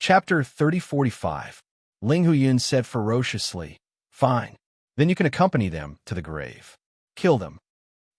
Chapter 3045. Ling Huiyun said ferociously, "Fine. Then you can accompany them to the grave. Kill them."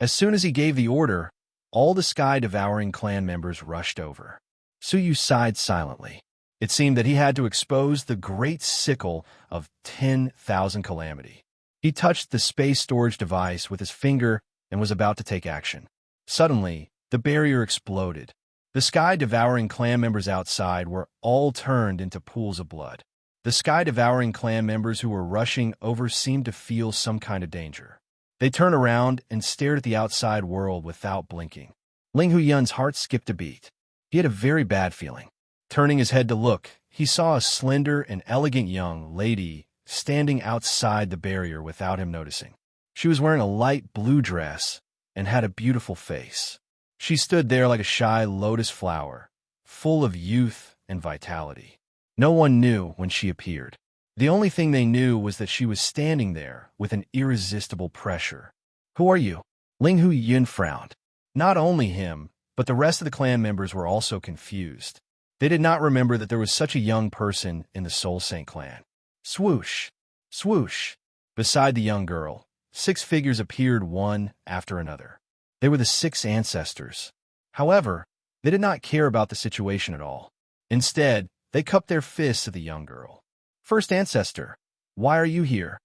As soon as he gave the order, all the sky-devouring clan members rushed over. Suyu sighed silently. It seemed that he had to expose the great sickle of 10,000 calamity. He touched the space storage device with his finger and was about to take action. Suddenly, the barrier exploded. The sky-devouring clan members outside were all turned into pools of blood. The sky-devouring clan members who were rushing over seemed to feel some kind of danger. They turned around and stared at the outside world without blinking. Ling Huiyun's heart skipped a beat. He had a very bad feeling. Turning his head to look, he saw a slender and elegant young lady standing outside the barrier without him noticing. She was wearing a light blue dress and had a beautiful face. She stood there like a shy lotus flower, full of youth and vitality. No one knew when she appeared. The only thing they knew was that she was standing there with an irresistible pressure. "Who are you?" Ling Huiyun frowned. Not only him, but the rest of the clan members were also confused. They did not remember that there was such a young person in the Soul Saint clan. Swoosh! Swoosh! Beside the young girl, 6 figures appeared one after another. They were the 6 ancestors. However, they did not care about the situation at all. Instead, they cupped their fists at the young girl. "First ancestor, why are you here?"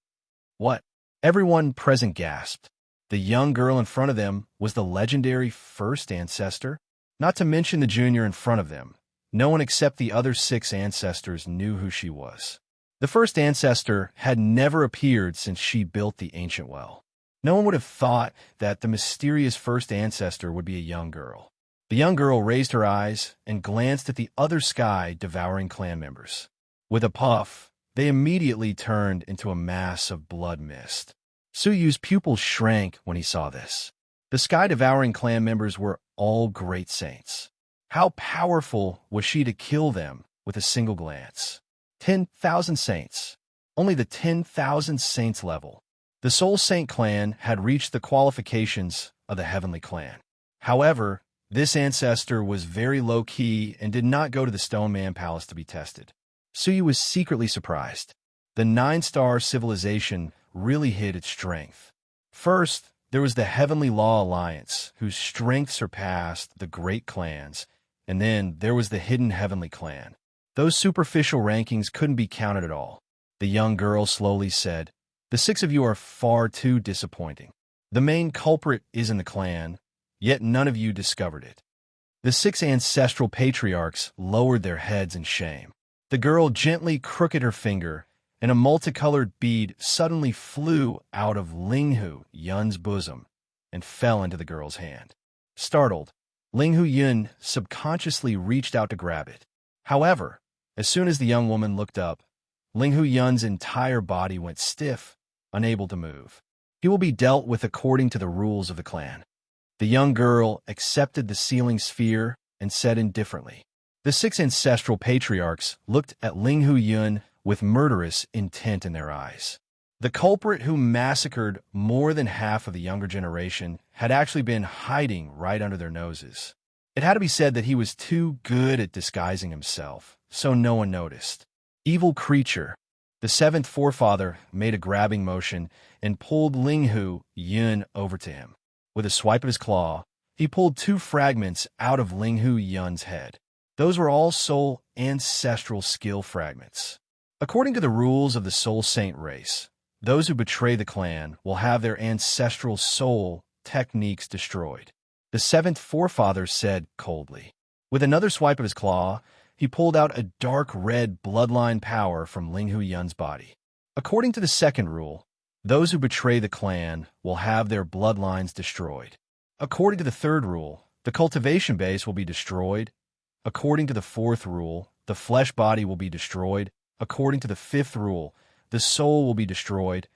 "What?" Everyone present gasped. The young girl in front of them was the legendary first ancestor, not to mention the junior in front of them. No one except the other 6 ancestors knew who she was. The first ancestor had never appeared since she built the ancient well. No one would have thought that the mysterious first ancestor would be a young girl. The young girl raised her eyes and glanced at the other sky-devouring clan members. With a puff, they immediately turned into a mass of blood mist. Suyu's pupils shrank when he saw this. The sky-devouring clan members were all great saints. How powerful was she to kill them with a single glance? 10,000 saints. Only the 10,000 saints level. The Soul Saint clan had reached the qualifications of the Heavenly clan. However, this ancestor was very low-key and did not go to the Stone Man Palace to be tested. Suyu was secretly surprised. The 9-star civilization really hid its strength. First, there was the Heavenly Law Alliance, whose strength surpassed the great clans, and then there was the hidden Heavenly clan. Those superficial rankings couldn't be counted at all. The young girl slowly said, "The 6 of you are far too disappointing. The main culprit is in the clan, yet none of you discovered it." The 6 ancestral patriarchs lowered their heads in shame. The girl gently crooked her finger, and a multicolored bead suddenly flew out of Ling Huiyun's bosom and fell into the girl's hand. Startled, Ling Huiyun subconsciously reached out to grab it. However, as soon as the young woman looked up, Ling Huiyun's entire body went stiff, unable to move. He will be dealt with according to the rules of the clan. The young girl accepted the sealing sphere and said indifferently. The 6 ancestral patriarchs looked at Ling Huiyun with murderous intent in their eyes. The culprit who massacred more than half of the younger generation had actually been hiding right under their noses. It had to be said that he was too good at disguising himself, so no one noticed. Evil creature. The 7th forefather made a grabbing motion and pulled Ling Huiyun over to him. With a swipe of his claw, he pulled 2 fragments out of Ling Huiyun's head. Those were all soul ancestral skill fragments. According to the rules of the Soul Saint race, those who betray the clan will have their ancestral soul techniques destroyed. The 7th forefather said coldly. With another swipe of his claw, he pulled out a dark red bloodline power from Ling Huiyun's body. According to the 2nd rule, those who betray the clan will have their bloodlines destroyed. According to the 3rd rule, the cultivation base will be destroyed. According to the 4th rule, the flesh body will be destroyed. According to the 5th rule, the soul will be destroyed.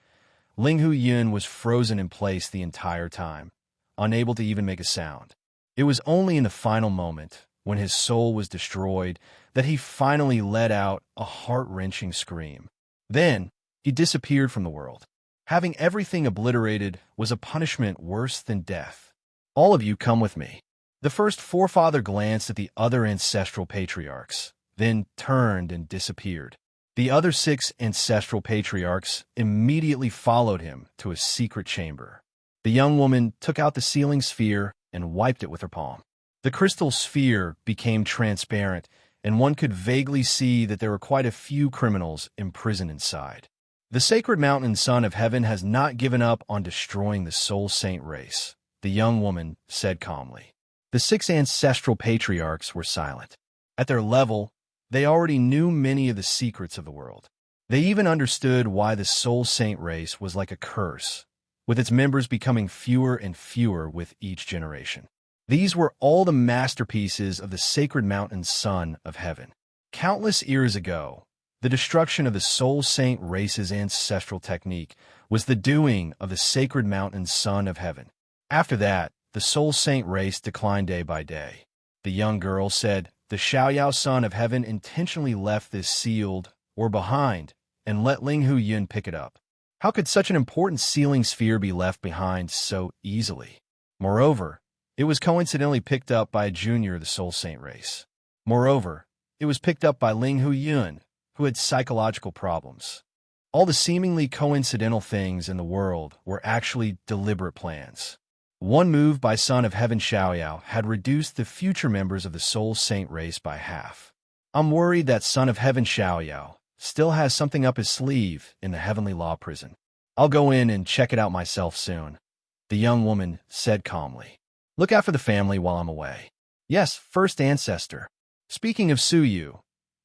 Ling Huiyun was frozen in place the entire time, unable to even make a sound. It was only in the final moment, when his soul was destroyed, that he finally let out a heart-wrenching scream. Then, he disappeared from the world. Having everything obliterated was a punishment worse than death. "All of you come with me." The 1st forefather glanced at the other ancestral patriarchs. then turned and disappeared. The other 6 ancestral patriarchs immediately followed him to a secret chamber. The young woman took out the sealing sphere and wiped it with her palm. The crystal sphere became transparent, and one could vaguely see that there were quite a few criminals imprisoned inside. The sacred mountain son of heaven has not given up on destroying the soul saint race, the young woman said calmly. The 6 ancestral patriarchs were silent. At their level, they already knew many of the secrets of the world. They even understood why the soul saint race was like a curse, with its members becoming fewer and fewer with each generation. These were all the masterpieces of the sacred mountain son of heaven. Countless years ago, the destruction of the soul saint race's ancestral technique was the doing of the sacred mountain son of heaven. After that, the soul saint race declined day by day. The young girl said, the Xiaoyao son of heaven intentionally left this sealed, or behind, and let Ling Hu Yun pick it up. How could such an important sealing sphere be left behind so easily? Moreover, it was coincidentally picked up by a junior of the soul saint race. Moreover, it was picked up by Ling Hu Yun, who had psychological problems. All the seemingly coincidental things in the world were actually deliberate plans. One move by Son of Heaven Xiaoyao had reduced the future members of the Soul Saint race by half. I'm worried that Son of Heaven Xiaoyao still has something up his sleeve in the Heavenly Law prison. I'll go in and check it out myself soon, the young woman said calmly. Look after the family while I'm away. Yes, first ancestor. Speaking of Su Yu,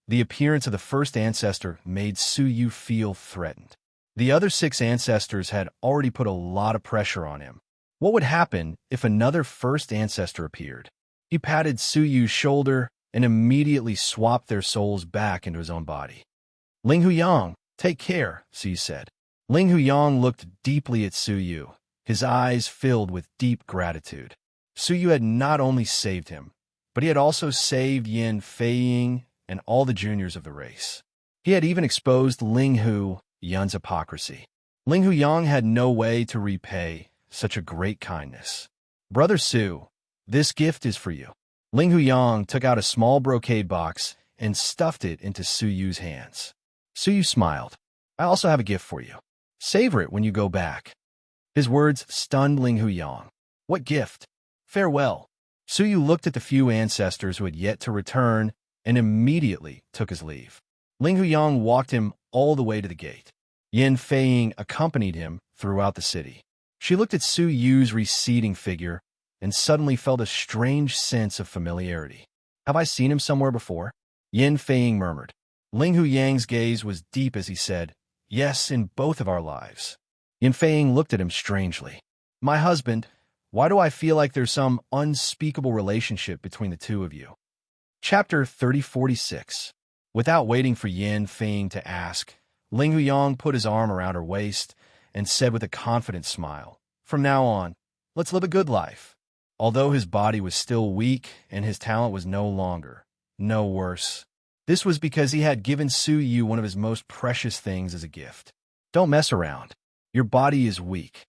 the appearance of the first ancestor made Su Yu feel threatened. The other 6 ancestors had already put a lot of pressure on him. What would happen if another first ancestor appeared? He patted Su Yu's shoulder and immediately swapped their souls back into his own body. Ling Hu Yang, take care, Su Yu said. Ling Hu Yang looked deeply at Su Yu, his eyes filled with deep gratitude. Su Yu had not only saved him, but he had also saved Yin Feiying and all the juniors of the race. He had even exposed Ling Hu Yun's hypocrisy. Ling Hu Yang had no way to repay such a great kindness. Brother Su, this gift is for you. Ling Hu Yang took out a small brocade box and stuffed it into Su Yu's hands. Su Yu smiled. I also have a gift for you. Savor it when you go back. His words stunned Ling Hu Yang. What gift? Farewell. Su Yu looked at the few ancestors who had yet to return and immediately took his leave. Ling Hu Yang walked him all the way to the gate. Yin Feiying accompanied him throughout the city. She looked at Su Yu's receding figure and suddenly felt a strange sense of familiarity. Have I seen him somewhere before? Yin Feiying murmured. Ling Hu Yang's gaze was deep as he said, yes, in both of our lives. Yin Feiying looked at him strangely. My husband, why do I feel like there's some unspeakable relationship between the two of you? Chapter 3046. Without waiting for Yin Feiying to ask, Ling Hu Yang put his arm around her waist and said with a confident smile, from now on, let's live a good life. Although his body was still weak and his talent was no worse, this was because he had given Su Yu one of his most precious things as a gift. Don't mess around. Your body is weak.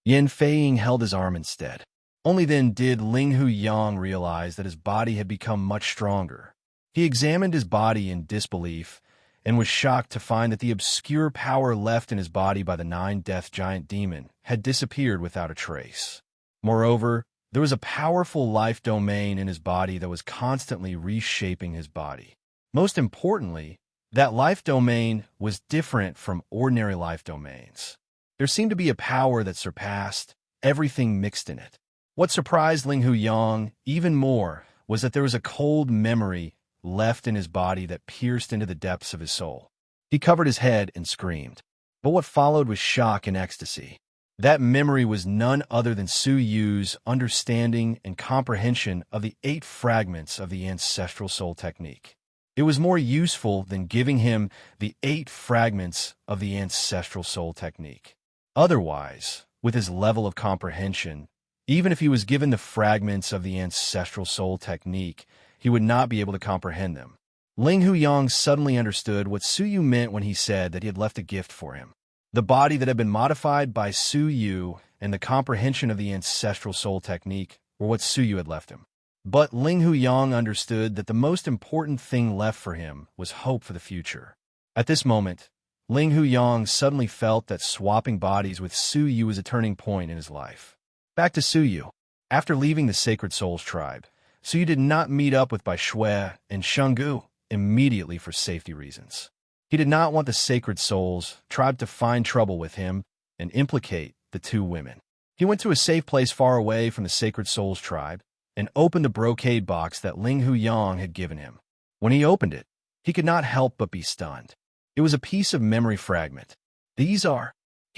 Yin Feiying held his arm instead. Only then did Ling Hu Yang realize that his body had become much stronger. He examined his body in disbelief and was shocked to find that the obscure power left in his body by the 9-death giant demon had disappeared without a trace. Moreover, there was a powerful life domain in his body that was constantly reshaping his body. Most importantly, that life domain was different from ordinary life domains. There seemed to be a power that surpassed everything mixed in it. What surprised Ling Hu Yang even more was that there was a cold memory left in his body that pierced into the depths of his soul. He covered his head and screamed. But what followed was shock and ecstasy. That memory was none other than Su Yu's understanding and comprehension of the 8 fragments of the ancestral soul technique. It was more useful than giving him the 8 fragments of the ancestral soul technique. Otherwise, with his level of comprehension, even if he was given the fragments of the ancestral soul technique, he would not be able to comprehend them. Ling Hu Yang suddenly understood what Su Yu meant when he said that he had left a gift for him. The body that had been modified by Su Yu and the comprehension of the ancestral soul technique were what Su Yu had left him. But Ling Huyang understood that the most important thing left for him was hope for the future. At this moment, Ling Huyang suddenly felt that swapping bodies with Su Yu was a turning point in his life. Back to Su Yu. After leaving the Sacred Souls tribe, Su Yu did not meet up with Bai Shui and Shanggu immediately for safety reasons. He did not want the Sacred Souls tribe to find trouble with him and implicate the two women. He went to a safe place far away from the Sacred Souls tribe and opened the brocade box that Ling Huyang had given him. When he opened it, he could not help but be stunned. It was a piece of memory fragment. He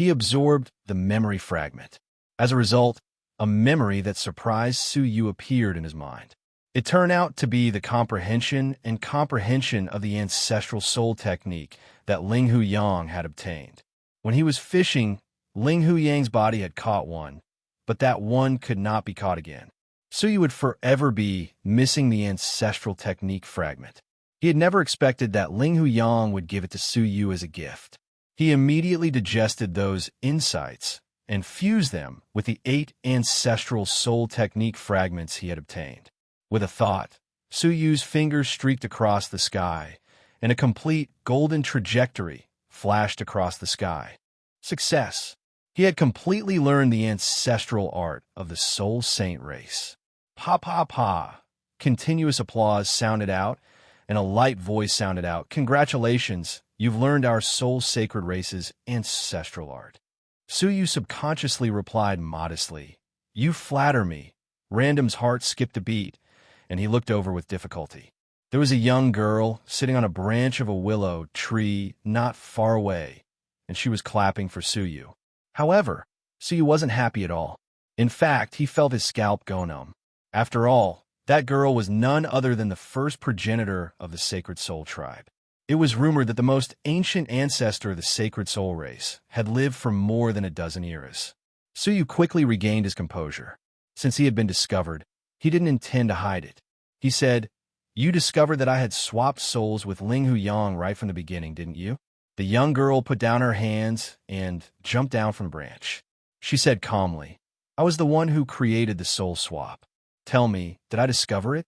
absorbed the memory fragment. As a result, a memory that surprised Su Yu appeared in his mind. It turned out to be the comprehension of the ancestral soul technique that Ling Huyang had obtained. When he was fishing, Ling Huyang's body had caught one, but that one could not be caught again. Su Yu would forever be missing the ancestral technique fragment. He had never expected that Ling Huyang would give it to Su Yu as a gift. He immediately digested those insights and fused them with the 8 ancestral soul technique fragments he had obtained. With a thought, Su Yu's fingers streaked across the sky, and a complete golden trajectory flashed across the sky. Success! He had completely learned the ancestral art of the Soul Saint race. Pa pa pa! Continuous applause sounded out, and a light voice sounded out. Congratulations, you've learned our Soul Sacred race's ancestral art. Su Yu subconsciously replied modestly, "You flatter me." Random's heart skipped a beat, and he looked over with difficulty. There was a young girl sitting on a branch of a willow tree not far away, and she was clapping for Su Yu. However, Su Yu wasn't happy at all. In fact, he felt his scalp go numb. After all, that girl was none other than the first progenitor of the Sacred Soul tribe. It was rumored that the most ancient ancestor of the Sacred Soul race had lived for more than a dozen eras. Su Yu quickly regained his composure. Since he had been discovered, he didn't intend to hide it. He said, "You discovered that I had swapped souls with Ling Huyang right from the beginning, didn't you?" The young girl put down her hands and jumped down from the branch. She said calmly, "I was the one who created the soul swap. Tell me, did I discover it?"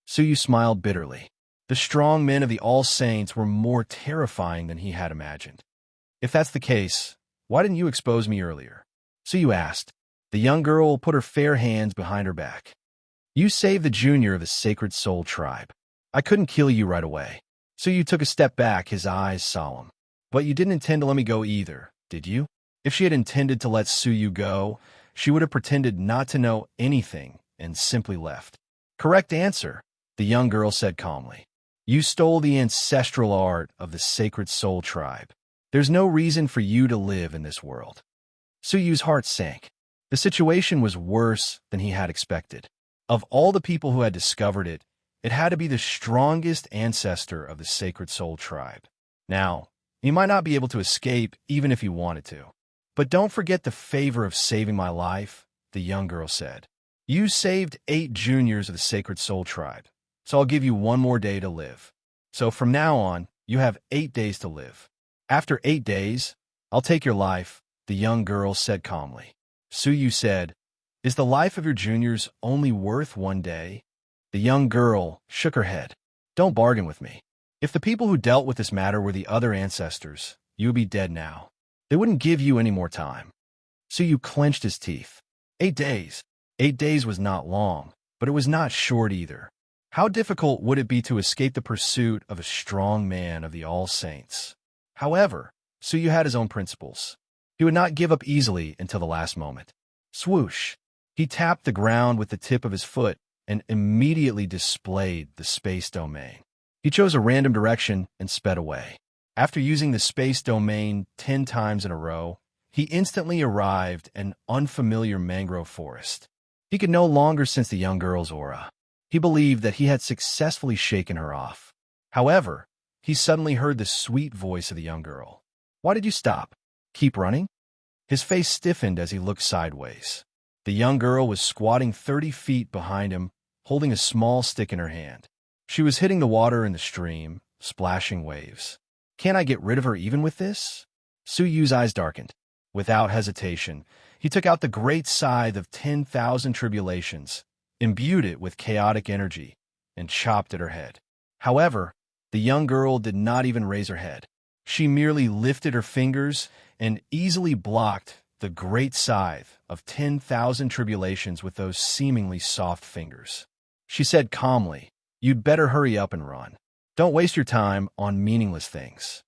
Su Yu smiled bitterly. The strong men of the All Saints were more terrifying than he had imagined. "If that's the case, why didn't you expose me earlier?" Su Yu asked. The young girl put her fair hands behind her back. "You saved the junior of the Sacred Soul tribe. I couldn't kill you right away." Su Yu took a step back, his eyes solemn. "But you didn't intend to let me go either, did you?" If she had intended to let Su Yu go, she would have pretended not to know anything and simply left. "Correct answer," the young girl said calmly. "You stole the ancestral art of the Sacred Soul tribe. There's no reason for you to live in this world." Su Yu's heart sank. The situation was worse than he had expected. Of all the people who had discovered it, it had to be the strongest ancestor of the Sacred Soul tribe. Now, he might not be able to escape even if he wanted to. "But don't forget the favor of saving my life," the young girl said. "You saved 8 juniors of the Sacred Soul tribe, so I'll give you one more day to live. So from now on, you have 8 days to live. After 8 days, I'll take your life," the young girl said calmly. Su Yu said, "Is the life of your juniors only worth 1 day?" The young girl shook her head. "Don't bargain with me. If the people who dealt with this matter were the other ancestors, you would be dead now. They wouldn't give you any more time." Su Yu clenched his teeth. 8 days. 8 days was not long, but it was not short either. How difficult would it be to escape the pursuit of a strong man of the All Saints? However, Su Yu had his own principles. He would not give up easily until the last moment. Swoosh! He tapped the ground with the tip of his foot and immediately displayed the space domain. He chose a random direction and sped away. After using the space domain 10 times in a row, he instantly arrived at an unfamiliar mangrove forest. He could no longer sense the young girl's aura. He believed that he had successfully shaken her off. However, he suddenly heard the sweet voice of the young girl. "Why did you stop? Keep running?" His face stiffened as he looked sideways. The young girl was squatting 30 feet behind him, holding a small stick in her hand. She was hitting the water in the stream, splashing waves. "Can't I get rid of her even with this?" Su Yu's eyes darkened. Without hesitation, he took out the great scythe of 10,000 tribulations imbued it with chaotic energy, and chopped at her head. However, the young girl did not even raise her head. She merely lifted her fingers and easily blocked the great scythe of 10,000 tribulations with those seemingly soft fingers. She said calmly, "You'd better hurry up and run. Don't waste your time on meaningless things."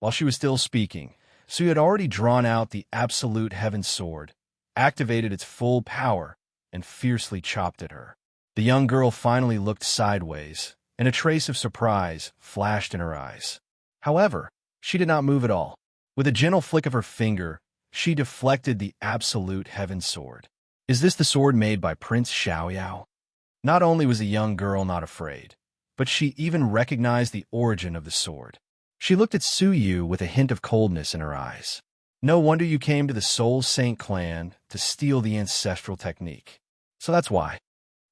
While she was still speaking, Su had already drawn out the absolute heaven sword, activated its full power, and fiercely chopped at her. The young girl finally looked sideways, and a trace of surprise flashed in her eyes. However, she did not move at all. With a gentle flick of her finger, she deflected the absolute heaven sword. Is this the sword made by Prince Xiaoyao? Not only was the young girl not afraid, but she even recognized the origin of the sword. She looked at Su Yu with a hint of coldness in her eyes. No wonder you came to the Soul Saint clan to steal the ancestral technique. So that's why.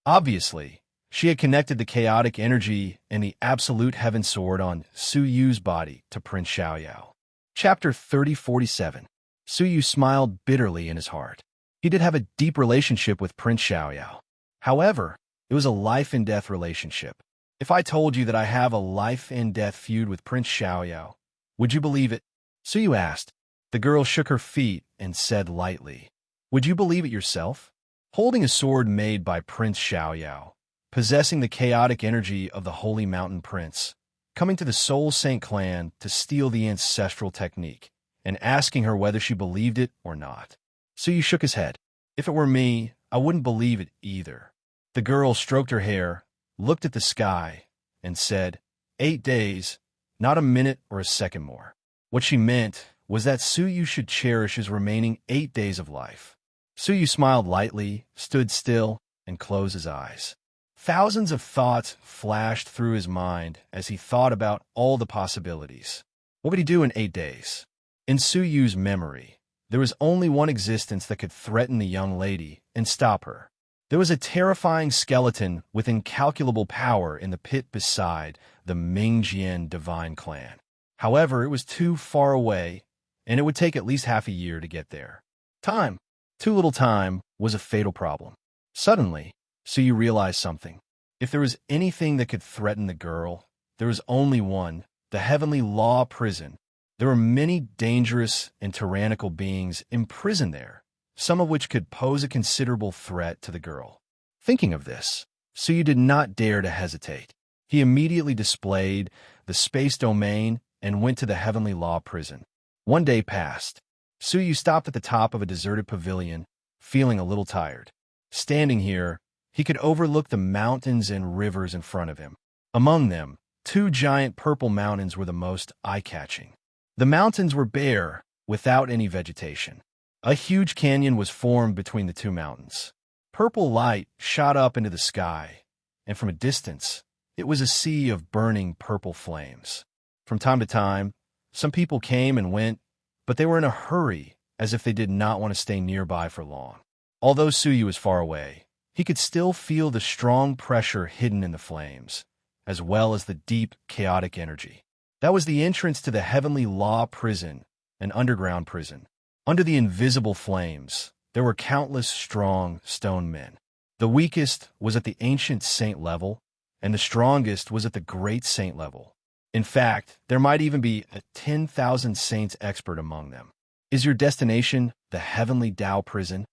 Obviously, she had connected the chaotic energy and the absolute heaven sword on Su Yu's body to Prince Xiaoyao. Chapter 3047. Su Yu smiled bitterly in his heart. He did have a deep relationship with Prince Xiaoyao. However, it was a life-and-death relationship. If I told you that I have a life-and-death feud with Prince Xiaoyao, would you believe it? Su Yu asked. The girl shook her feet and said lightly, "Would you believe it yourself?" Holding a sword made by Prince Xiaoyao, possessing the chaotic energy of the Holy Mountain Prince, coming to the Soul Saint clan to steal the ancestral technique, and asking her whether she believed it or not. Su Yu shook his head. If it were me, I wouldn't believe it either. The girl stroked her hair, looked at the sky, and said, 8 days, not a minute or a second more. What she meant was that Su Yu should cherish his remaining 8 days of life. Su Yu smiled lightly, stood still, and closed his eyes. Thousands of thoughts flashed through his mind as he thought about all the possibilities. What would he do in 8 days? In Su Yu's memory, there was only one existence that could threaten the young lady and stop her. There was a terrifying skeleton with incalculable power in the pit beside the Mingjian divine clan. However, it was too far away, and it would take at least half a year to get there. Time. Too little time was a fatal problem. Suddenly, Su Yu realized something. If there was anything that could threaten the girl, there was only one, the heavenly law prison. There were many dangerous and tyrannical beings imprisoned there, some of which could pose a considerable threat to the girl. Thinking of this, Su Yu did not dare to hesitate. He immediately displayed the space domain and went to the heavenly law prison. One day passed. Su Yu stopped at the top of a deserted pavilion, feeling a little tired. Standing here, he could overlook the mountains and rivers in front of him. Among them, 2 giant purple mountains were the most eye-catching. The mountains were bare, without any vegetation. A huge canyon was formed between the 2 mountains. Purple light shot up into the sky, and from a distance, it was a sea of burning purple flames. From time to time, some people came and went, but they were in a hurry, as if they did not want to stay nearby for long. Although Su Yu was far away, he could still feel the strong pressure hidden in the flames, as well as the deep, chaotic energy. That was the entrance to the heavenly law prison, an underground prison. Under the invisible flames, there were countless strong stone men. The weakest was at the ancient saint level, and the strongest was at the great saint level. In fact, there might even be a 10,000 saints expert among them. Is your destination the heavenly Tao prison?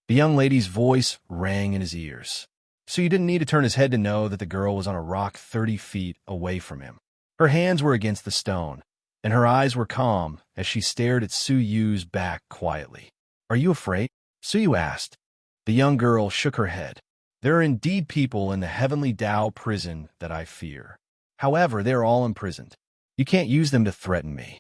The young lady's voice rang in his ears. So you didn't need to turn his head to know that the girl was on a rock 30 feet away from him. Her hands were against the stone, and her eyes were calm as she stared at Su Yu's back quietly. Are you afraid? Su Yu asked. The young girl shook her head. There are indeed people in the heavenly Tao prison that I fear. However, they are all imprisoned. You can't use them to threaten me.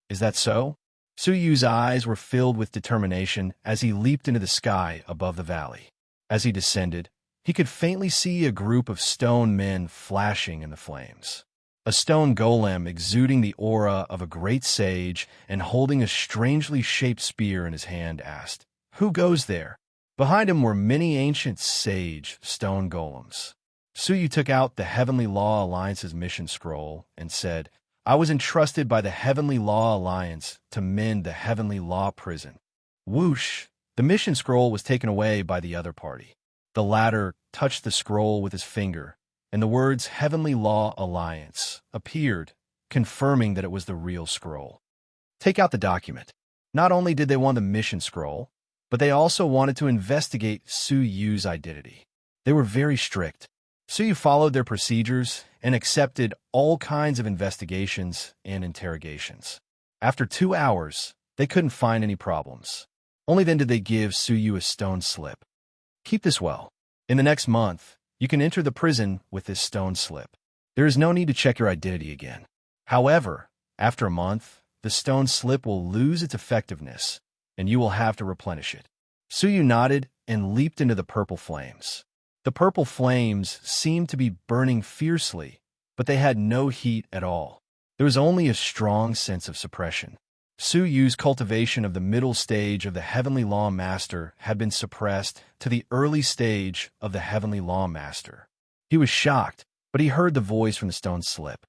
Is that so? Su Yu's eyes were filled with determination as he leaped into the sky above the valley. As he descended, he could faintly see a group of stone men flashing in the flames. A stone golem exuding the aura of a great sage and holding a strangely shaped spear in his hand asked, "Who goes there?" Behind him were many ancient sage stone golems. Su Yu took out the Heavenly Law Alliance's mission scroll and said, "I was entrusted by the Heavenly Law Alliance to mend the Heavenly Law prison." Whoosh! The mission scroll was taken away by the other party. The latter touched the scroll with his finger, and the words Heavenly Law Alliance appeared, confirming that it was the real scroll. Take out the document. Not only did they want the mission scroll, but they also wanted to investigate Su Yu's identity. They were very strict. Su Yu followed their procedures and accepted all kinds of investigations and interrogations. After 2 hours, they couldn't find any problems. Only then did they give Su Yu a stone slip. Keep this well. In the next month, you can enter the prison with this stone slip. There is no need to check your identity again. However, after a month, the stone slip will lose its effectiveness, and you will have to replenish it. Su Yu nodded and leaped into the purple flames. The purple flames seemed to be burning fiercely, but they had no heat at all. There was only a strong sense of suppression. Su Yu's cultivation of the middle stage of the Heavenly Law Master had been suppressed to the early stage of the Heavenly Law Master. He was shocked, but he heard the voice from the stone slip.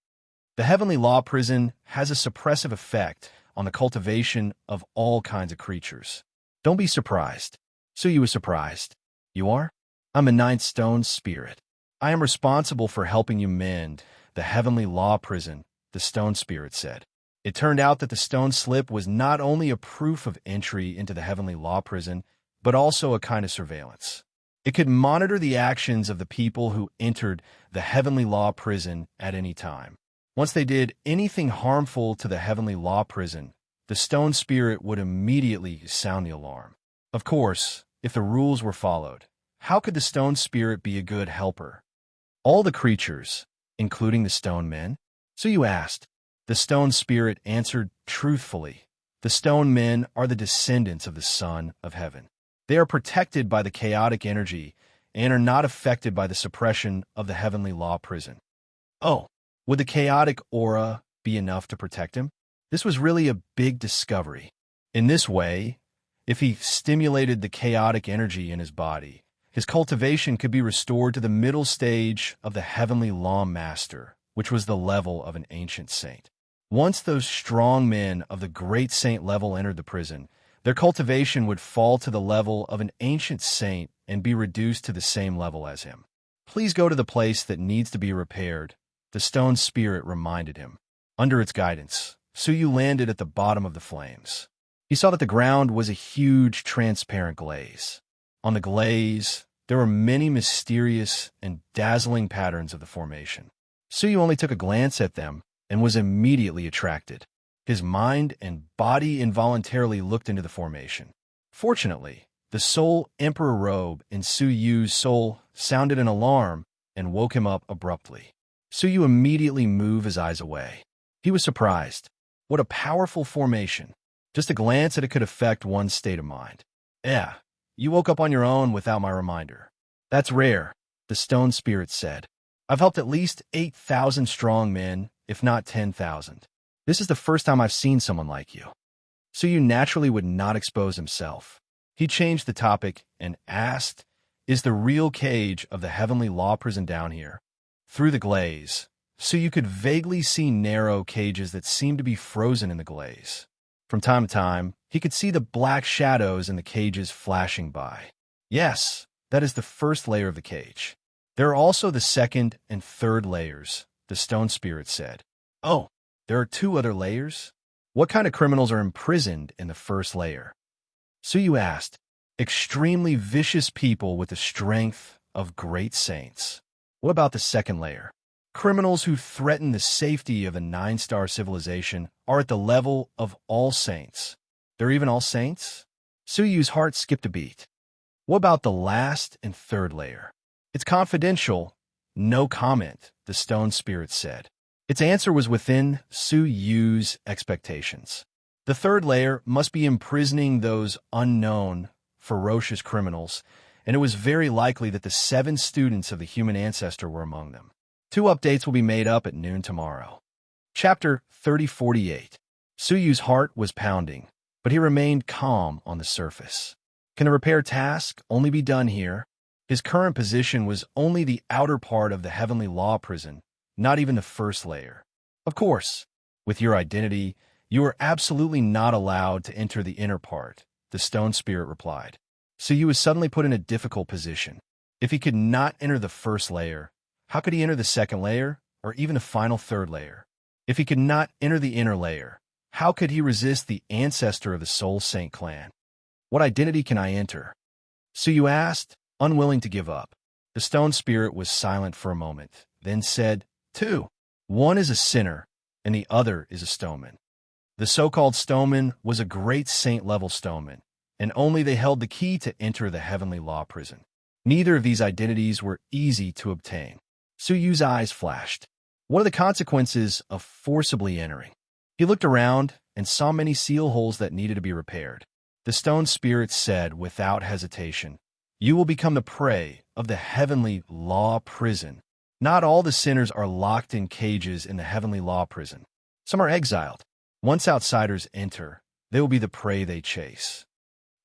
The Heavenly Law Prison has a suppressive effect on the cultivation of all kinds of creatures. Don't be surprised. Su Yu was surprised. You are? I'm a ninth stone spirit. I am responsible for helping you mend the Heavenly Law Prison, the stone spirit said. It turned out that the stone slip was not only a proof of entry into the Heavenly Law Prison, but also a kind of surveillance. It could monitor the actions of the people who entered the Heavenly Law Prison at any time. Once they did anything harmful to the Heavenly Law Prison, the stone spirit would immediately sound the alarm. Of course, if the rules were followed, how could the stone spirit be a good helper? All the creatures, including the stone men? So you asked. The stone spirit answered truthfully. The stone men are the descendants of the Son of Heaven. They are protected by the chaotic energy and are not affected by the suppression of the Heavenly Law Prison. Oh, would the chaotic aura be enough to protect him? This was really a big discovery. In this way, if he stimulated the chaotic energy in his body, his cultivation could be restored to the middle stage of the Heavenly Law Master, which was the level of an ancient saint. Once those strong men of the great saint level entered the prison, their cultivation would fall to the level of an ancient saint and be reduced to the same level as him. Please go to the place that needs to be repaired, the stone spirit reminded him. Under its guidance, Su Yu landed at the bottom of the flames. He saw that the ground was a huge transparent glaze. On the glaze, there were many mysterious and dazzling patterns of the formation. Su Yu only took a glance at them and was immediately attracted. His mind and body involuntarily looked into the formation. Fortunately, the soul emperor robe in Su Yu's soul sounded an alarm and woke him up abruptly. Su Yu immediately moved his eyes away. He was surprised. What a powerful formation. Just a glance at it could affect one's state of mind. Yeah, you woke up on your own without my reminder. That's rare, the stone spirit said. I've helped at least 8,000 strong men, if not 10,000. This is the first time I've seen someone like you. Su Yu naturally would not expose himself. He changed the topic and asked, is the real cage of the Heavenly Law Prison down here? Through the glaze, Su Yu could vaguely see narrow cages that seemed to be frozen in the glaze. From time to time, he could see the black shadows in the cages flashing by. Yes, that is the first layer of the cage. There are also the second and third layers, the stone spirit said. Oh, there are 2 other layers? What kind of criminals are imprisoned in the first layer? Su Yu asked. Extremely vicious people with the strength of great saints. What about the second layer? Criminals who threaten the safety of a 9-star civilization are at the level of all saints. They're even all saints? Su Yu's heart skipped a beat. What about the last and third layer? It's confidential. No comment, the stone spirit said. Its answer was within Su Yu's expectations. The third layer must be imprisoning those unknown, ferocious criminals, and it was very likely that the 7 students of the human ancestor were among them. 2 updates will be made up at noon tomorrow. Chapter 3048. Su Yu's heart was pounding, but he remained calm on the surface. Can the repair task only be done here? His current position was only the outer part of the Heavenly Law Prison, not even the first layer. Of course, with your identity, you are absolutely not allowed to enter the inner part, the stone spirit replied. So you was suddenly put in a difficult position. If he could not enter the first layer, how could he enter the second layer, or even the final third layer? If he could not enter the inner layer, how could he resist the ancestor of the Soul Saint clan? What identity can I enter? Suyu asked, unwilling to give up. The stone spirit was silent for a moment, then said, "Two. One is a sinner, and the other is a stoneman." The so-called stoneman was a great saint-level stoneman, and only they held the key to enter the heavenly law prison. Neither of these identities were easy to obtain. Suyu's eyes flashed. What are the consequences of forcibly entering? He looked around and saw many seal holes that needed to be repaired. The stone spirit said without hesitation, "You will become the prey of the heavenly law prison. Not all the sinners are locked in cages in the heavenly law prison. Some are exiled. Once outsiders enter, they will be the prey they chase."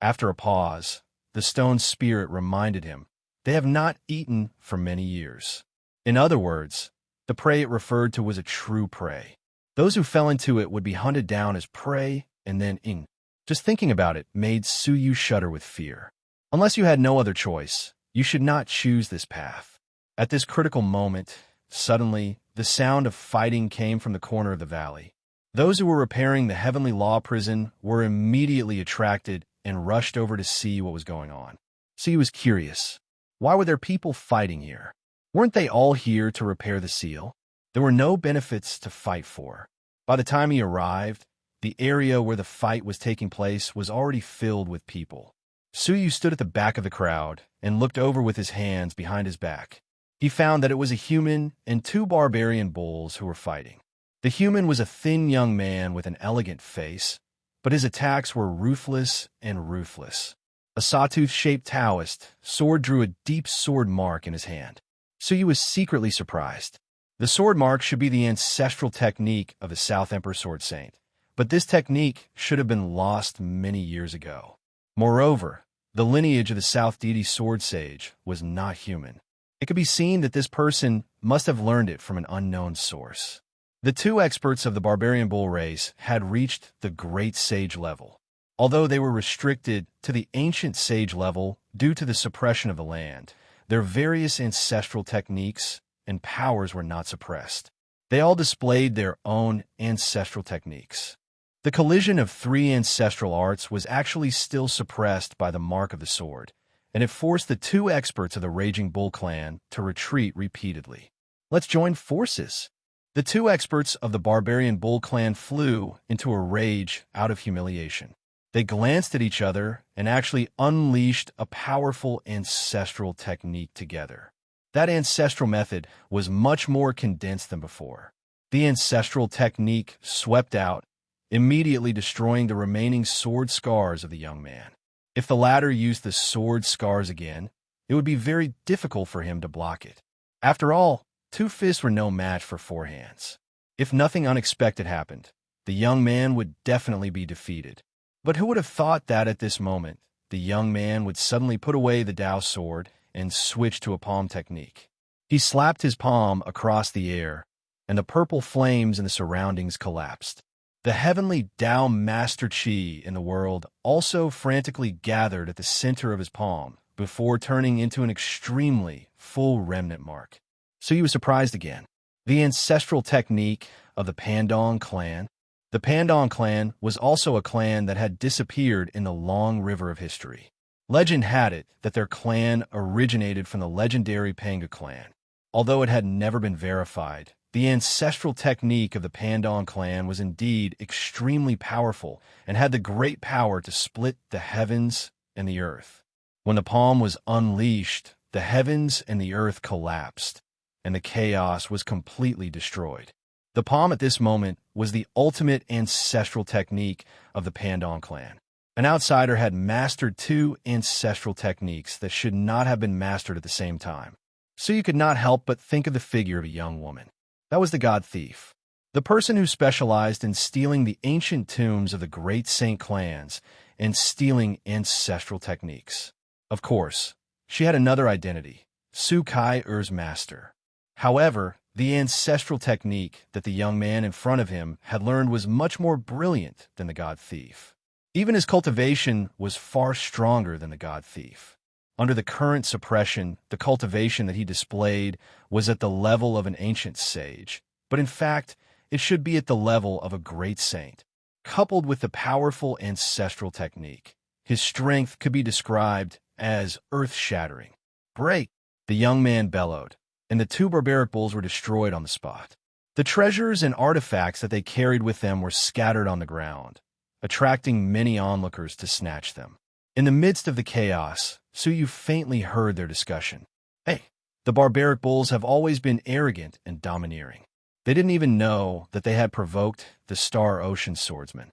After a pause, the stone spirit reminded him, "They have not eaten for many years." In other words, the prey it referred to was a true prey. Those who fell into it would be hunted down as prey and then eaten. Just thinking about it made Suyu shudder with fear. Unless you had no other choice, you should not choose this path. At this critical moment, suddenly, the sound of fighting came from the corner of the valley. Those who were repairing the heavenly law prison were immediately attracted and rushed over to see what was going on. Suyu was curious. Why were there people fighting here? Weren't they all here to repair the seal? There were no benefits to fight for. By the time he arrived, the area where the fight was taking place was already filled with people. Suyu stood at the back of the crowd and looked over with his hands behind his back. He found that it was a human and two barbarian bulls who were fighting. The human was a thin young man with an elegant face, but his attacks were ruthless and ruthless. A sawtooth-shaped Taoist sword drew a deep sword mark in his hand. Suyu was secretly surprised. The sword mark should be the ancestral technique of the South Emperor Sword Saint, but this technique should have been lost many years ago. Moreover, the lineage of the South Deity Sword Sage was not human. It could be seen that this person must have learned it from an unknown source. The two experts of the barbarian bull race had reached the great sage level. Although they were restricted to the ancient sage level due to the suppression of the land, their various ancestral techniques and powers were not suppressed. They all displayed their own ancestral techniques. The collision of three ancestral arts was actually still suppressed by the mark of the sword, and it forced the two experts of the Raging Bull clan to retreat repeatedly. "Let's join forces." The two experts of the Barbarian Bull clan flew into a rage out of humiliation. They glanced at each other and actually unleashed a powerful ancestral technique together. That ancestral method was much more condensed than before. The ancestral technique swept out, immediately destroying the remaining sword scars of the young man. If the latter used the sword scars again, it would be very difficult for him to block it. After all, two fists were no match for four hands. If nothing unexpected happened, the young man would definitely be defeated. But who would have thought that at this moment, the young man would suddenly put away the Dao sword and switch to a palm technique? He slapped his palm across the air, and the purple flames in the surroundings collapsed. The heavenly Dao Master Qi in the world also frantically gathered at the center of his palm before turning into an extremely full remnant mark. So he was surprised again. The ancestral technique of the Pandong clan. The Pandong clan was also a clan that had disappeared in the long river of history. Legend had it that their clan originated from the legendary Panga clan. Although it had never been verified, the ancestral technique of the Pandong clan was indeed extremely powerful and had the great power to split the heavens and the earth. When the palm was unleashed, the heavens and the earth collapsed, and the chaos was completely destroyed. The palm at this moment was the ultimate ancestral technique of the Pandong clan. An outsider had mastered two ancestral techniques that should not have been mastered at the same time. So you could not help but think of the figure of a young woman. That was the god thief, the person who specialized in stealing the ancient tombs of the great saint clans and stealing ancestral techniques. Of course, she had another identity, Su Kai-er's master. However, the ancestral technique that the young man in front of him had learned was much more brilliant than the god thief. Even his cultivation was far stronger than the god thief. Under the current suppression, the cultivation that he displayed was at the level of an ancient sage, but in fact, it should be at the level of a great saint. Coupled with the powerful ancestral technique, his strength could be described as earth-shattering. "Break!" the young man bellowed, and the two barbaric bulls were destroyed on the spot. The treasures and artifacts that they carried with them were scattered on the ground, attracting many onlookers to snatch them. In the midst of the chaos, Suyu faintly heard their discussion. "Hey, the barbaric bulls have always been arrogant and domineering. They didn't even know that they had provoked the Star Ocean swordsman."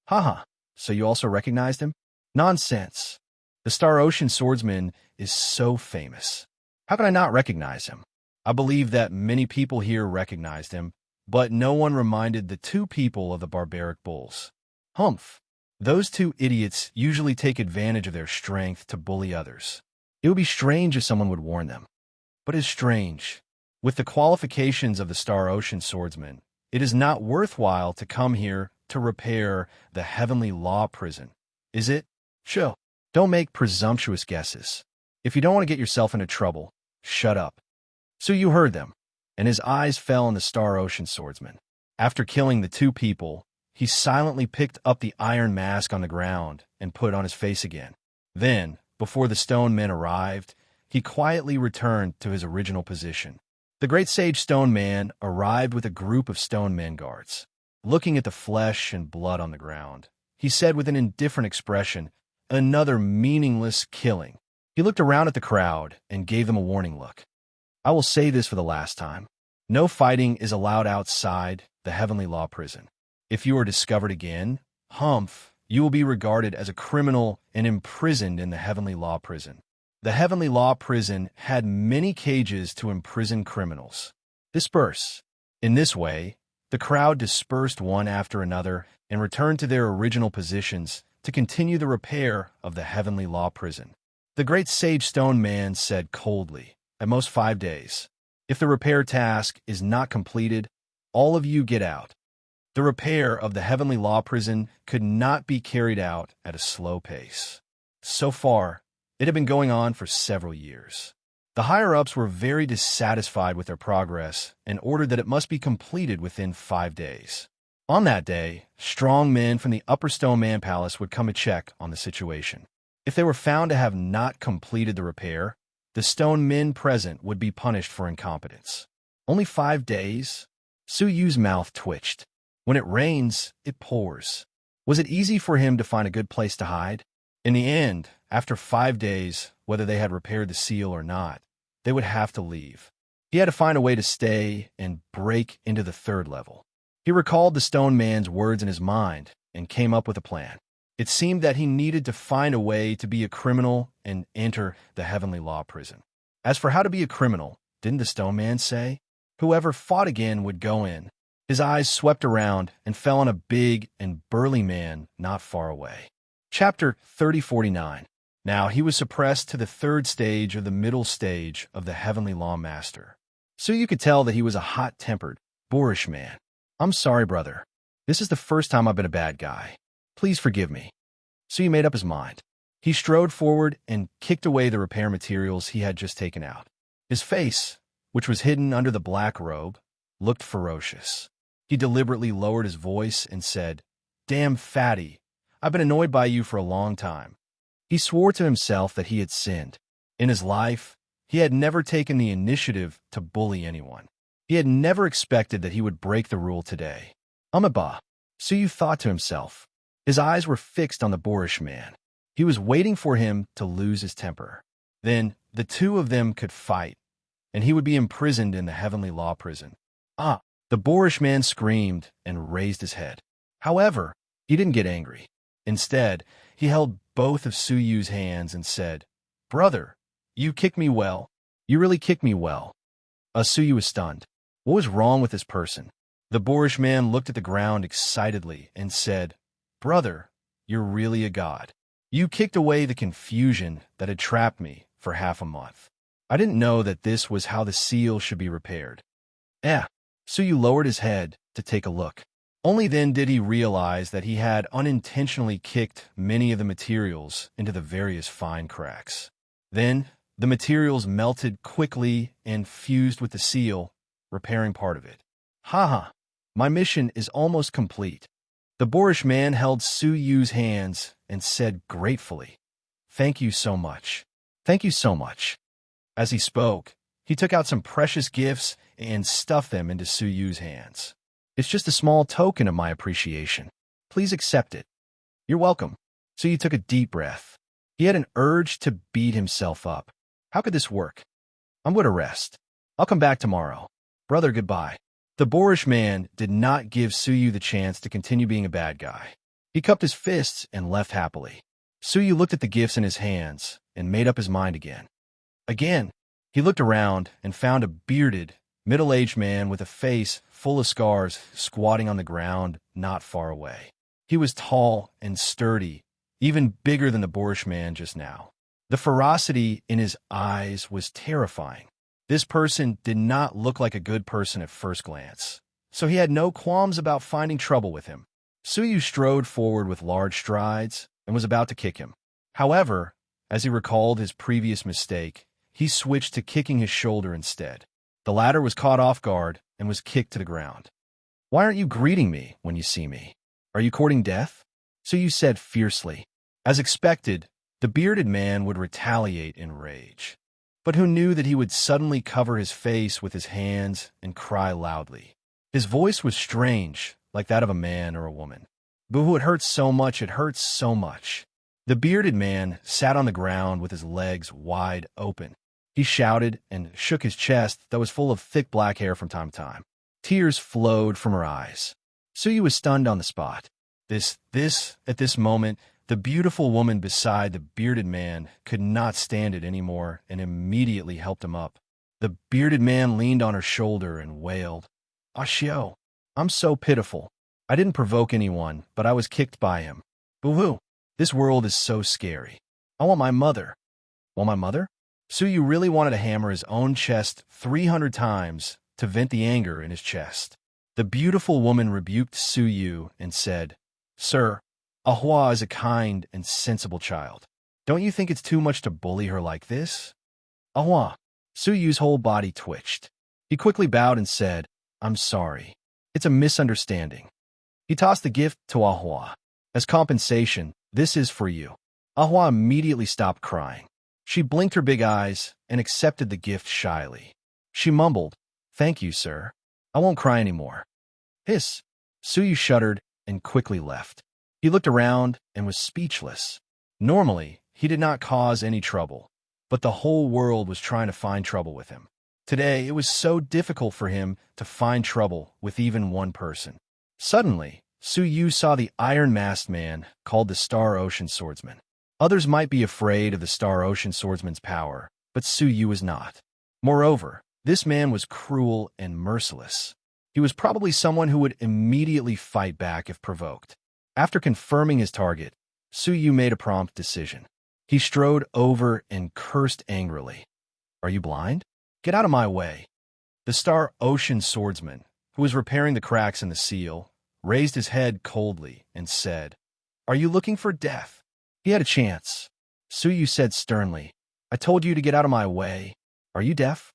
"Haha, so you also recognized him?" "Nonsense. The Star Ocean swordsman is so famous. How could I not recognize him? I believe that many people here recognized him, but no one reminded the two people of the barbaric bulls." "Humph. Those two idiots usually take advantage of their strength to bully others. It would be strange if someone would warn them." "But it's strange. With the qualifications of the Star Ocean swordsman, it is not worthwhile to come here to repair the Heavenly Law prison, is it?" "Chill. Don't make presumptuous guesses. If you don't want to get yourself into trouble, shut up." So you heard them, and his eyes fell on the Star Ocean swordsman. After killing the two people, he silently picked up the iron mask on the ground and put it on his face again. Then, before the stone men arrived, he quietly returned to his original position. The great sage stone man arrived with a group of stone men guards. Looking at the flesh and blood on the ground, he said with an indifferent expression, "Another meaningless killing." He looked around at the crowd and gave them a warning look. "I will say this for the last time. No fighting is allowed outside the Heavenly Law prison. If you are discovered again, humph, you will be regarded as a criminal and imprisoned in the Heavenly Law prison." The Heavenly Law prison had many cages to imprison criminals. Disperse. In this way, the crowd dispersed one after another and returned to their original positions to continue the repair of the Heavenly Law prison. The great sage stone man said coldly, "At most 5 days. If the repair task is not completed, all of you get out." The repair of the Heavenly Law prison could not be carried out at a slow pace. So far, it had been going on for several years. The higher-ups were very dissatisfied with their progress and ordered that it must be completed within 5 days. On that day, strong men from the Upper Stone Man Palace would come to check on the situation. If they were found to have not completed the repair, the stone men present would be punished for incompetence. Only 5 days? Suyu's mouth twitched. When it rains, it pours. Was it easy for him to find a good place to hide? In the end, after 5 days, whether they had repaired the seal or not, they would have to leave. He had to find a way to stay and break into the 3rd level. He recalled the stone man's words in his mind and came up with a plan. It seemed that he needed to find a way to be a criminal and enter the Heavenly Law prison. As for how to be a criminal, didn't the stone man say? Whoever fought again would go in. His eyes swept around and fell on a big and burly man not far away. Chapter 3049. Now he was suppressed to the 3rd stage of the middle stage of the Heavenly Law Master. So you could tell that he was a hot-tempered, boorish man. "I'm sorry, brother. This is the first time I've been a bad guy. Please forgive me." So he made up his mind. He strode forward and kicked away the repair materials he had just taken out. His face, which was hidden under the black robe, looked ferocious. He deliberately lowered his voice and said, "Damn fatty, I've been annoyed by you for a long time." He swore to himself that he had sinned. In his life, he had never taken the initiative to bully anyone. He had never expected that he would break the rule today. "Umaba," Suyu thought to himself. His eyes were fixed on the boorish man. He was waiting for him to lose his temper. Then the two of them could fight, and he would be imprisoned in the Heavenly Law prison. "Ah!" The boorish man screamed and raised his head. However, he didn't get angry. Instead, he held both of Suyu's hands and said, "Brother, you kicked me well. You really kicked me well." Suyu was stunned. What was wrong with this person? The boorish man looked at the ground excitedly and said, "Brother, you're really a god. You kicked away the confusion that had trapped me for half a month. I didn't know that this was how the seal should be repaired." Suyu lowered his head to take a look. Only then did he realize that he had unintentionally kicked many of the materials into the various fine cracks. Then, the materials melted quickly and fused with the seal, repairing part of it. Haha, my mission is almost complete. The boorish man held Su Yu's hands and said gratefully, "Thank you so much. Thank you so much." As he spoke, he took out some precious gifts and stuffed them into Su Yu's hands. "It's just a small token of my appreciation. Please accept it." "You're welcome." Su Yu took a deep breath. He had an urge to beat himself up. How could this work? "I'm going to rest. I'll come back tomorrow. Brother, goodbye." The boorish man did not give Su Yu the chance to continue being a bad guy. He cupped his fists and left happily. Su Yu looked at the gifts in his hands and made up his mind again. He looked around and found a bearded, middle-aged man with a face full of scars squatting on the ground not far away. He was tall and sturdy, even bigger than the boorish man just now. The ferocity in his eyes was terrifying. This person did not look like a good person at first glance, so he had no qualms about finding trouble with him. Su Yu strode forward with large strides and was about to kick him. However, as he recalled his previous mistake, he switched to kicking his shoulder instead. The latter was caught off guard and was kicked to the ground. "Why aren't you greeting me when you see me? Are you courting death?" Su Yu said fiercely. As expected, the bearded man would retaliate in rage. But who knew that he would suddenly cover his face with his hands and cry loudly? His voice was strange, like that of a man or a woman. "Boo-hoo, it hurts so much, it hurts so much." The bearded man sat on the ground with his legs wide open. He shouted and shook his chest that was full of thick black hair from time to time. Tears flowed from her eyes. Su Yu was stunned on the spot. At this moment, the beautiful woman beside the bearded man could not stand it anymore and immediately helped him up. The bearded man leaned on her shoulder and wailed, "Ah, Xiao, I'm so pitiful. I didn't provoke anyone, but I was kicked by him. Boo-hoo, this world is so scary. I want my mother." "Want my mother?" Su Yu really wanted to hammer his own chest 300 times to vent the anger in his chest. The beautiful woman rebuked Su Yu and said, "Sir, Ahua is a kind and sensible child. Don't you think it's too much to bully her like this?" "Ahua." Su Yu's whole body twitched. He quickly bowed and said, "I'm sorry. It's a misunderstanding." He tossed the gift to Ahua. "As compensation, this is for you." Ahua immediately stopped crying. She blinked her big eyes and accepted the gift shyly. She mumbled, "Thank you, sir. I won't cry anymore." "Hiss." Su Yu shuddered and quickly left. He looked around and was speechless. Normally, he did not cause any trouble, but the whole world was trying to find trouble with him. Today, it was so difficult for him to find trouble with even one person. Suddenly, Su Yu saw the iron-masked man called the Star Ocean Swordsman. Others might be afraid of the Star Ocean Swordsman's power, but Su Yu was not. Moreover, this man was cruel and merciless. He was probably someone who would immediately fight back if provoked. After confirming his target, Su Yu made a prompt decision. He strode over and cursed angrily. "Are you blind? Get out of my way." The Star Ocean Swordsman, who was repairing the cracks in the seal, raised his head coldly and said, "Are you looking for death?" He had a chance. Su Yu said sternly, "I told you to get out of my way. Are you deaf?"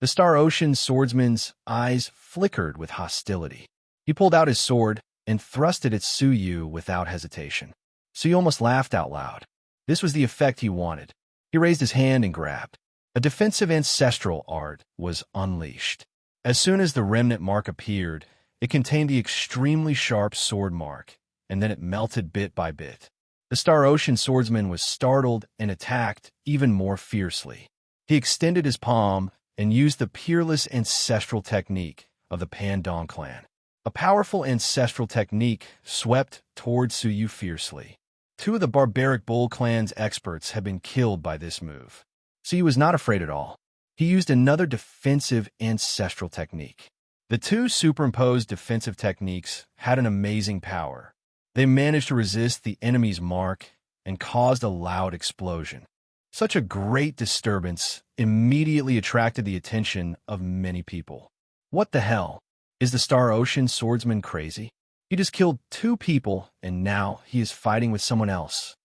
The Star Ocean Swordsman's eyes flickered with hostility. He pulled out his sword and thrust it at Su Yu without hesitation. Su Yu almost laughed out loud. This was the effect he wanted. He raised his hand and grabbed. A defensive ancestral art was unleashed. As soon as the remnant mark appeared, it contained the extremely sharp sword mark, and then it melted bit by bit. The Star Ocean Swordsman was startled and attacked even more fiercely. He extended his palm and used the peerless ancestral technique of the Pandong clan. A powerful ancestral technique swept toward Su Yu fiercely. Two of the barbaric Bull clan's experts had been killed by this move. Su Yu was not afraid at all. He used another defensive ancestral technique. The two superimposed defensive techniques had an amazing power. They managed to resist the enemy's mark and caused a loud explosion. Such a great disturbance immediately attracted the attention of many people. What the hell? Is the Star Ocean Swordsman crazy? He just killed 2 people and now he is fighting with someone else.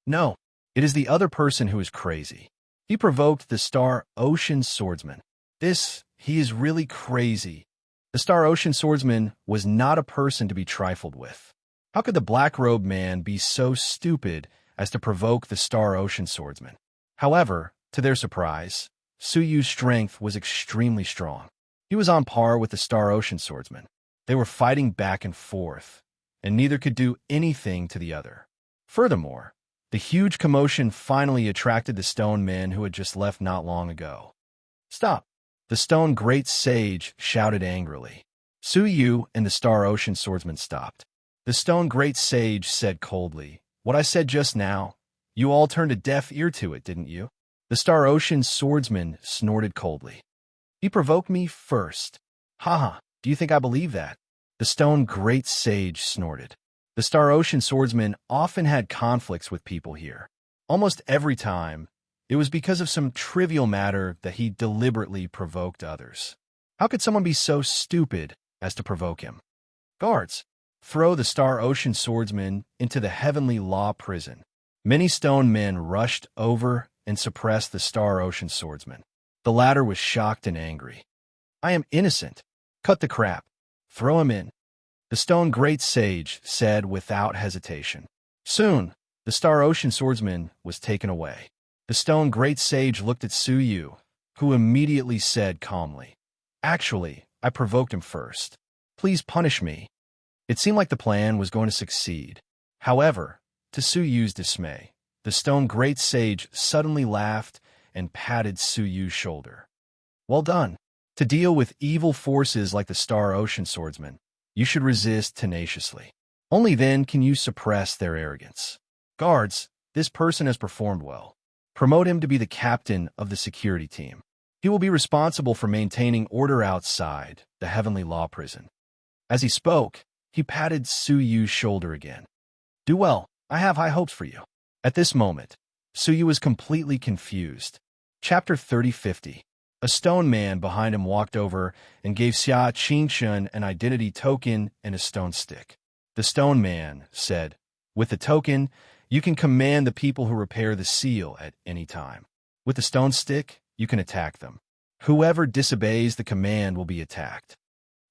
No, it is the other person who is crazy. He provoked the Star Ocean Swordsman. He is really crazy. The Star Ocean Swordsman was not a person to be trifled with. How could the black-robed man be so stupid as to provoke the Star Ocean Swordsman? However, to their surprise, Su Yu's strength was extremely strong. He was on par with the Star Ocean Swordsman. They were fighting back and forth, and neither could do anything to the other. Furthermore, the huge commotion finally attracted the stone men who had just left not long ago. "Stop!" The stone great sage shouted angrily. Su Yu and the Star Ocean Swordsman stopped. The stone great sage said coldly, "What I said just now, you all turned a deaf ear to it, didn't you?" The Star Ocean Swordsman snorted coldly. "He provoked me first. Haha, do you think I believe that?" The stone great sage snorted. The Star Ocean Swordsman often had conflicts with people here. Almost every time, it was because of some trivial matter that he deliberately provoked others. How could someone be so stupid as to provoke him? "Guards, throw the Star Ocean Swordsman into the Heavenly Law Prison." Many stone men rushed over and suppressed the Star Ocean Swordsman. The latter was shocked and angry. "I am innocent. Cut the crap. Throw him in," the stone great sage said without hesitation. Soon, the Star Ocean Swordsman was taken away. The stone great sage looked at Su Yu, who immediately said calmly, "Actually, I provoked him first. Please punish me." It seemed like the plan was going to succeed. However, to Su Yu's dismay, the stone great sage suddenly laughed and patted Su Yu's shoulder. "Well done. To deal with evil forces like the Star Ocean Swordsman, you should resist tenaciously. Only then can you suppress their arrogance. Guards, this person has performed well. Promote him to be the captain of the security team. He will be responsible for maintaining order outside the Heavenly Law Prison." As he spoke, he patted Su Yu's shoulder again. "Do well. I have high hopes for you." At this moment, Su Yu was completely confused. Chapter 3050. A stone man behind him walked over and gave Xia Qingshun an identity token and a stone stick. The stone man said, "With the token, you can command the people who repair the seal at any time. With the stone stick, you can attack them. Whoever disobeys the command will be attacked."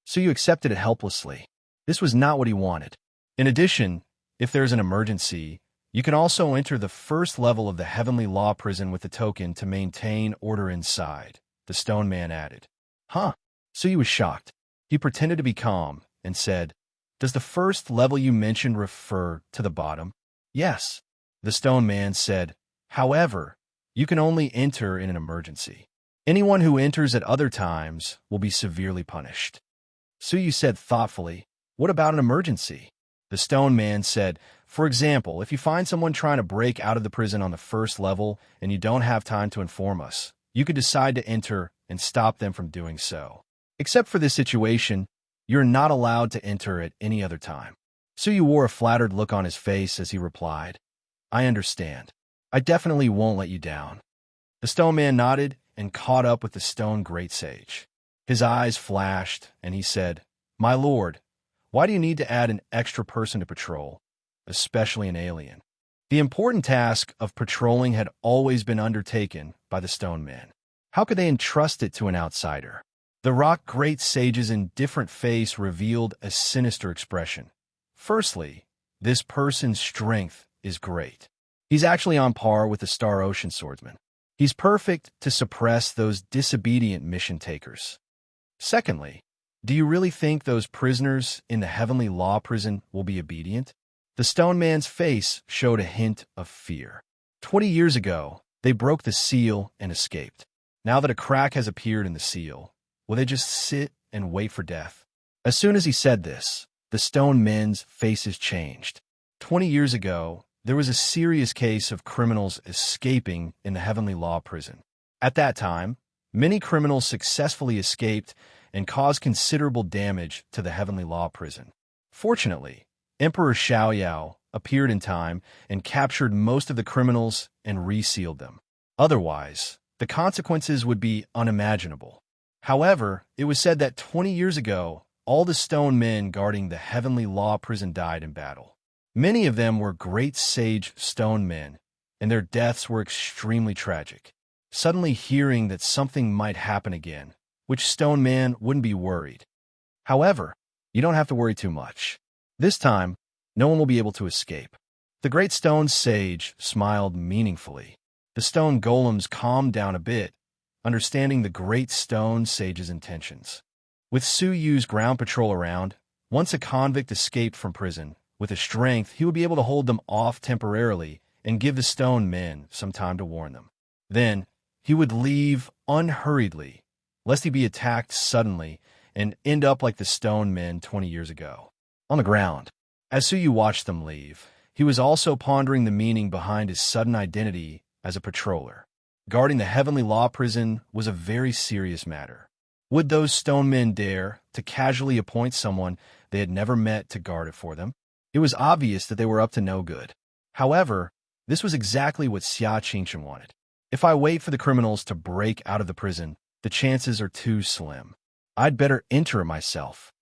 Su Yu accepted it helplessly. This was not what he wanted. In addition, if there is an emergency, you can also enter the first level of the Heavenly Law Prison with the token to maintain order inside, the stone man added. "Huh?" Su Yu was shocked. He pretended to be calm and said, "Does the first level you mentioned refer to the bottom?" "Yes," the stone man said. "However, you can only enter in an emergency. Anyone who enters at other times will be severely punished." Su Yu said thoughtfully, "What about an emergency?" The stone man said, "For example, if you find someone trying to break out of the prison on the first level and you don't have time to inform us, you could decide to enter and stop them from doing so. Except for this situation, you're not allowed to enter at any other time." Su Yu wore a flattered look on his face as he replied, "I understand. I definitely won't let you down." The stone man nodded and caught up with the stone great sage. His eyes flashed, and he said, "My lord, why do you need to add an extra person to patrol, especially an alien?" The important task of patrolling had always been undertaken by the stone men. How could they entrust it to an outsider? The rock great sage's indifferent face revealed a sinister expression. Firstly, this person's strength is great. He's actually on par with the Star Ocean Swordsman. He's perfect to suppress those disobedient mission takers. Secondly, do you really think those prisoners in the Heavenly Law Prison will be obedient? The stone man's face showed a hint of fear. 20 years ago, they broke the seal and escaped. Now that a crack has appeared in the seal, will they just sit and wait for death? As soon as he said this, the stone men's faces changed. 20 years ago, there was a serious case of criminals escaping in the Heavenly Law Prison. At that time, many criminals successfully escaped and caused considerable damage to the Heavenly Law Prison. Fortunately, Emperor Xiaoyao appeared in time and captured most of the criminals and resealed them. Otherwise, the consequences would be unimaginable. However, it was said that 20 years ago, all the stone men guarding the Heavenly Law Prison died in battle. Many of them were great sage stone men, and their deaths were extremely tragic. suddenly hearing that something might happen again, which Stone Man wouldn't be worried. However, you don't have to worry too much. This time, no one will be able to escape. The great stone sage smiled meaningfully. The stone golems calmed down a bit, understanding the great stone sage's intentions. With Su Yu's ground patrol around, once a convict escaped from prison, with his strength, he would be able to hold them off temporarily and give the stone men some time to warn them. Then, he would leave unhurriedly, lest he be attacked suddenly and end up like the stone men 20 years ago. On the ground, as Su Yu watched them leave, he was also pondering the meaning behind his sudden identity as a patroller. Guarding the Heavenly Law prison was a very serious matter. Would those stone men dare to casually appoint someone they had never met to guard it for them? It was obvious that they were up to no good. However, this was exactly what Xia Qingchen wanted. If I wait for the criminals to break out of the prison, the chances are too slim. I'd better enter it myself.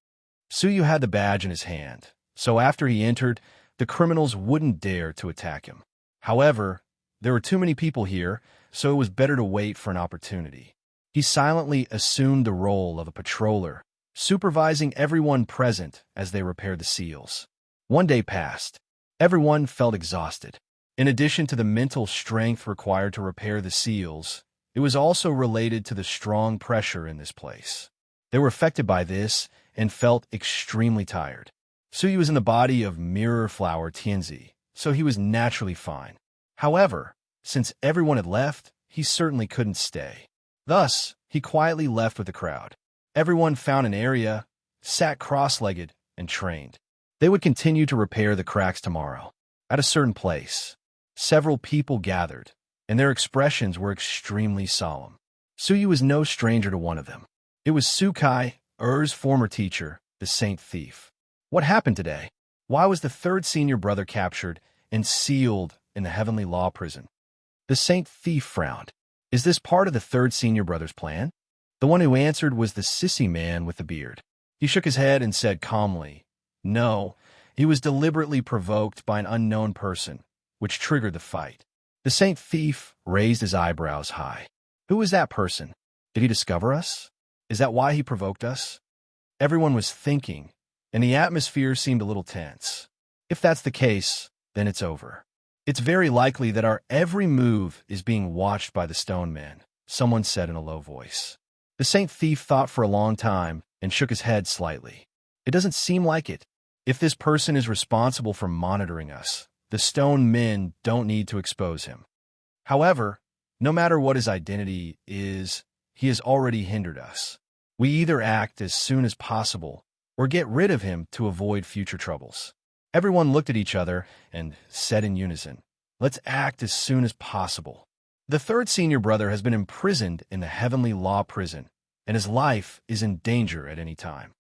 Su Yu had the badge in his hand, so after he entered, the criminals wouldn't dare to attack him. However, there were too many people here, so it was better to wait for an opportunity. He silently assumed the role of a patroller, supervising everyone present as they repaired the seals. One day passed. Everyone felt exhausted. In addition to the mental strength required to repair the seals, it was also related to the strong pressure in this place. They were affected by this and felt extremely tired. Su Yu was in the body of Mirror Flower Tianzi, so he was naturally fine. However, since everyone had left, he certainly couldn't stay. Thus, he quietly left with the crowd. Everyone found an area, sat cross-legged, and trained. They would continue to repair the cracks tomorrow. At a certain place, several people gathered, and their expressions were extremely solemn. Su Yu was no stranger to one of them. It was Su Kai, Er's former teacher, the Saint Thief. What happened today? Why was the third senior brother captured and sealed in the Heavenly Law prison? The Saint Thief frowned. Is this part of the third senior brother's plan? The one who answered was the sissy man with the beard. He shook his head and said calmly, "No, he was deliberately provoked by an unknown person, which triggered the fight." The Saint Thief raised his eyebrows high. Who was that person? Did he discover us? Is that why he provoked us? Everyone was thinking, and the atmosphere seemed a little tense. If that's the case, then it's over. It's very likely that our every move is being watched by the Stone Man, someone said in a low voice. The Saint Thief thought for a long time and shook his head slightly. It doesn't seem like it. If this person is responsible for monitoring us, the Stone Men don't need to expose him. However, no matter what his identity is, he has already hindered us. We either act as soon as possible or get rid of him to avoid future troubles. Everyone looked at each other and said in unison, "Let's act as soon as possible." The third senior brother has been imprisoned in the Heavenly Law prison, and his life is in danger at any time.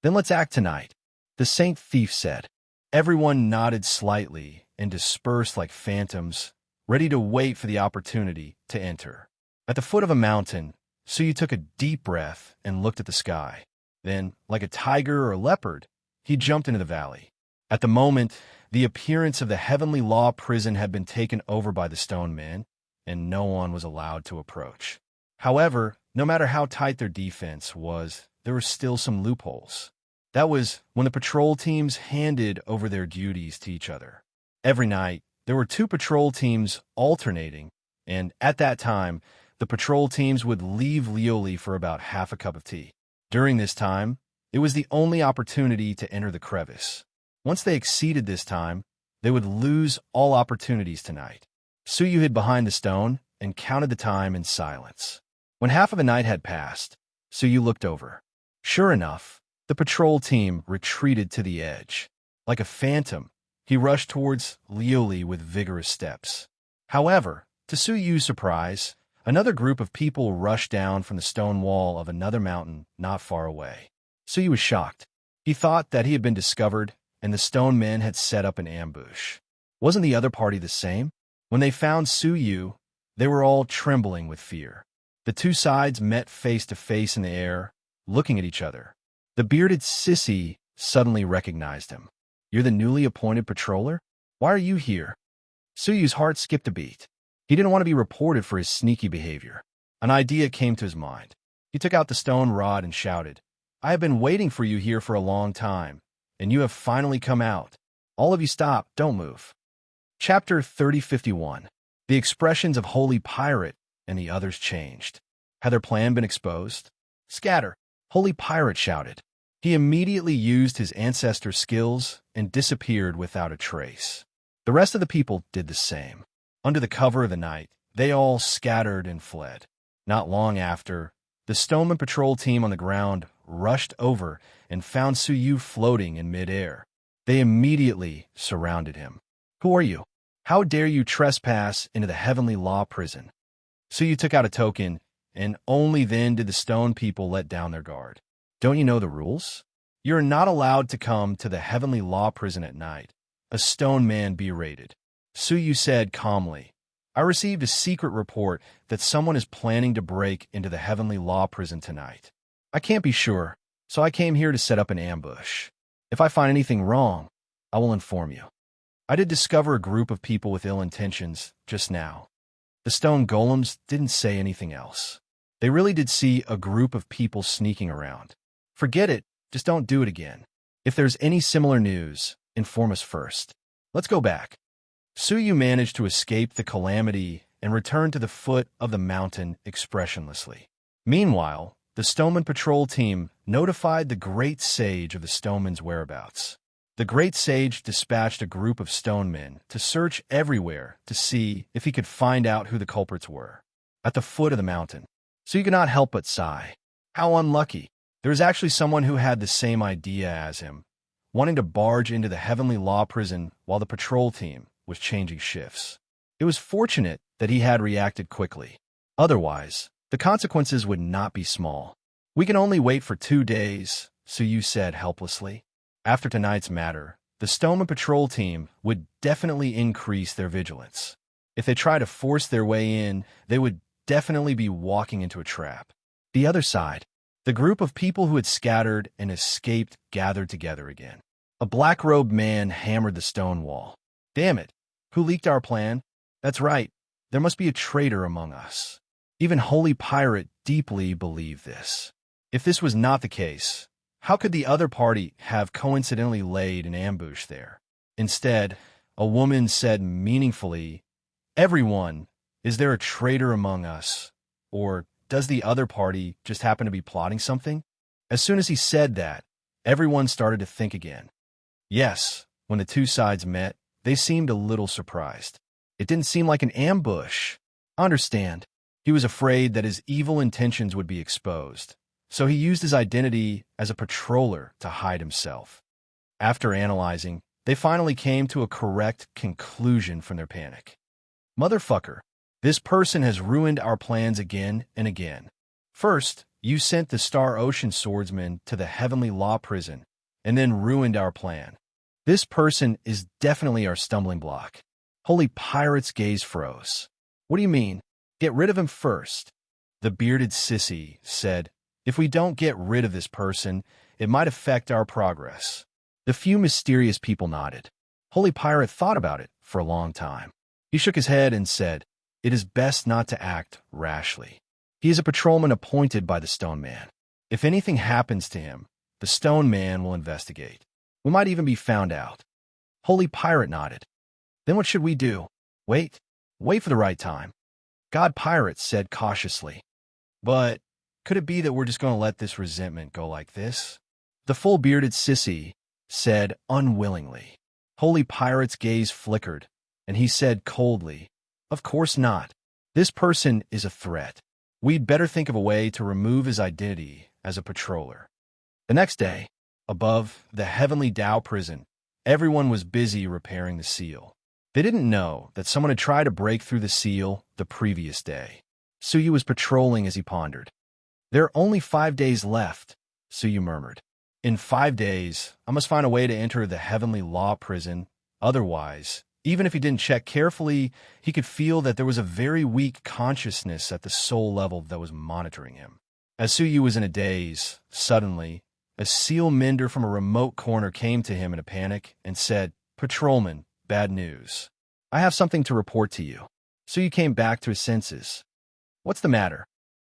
Then let's act tonight, the Saint Thief said. Everyone nodded slightly and dispersed like phantoms, ready to wait for the opportunity to enter. At the foot of a mountain, Su Yu took a deep breath and looked at the sky. Then, like a tiger or a leopard, he jumped into the valley. At the moment, the appearance of the Heavenly Law prison had been taken over by the Stone Men, and no one was allowed to approach. However, no matter how tight their defense was, there were still some loopholes. That was when the patrol teams handed over their duties to each other. Every night, there were two patrol teams alternating, and at that time, the patrol teams would leave Lioli for about half a cup of tea. During this time, it was the only opportunity to enter the crevice. Once they exceeded this time, they would lose all opportunities tonight. Su Yu hid behind the stone and counted the time in silence. When half of the night had passed, Su Yu looked over. Sure enough, the patrol team retreated to the edge. Like a phantom, he rushed towards Lioli with vigorous steps. However, to Su Yu's surprise, another group of people rushed down from the stone wall of another mountain not far away. Su Yu was shocked. He thought that he had been discovered and the Stone Men had set up an ambush. Wasn't the other party the same? When they found Su Yu, they were all trembling with fear. The two sides met face to face in the air, looking at each other. The bearded sissy suddenly recognized him. "You're the newly appointed patroller? Why are you here?" Su Yu's heart skipped a beat. He didn't want to be reported for his sneaky behavior. An idea came to his mind. He took out the stone rod and shouted, "I have been waiting for you here for a long time, and you have finally come out. All of you stop, don't move." Chapter 3051. The expressions of Holy Pirate and the others changed. Had their plan been exposed? "Scatter!" Holy Pirate shouted. He immediately used his ancestor skills and disappeared without a trace. The rest of the people did the same. Under the cover of the night, they all scattered and fled. Not long after, the Stoneman patrol team on the ground rushed over and found Suyu floating in midair. They immediately surrounded him. "Who are you? How dare you trespass into the Heavenly Law prison?" Suyu took out a token, and only then did the stone people let down their guard. "Don't you know the rules? You're not allowed to come to the Heavenly Law prison at night," a stone man berated. Suyu said calmly, "I received a secret report that someone is planning to break into the Heavenly Law prison tonight. I can't be sure, so I came here to set up an ambush. If I find anything wrong, I will inform you. I did discover a group of people with ill intentions just now." The stone golems didn't say anything else. They really did see a group of people sneaking around. "Forget it, just don't do it again. If there's any similar news, inform us first. Let's go back." Suyu managed to escape the calamity and return to the foot of the mountain expressionlessly. Meanwhile, the Stoneman patrol team notified the Great Sage of the Stoneman's whereabouts. The Great Sage dispatched a group of stonemen to search everywhere to see if he could find out who the culprits were. At the foot of the mountain, Suyu could not help but sigh. How unlucky. There was actually someone who had the same idea as him, wanting to barge into the Heavenly Law prison while the patrol team was changing shifts. It was fortunate that he had reacted quickly. Otherwise, the consequences would not be small. "We can only wait for 2 days," Suyu said helplessly. After tonight's matter, the Stoneman patrol team would definitely increase their vigilance. If they try to force their way in, they would definitely be walking into a trap. The other side, the group of people who had scattered and escaped gathered together again. A black-robed man hammered the stone wall. "Damn it! Who leaked our plan? That's right, there must be a traitor among us." Even Holy Pirate deeply believed this. If this was not the case, how could the other party have coincidentally laid an ambush there? Instead, a woman said meaningfully, "Everyone, is there a traitor among us? Or does the other party just happen to be plotting something?" As soon as he said that, everyone started to think again. Yes, when the two sides met, they seemed a little surprised. It didn't seem like an ambush. Understand, he was afraid that his evil intentions would be exposed, so he used his identity as a patroller to hide himself. After analyzing, they finally came to a correct conclusion from their panic. "Motherfucker, this person has ruined our plans again and again. First, you sent the Star Ocean swordsman to the Heavenly Law prison, and then ruined our plan. This person is definitely our stumbling block." Holy Pirate's gaze froze. "What do you mean? Get rid of him first." The bearded sissy said, "If we don't get rid of this person, it might affect our progress." The few mysterious people nodded. Holy Pirate thought about it for a long time. He shook his head and said, "It is best not to act rashly. He is a patrolman appointed by the Stone Man. If anything happens to him, the Stone Man will investigate. We might even be found out." Holy Pirate nodded. "Then what should we do? Wait. Wait for the right time." God Pirate said cautiously. "But could it be that we're just going to let this resentment go like this?" The full-bearded sissy said unwillingly. Holy Pirate's gaze flickered, and he said coldly, "Of course not. This person is a threat. We'd better think of a way to remove his identity as a patroller." The next day, above the Heavenly Tao prison, everyone was busy repairing the seal. They didn't know that someone had tried to break through the seal the previous day. Suyu was patrolling as he pondered. "There are only 5 days left," Suyu murmured. "In 5 days, I must find a way to enter the Heavenly Law prison. Otherwise, even if he didn't check carefully, he could feel that there was a very weak consciousness at the soul level that was monitoring him." As Suyu was in a daze, suddenly, a seal mender from a remote corner came to him in a panic and said, "Patrolman, bad news. I have something to report to you." Suyu came back to his senses. What's the matter?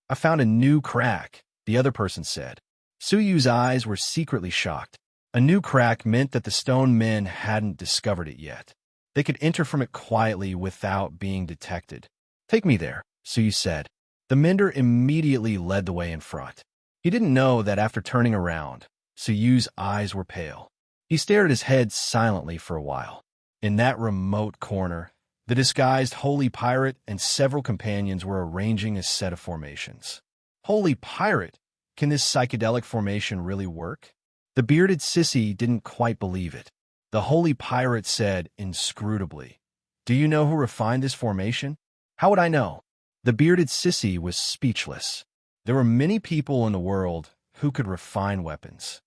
I found a new crack, the other person said. Suyu's eyes were secretly shocked. A new crack meant that the stone men hadn't discovered it yet. They could enter from it quietly without being detected. Take me there, Suyu said. The mender immediately led the way in front. He didn't know that after turning around, Suyu's eyes were pale. He stared at his head silently for a while. In that remote corner, the disguised holy pirate and several companions were arranging a set of formations. Holy pirate? Can this psychedelic formation really work? The bearded sissy didn't quite believe it. The holy pirate said inscrutably, Do you know who refined this formation? How would I know? The bearded sissy was speechless. There were many people in the world who could refine weapons.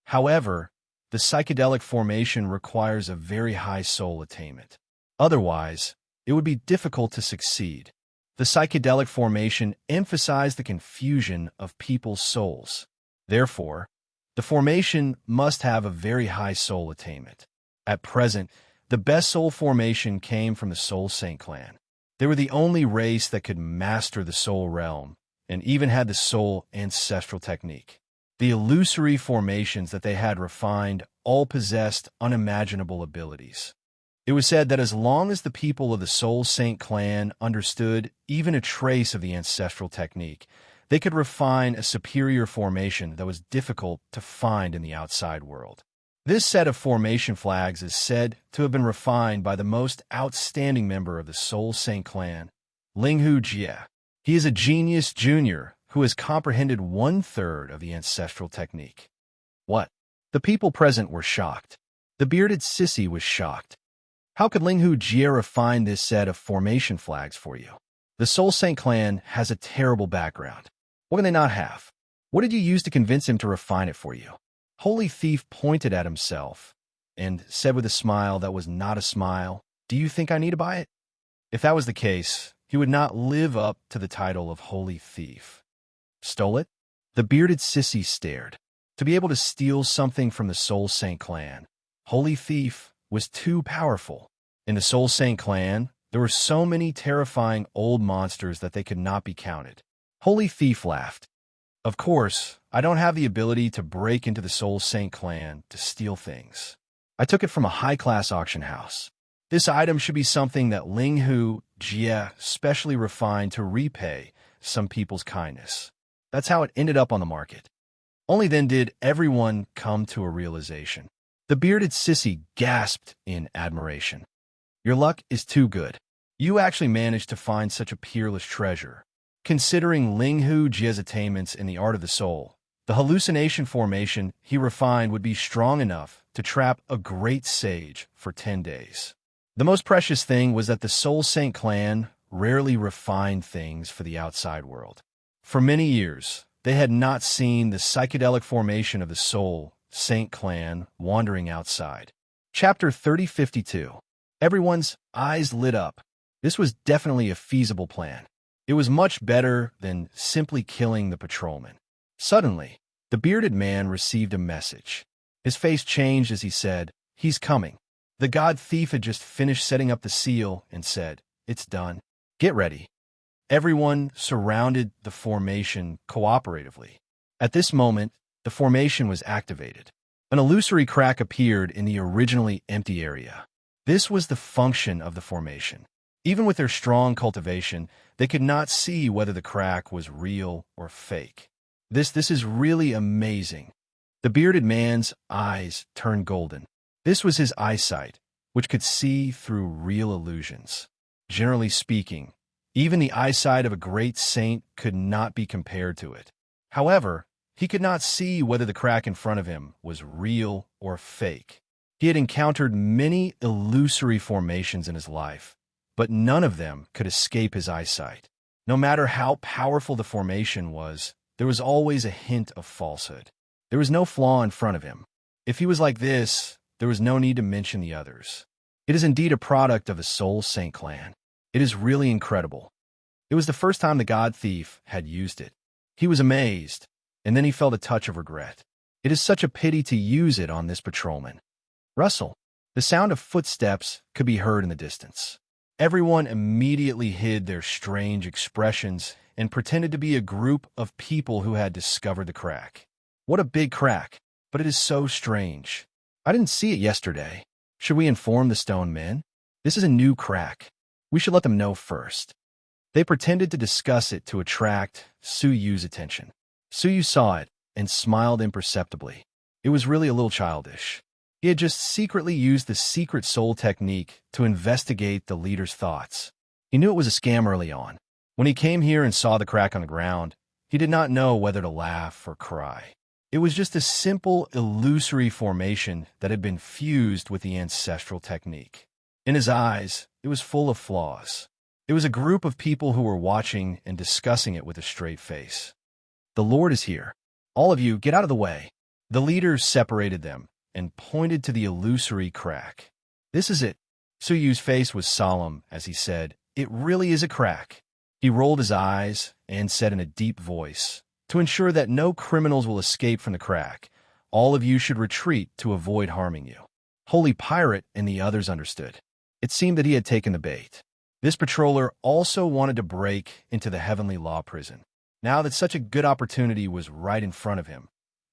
However, the psychedelic formation requires a very high soul attainment. Otherwise, it would be difficult to succeed. The psychedelic formation emphasized the confusion of people's souls. Therefore, the formation must have a very high soul attainment. At present, the best soul formation came from the Soul Saint clan. They were the only race that could master the soul realm and even had the soul ancestral technique. The illusory formations that they had refined all possessed unimaginable abilities. It was said that as long as the people of the Soul Saint clan understood even a trace of the ancestral technique, they could refine a superior formation that was difficult to find in the outside world. This set of formation flags is said to have been refined by the most outstanding member of the Soul Saint clan, Linghu Jie. He is a genius junior who has comprehended 1/3 of the ancestral technique. What? The people present were shocked. The bearded sissy was shocked. How could Linghu Jie refine this set of formation flags for you? The Soul Saint clan has a terrible background. What can they not have? What did you use to convince him to refine it for you? Holy Thief pointed at himself and said with a smile that was not a smile, Do you think I need to buy it? If that was the case, he would not live up to the title of Holy Thief. Stole it? The bearded sissy stared. To be able to steal something from the Soul Saint clan, Holy Thief was too powerful. In the Soul Saint clan, there were so many terrifying old monsters that they could not be counted. Holy Thief laughed. Of course, I don't have the ability to break into the Soul Saint clan to steal things. I took it from a high-class auction house. This item should be something that Linghu Jie specially refined to repay some people's kindness. That's how it ended up on the market. Only then did everyone come to a realization. The bearded sissy gasped in admiration. Your luck is too good. You actually managed to find such a peerless treasure. Considering Linghu Jie's attainments in the art of the soul, the hallucination formation he refined would be strong enough to trap a great sage for 10 days. The most precious thing was that the Soul Saint clan rarely refined things for the outside world. For many years, they had not seen the psychedelic formation of the Soul Saint clan wandering outside. Chapter 3052. Everyone's eyes lit up. This was definitely a feasible plan. It was much better than simply killing the patrolman. Suddenly, the bearded man received a message. His face changed as he said, He's coming. The god thief had just finished setting up the seal and said, It's done. Get ready. Everyone surrounded the formation cooperatively. At this moment, the formation was activated. An illusory crack appeared in the originally empty area. This was the function of the formation. Even with their strong cultivation, they could not see whether the crack was real or fake. This is really amazing. The bearded man's eyes turned golden. This was his eyesight, which could see through real illusions. Generally speaking, even the eyesight of a great saint could not be compared to it. However, he could not see whether the crack in front of him was real or fake. He had encountered many illusory formations in his life, but none of them could escape his eyesight. No matter how powerful the formation was, there was always a hint of falsehood. There was no flaw in front of him. If he was like this, there was no need to mention the others. It is indeed a product of the Soul Saint clan. It is really incredible. It was the first time the god thief had used it. He was amazed, and then he felt a touch of regret. It is such a pity to use it on this patrolman. Rustle. The sound of footsteps could be heard in the distance. Everyone immediately hid their strange expressions and pretended to be a group of people who had discovered the crack. What a big crack, but it is so strange. I didn't see it yesterday. Should we inform the stone men? This is a new crack. We should let them know first. They pretended to discuss it to attract Su Yu's attention. Su Yu saw it and smiled imperceptibly. It was really a little childish. He had just secretly used the secret soul technique to investigate the leader's thoughts. He knew it was a scam early on. When he came here and saw the crack on the ground, he did not know whether to laugh or cry. It was just a simple, illusory formation that had been fused with the ancestral technique. In his eyes, it was full of flaws. It was a group of people who were watching and discussing it with a straight face. The Lord is here. All of you, get out of the way. The leaders separated them and pointed to the illusory crack. This is it. Su Yu's face was solemn as he said, "It really is a crack." He rolled his eyes and said in a deep voice, "To ensure that no criminals will escape from the crack, all of you should retreat to avoid harming you." Holy Pirate and the others understood. It seemed that he had taken the bait. This patroller also wanted to break into the Heavenly Law prison. Now that such a good opportunity was right in front of him,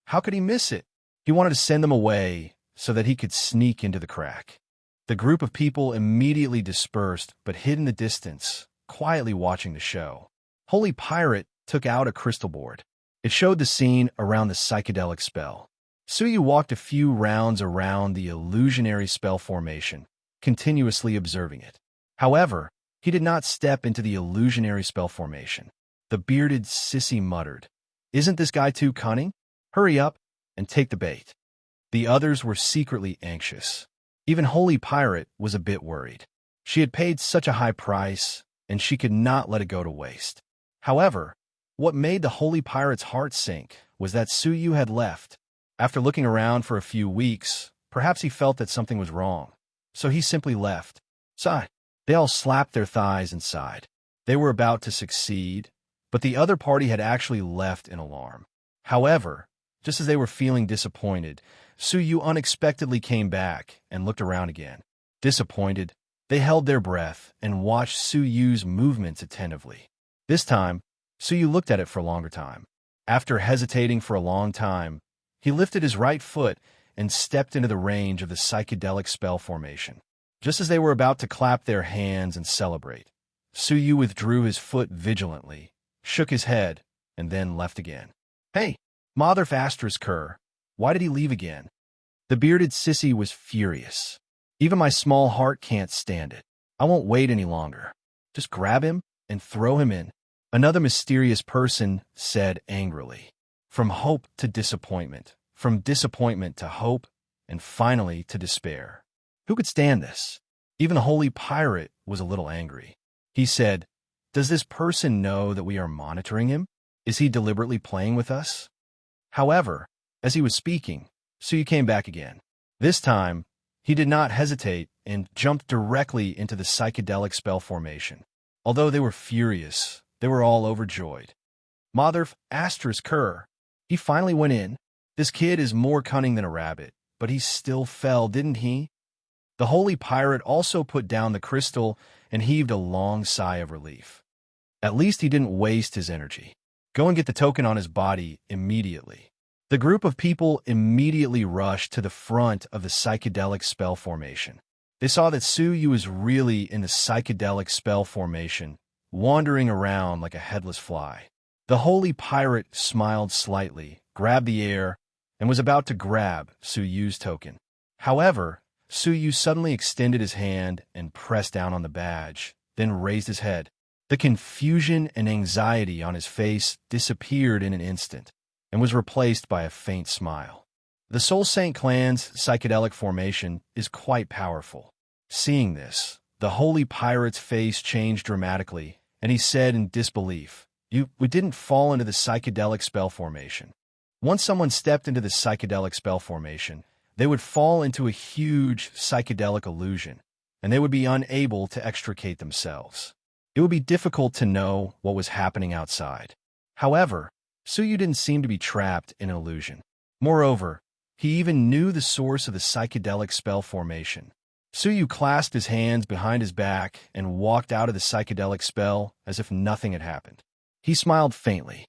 how could he miss it? He wanted to send them away so that he could sneak into the crack. The group of people immediately dispersed but hid in the distance, quietly watching the show. Holy Pirate took out a crystal board. It showed the scene around the psychedelic spell. Su Yu walked a few rounds around the illusionary spell formation, continuously observing it. However, he did not step into the illusionary spell formation. The bearded sissy muttered, "Isn't this guy too cunning? Hurry up and take the bait." The others were secretly anxious. Even Holy Pirate was a bit worried. She had paid such a high price, and she could not let it go to waste. However, what made the Holy Pirate's heart sink was that Su Yu had left. After looking around for a few weeks, perhaps he felt that something was wrong. So he simply left. Sigh. They all slapped their thighs and sighed. They were about to succeed, but the other party had actually left in alarm. However, just as they were feeling disappointed, Su Yu unexpectedly came back and looked around again. Disappointed, they held their breath and watched Su Yu's movements attentively. This time, Su Yu looked at it for a longer time. After hesitating for a long time, he lifted his right foot and stepped into the range of the psychedelic spell formation. Just as they were about to clap their hands and celebrate, Su Yu withdrew his foot vigilantly, shook his head, and then left again. "Hey, Mother Faster's cur, why did he leave again?" The bearded sissy was furious. "Even my small heart can't stand it. I won't wait any longer. Just grab him and throw him in." Another mysterious person said angrily. From hope to disappointment, from disappointment to hope, and finally to despair. Who could stand this? Even the Holy Pirate was a little angry. He said, "Does this person know that we are monitoring him? Is he deliberately playing with us?" However, as he was speaking, Su Yu came back again. This time, he did not hesitate and jumped directly into the psychedelic spell formation. Although they were furious, they were all overjoyed. Mother Astra's cur. He finally went in. This kid is more cunning than a rabbit, but he still fell, didn't he? The Holy Pirate also put down the crystal and heaved a long sigh of relief. At least he didn't waste his energy. Go and get the token on his body immediately. The group of people immediately rushed to the front of the psychedelic spell formation. They saw that Su Yu was really in the psychedelic spell formation, wandering around like a headless fly. The Holy Pirate smiled slightly, grabbed the air, and was about to grab Su Yu's token. However, Su Yu suddenly extended his hand and pressed down on the badge, then raised his head. The confusion and anxiety on his face disappeared in an instant and was replaced by a faint smile. The Soul Saint clan's psychedelic formation is quite powerful. Seeing this, the Holy Pirate's face changed dramatically, and he said in disbelief, We didn't fall into the psychedelic spell formation. Once someone stepped into the psychedelic spell formation, they would fall into a huge psychedelic illusion, and they would be unable to extricate themselves. It would be difficult to know what was happening outside. However, Su Yu didn't seem to be trapped in an illusion. Moreover, he even knew the source of the psychedelic spell formation. Suyu clasped his hands behind his back and walked out of the psychedelic spell as if nothing had happened. He smiled faintly.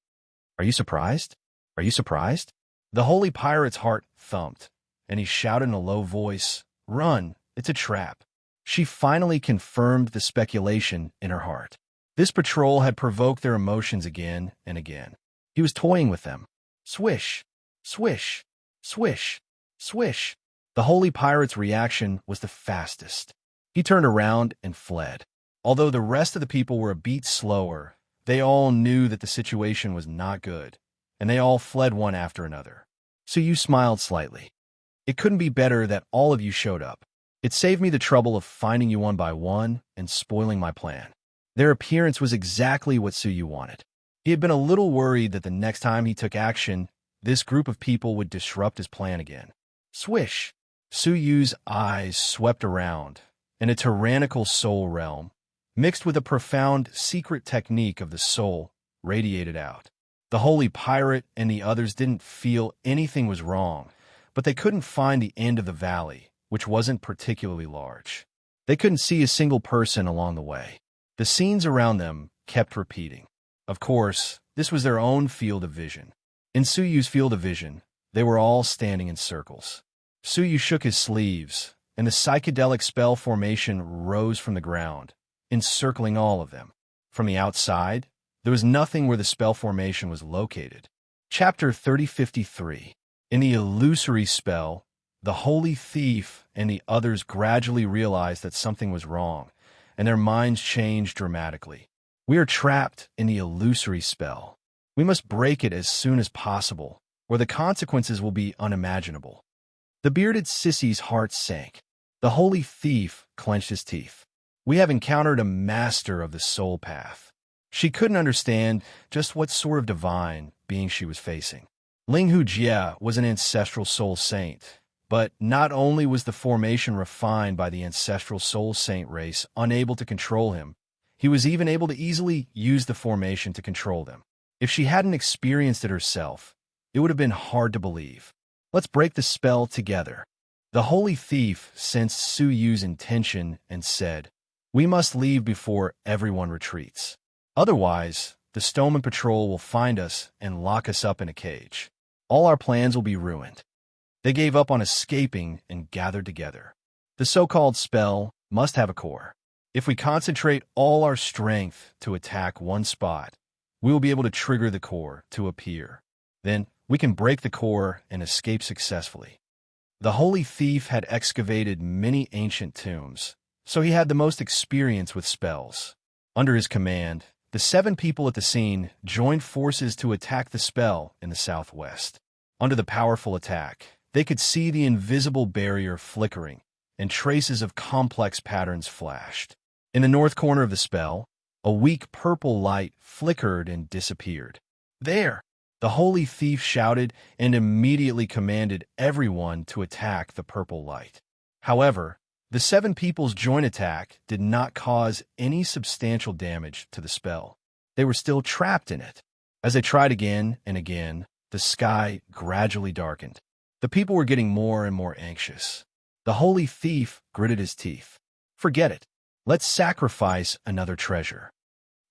Are you surprised? Are you surprised? The holy pirate's heart thumped, and he shouted in a low voice, Run, it's a trap. She finally confirmed the speculation in her heart. This patrol had provoked their emotions again and again. He was toying with them. Swish, swish, swish, swish. The holy pirate's reaction was the fastest. He turned around and fled. Although the rest of the people were a beat slower, they all knew that the situation was not good, and they all fled one after another. Suyu smiled slightly. It couldn't be better that all of you showed up. It saved me the trouble of finding you one by one and spoiling my plan. Their appearance was exactly what Suyu wanted. He had been a little worried that the next time he took action, this group of people would disrupt his plan again. Swish! Suyu's eyes swept around, and a tyrannical soul realm, mixed with a profound secret technique of the soul, radiated out. The holy pirate and the others didn't feel anything was wrong, but they couldn't find the end of the valley, which wasn't particularly large. They couldn't see a single person along the way. The scenes around them kept repeating. Of course, this was their own field of vision. In Suyu's field of vision, they were all standing in circles. Suyu shook his sleeves, and the psychedelic spell formation rose from the ground, encircling all of them. From the outside, there was nothing where the spell formation was located. Chapter 3053. In the illusory spell, the holy thief and the others gradually realized that something was wrong, and their minds changed dramatically. We are trapped in the illusory spell. We must break it as soon as possible, or the consequences will be unimaginable. The bearded sissy's heart sank. The holy thief clenched his teeth. We have encountered a master of the soul path. She couldn't understand just what sort of divine being she was facing. Linghu Jie was an ancestral soul saint, but not only was the formation refined by the ancestral soul saint race unable to control him, he was even able to easily use the formation to control them. If she hadn't experienced it herself, it would have been hard to believe. Let's break the spell together. The holy thief sensed Suyu's intention and said, We must leave before everyone retreats. Otherwise, the Stoneman Patrol will find us and lock us up in a cage. All our plans will be ruined. They gave up on escaping and gathered together. The so-called spell must have a core. If we concentrate all our strength to attack one spot, we will be able to trigger the core to appear. Then we can break the core and escape successfully. The holy thief had excavated many ancient tombs, so he had the most experience with spells. Under his command, the 7 people at the scene joined forces to attack the spell in the southwest. Under the powerful attack, they could see the invisible barrier flickering, and traces of complex patterns flashed. In the north corner of the spell, a weak purple light flickered and disappeared. There! The holy thief shouted and immediately commanded everyone to attack the purple light. However, the 7 people's joint attack did not cause any substantial damage to the spell. They were still trapped in it. As they tried again and again, the sky gradually darkened. The people were getting more and more anxious. The holy thief gritted his teeth. Forget it. Let's sacrifice another treasure.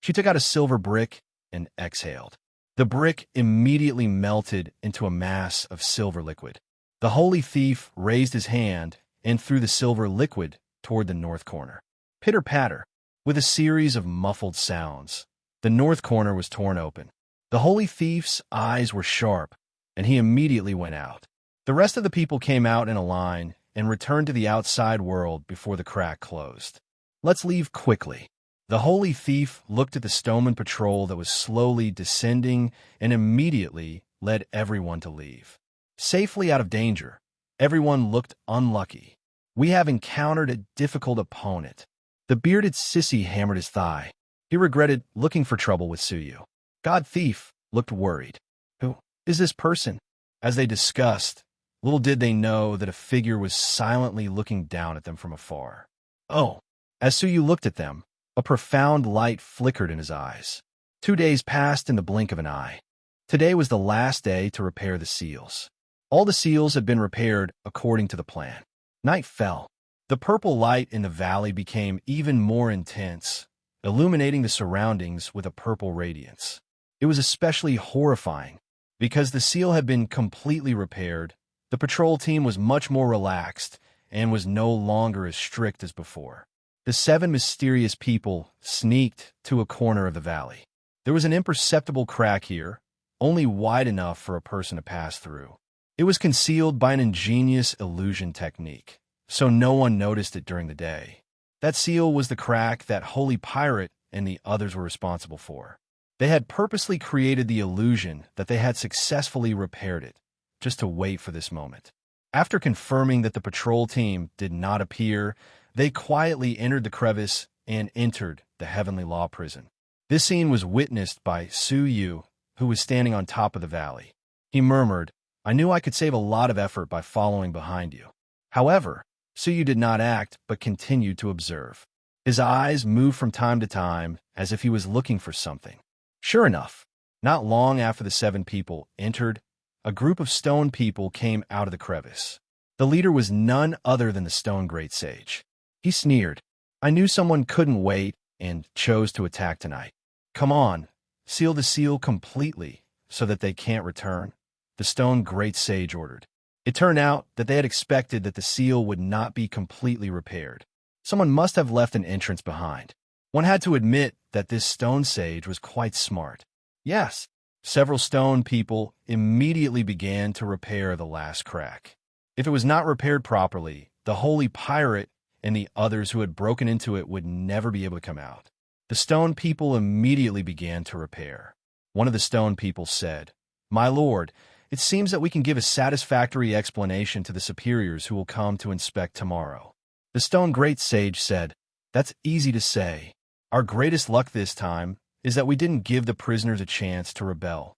She took out a silver brick and exhaled. The brick immediately melted into a mass of silver liquid. The holy thief raised his hand and threw the silver liquid toward the north corner. Pitter-patter, with a series of muffled sounds, the north corner was torn open. The holy thief's eyes were sharp, and he immediately went out. The rest of the people came out in a line and returned to the outside world before the crack closed. Let's leave quickly. The holy thief looked at the Stoneman Patrol that was slowly descending and immediately led everyone to leave. Safely out of danger, everyone looked unlucky. We have encountered a difficult opponent. The bearded sissy hammered his thigh. He regretted looking for trouble with Suyu. God Thief looked worried. Who is this person? As they discussed, little did they know that a figure was silently looking down at them from afar. Oh! As Suyu looked at them, a profound light flickered in his eyes. 2 days passed in the blink of an eye. Today was the last day to repair the seals. All the seals had been repaired according to the plan. Night fell. The purple light in the valley became even more intense, illuminating the surroundings with a purple radiance. It was especially horrifying. Because the seal had been completely repaired, the patrol team was much more relaxed and was no longer as strict as before. The 7 mysterious people sneaked to a corner of the valley. There was an imperceptible crack here, only wide enough for a person to pass through. It was concealed by an ingenious illusion technique, so no one noticed it during the day. That seal was the crack that Holy Pirate and the others were responsible for. They had purposely created the illusion that they had successfully repaired it, just to wait for this moment. After confirming that the patrol team did not appear, they quietly entered the crevice and entered the Heavenly Law Prison. This scene was witnessed by Su Yu, who was standing on top of the valley. He murmured, "I knew I could save a lot of effort by following behind you." However, Su Yu did not act but continued to observe. His eyes moved from time to time as if he was looking for something. Sure enough, not long after the 7 people entered, a group of stone people came out of the crevice. The leader was none other than the stone great sage. He sneered, "I knew someone couldn't wait and chose to attack tonight. Come on, seal the seal completely so that they can't return," the stone great sage ordered. It turned out that they had expected that the seal would not be completely repaired. Someone must have left an entrance behind. One had to admit that this stone sage was quite smart. Yes, several stone people immediately began to repair the last crack. If it was not repaired properly, the Holy Pirate and the others who had broken into it would never be able to come out. The stone people immediately began to repair. One of the stone people said, "My lord, it seems that we can give a satisfactory explanation to the superiors who will come to inspect tomorrow." The stone great sage said, "That's easy to say. Our greatest luck this time is that we didn't give the prisoners a chance to rebel.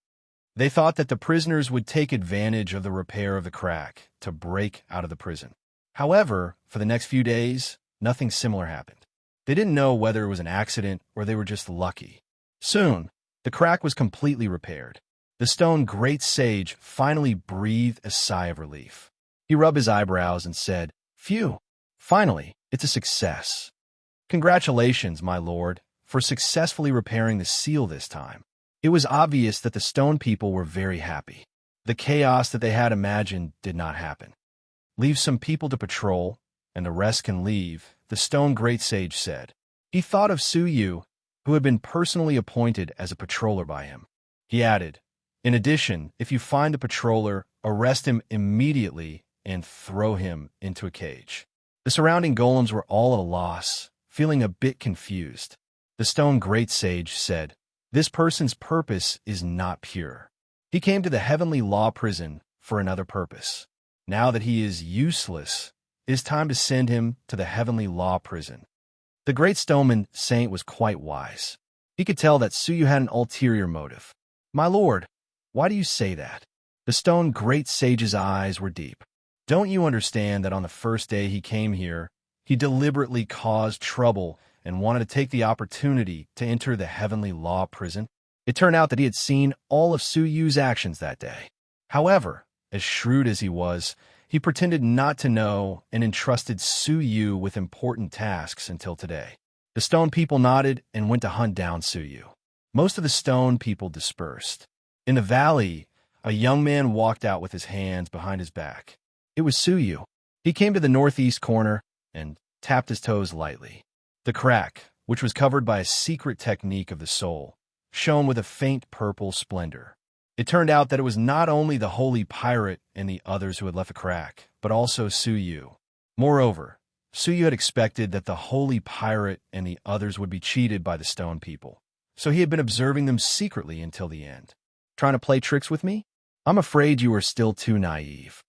They thought that the prisoners would take advantage of the repair of the crack to break out of the prison. However, for the next few days, nothing similar happened. They didn't know whether it was an accident or they were just lucky. Soon, the crack was completely repaired. The stone great sage finally breathed a sigh of relief. He rubbed his eyebrows and said, "Phew, finally, it's a success. Congratulations, my lord, for successfully repairing the seal this time." It was obvious that the stone people were very happy. The chaos that they had imagined did not happen. "Leave some people to patrol, and the rest can leave," the stone great sage said. He thought of Su Yu, who had been personally appointed as a patroller by him. He added, "In addition, if you find the patroller, arrest him immediately and throw him into a cage." The surrounding golems were all at a loss, feeling a bit confused. The stone great sage said, "This person's purpose is not pure. He came to the Heavenly Law Prison for another purpose. Now that he is useless, it is time to send him to the Heavenly Law Prison." The great stoneman saint was quite wise. He could tell that Su Yu had an ulterior motive. "My lord, why do you say that?" The stone great sage's eyes were deep. "Don't you understand that on the first day he came here, he deliberately caused trouble and wanted to take the opportunity to enter the Heavenly Law Prison?" It turned out that he had seen all of Su Yu's actions that day. However, as shrewd as he was, he pretended not to know and entrusted Su Yu with important tasks until today. The stone people nodded and went to hunt down Su Yu. Most of the stone people dispersed. In the valley, a young man walked out with his hands behind his back. It was Su Yu. He came to the northeast corner and tapped his toes lightly. The crack, which was covered by a secret technique of the soul, shone with a faint purple splendor. It turned out that it was not only the Holy Pirate and the others who had left the crack, but also Su Yu. Moreover, Su Yu had expected that the Holy Pirate and the others would be cheated by the stone people, so he had been observing them secretly until the end. "Trying to play tricks with me? I'm afraid you are still too naive."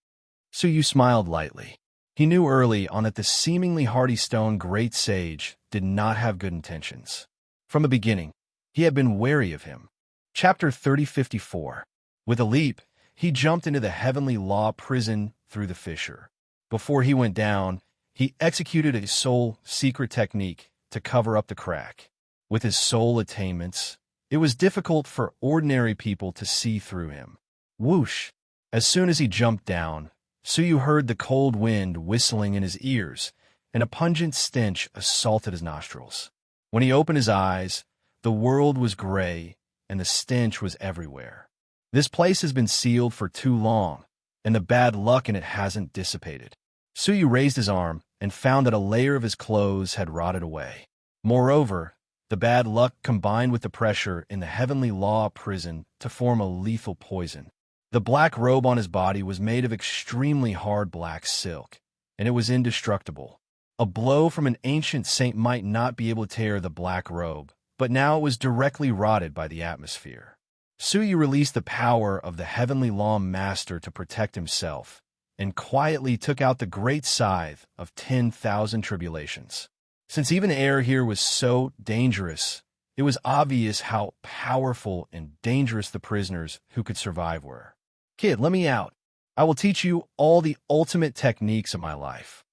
Su Yu smiled lightly. He knew early on that the seemingly hardy stone great sage did not have good intentions. From the beginning, he had been wary of him. Chapter 3054. With a leap, he jumped into the Heavenly Law Prison through the fissure. Before he went down, he executed a soul secret technique to cover up the crack. With his soul attainments, it was difficult for ordinary people to see through him. Whoosh! As soon as he jumped down, Su Yu heard the cold wind whistling in his ears, and a pungent stench assaulted his nostrils. When he opened his eyes, the world was gray, and the stench was everywhere. This place has been sealed for too long, and the bad luck in it hasn't dissipated. Suyu raised his arm and found that a layer of his clothes had rotted away. Moreover, the bad luck combined with the pressure in the heavenly law prison to form a lethal poison. The black robe on his body was made of extremely hard black silk, and it was indestructible. A blow from an ancient saint might not be able to tear the black robe, but now it was directly rotted by the atmosphere. Suyu released the power of the heavenly law master to protect himself, and quietly took out the great scythe of 10,000 tribulations. Since even air here was so dangerous, it was obvious how powerful and dangerous the prisoners who could survive were. "Kid, let me out. I will teach you all the ultimate techniques of my life."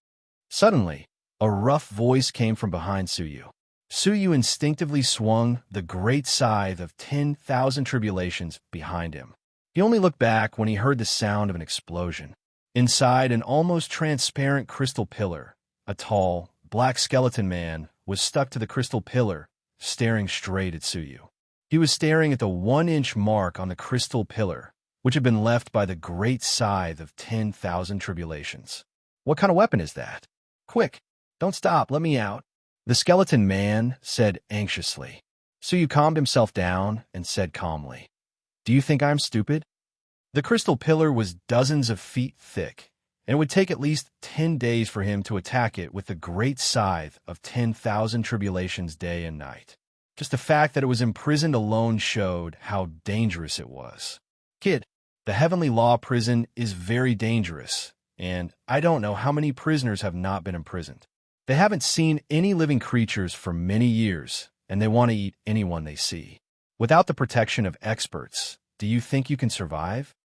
Suddenly, a rough voice came from behind Suyu. Suyu instinctively swung the great scythe of 10,000 tribulations behind him. He only looked back when he heard the sound of an explosion. Inside an almost transparent crystal pillar, a tall, black skeleton man was stuck to the crystal pillar, staring straight at Suyu. He was staring at the 1-inch mark on the crystal pillar, which had been left by the great scythe of 10,000 tribulations. "What kind of weapon is that? Quick, don't stop, let me out," the skeleton man said anxiously. Suyu calmed himself down and said calmly, "Do you think I'm stupid?" The crystal pillar was dozens of feet thick, and it would take at least 10 days for him to attack it with the great scythe of 10,000 tribulations day and night. Just the fact that it was imprisoned alone showed how dangerous it was. "Kid, the heavenly law prison is very dangerous, and I don't know how many prisoners have not been imprisoned. They haven't seen any living creatures for many years, and they want to eat anyone they see. Without the protection of experts, do you think you can survive?"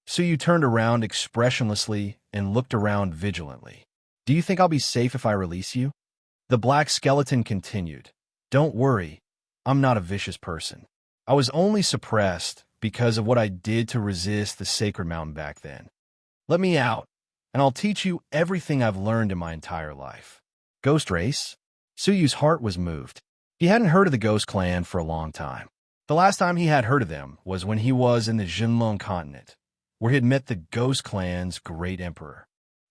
Suyu turned around expressionlessly and looked around vigilantly. "Do you think I'll be safe if I release you?" The black skeleton continued, "Don't worry, I'm not a vicious person. I was only suppressed because of what I did to resist the sacred mountain back then. Let me out, and I'll teach you everything I've learned in my entire life." "Ghost race?" Suyu's heart was moved. He hadn't heard of the Ghost Clan for a long time. The last time he had heard of them was when he was in the Jinlong continent, where he had met the Ghost Clan's great emperor.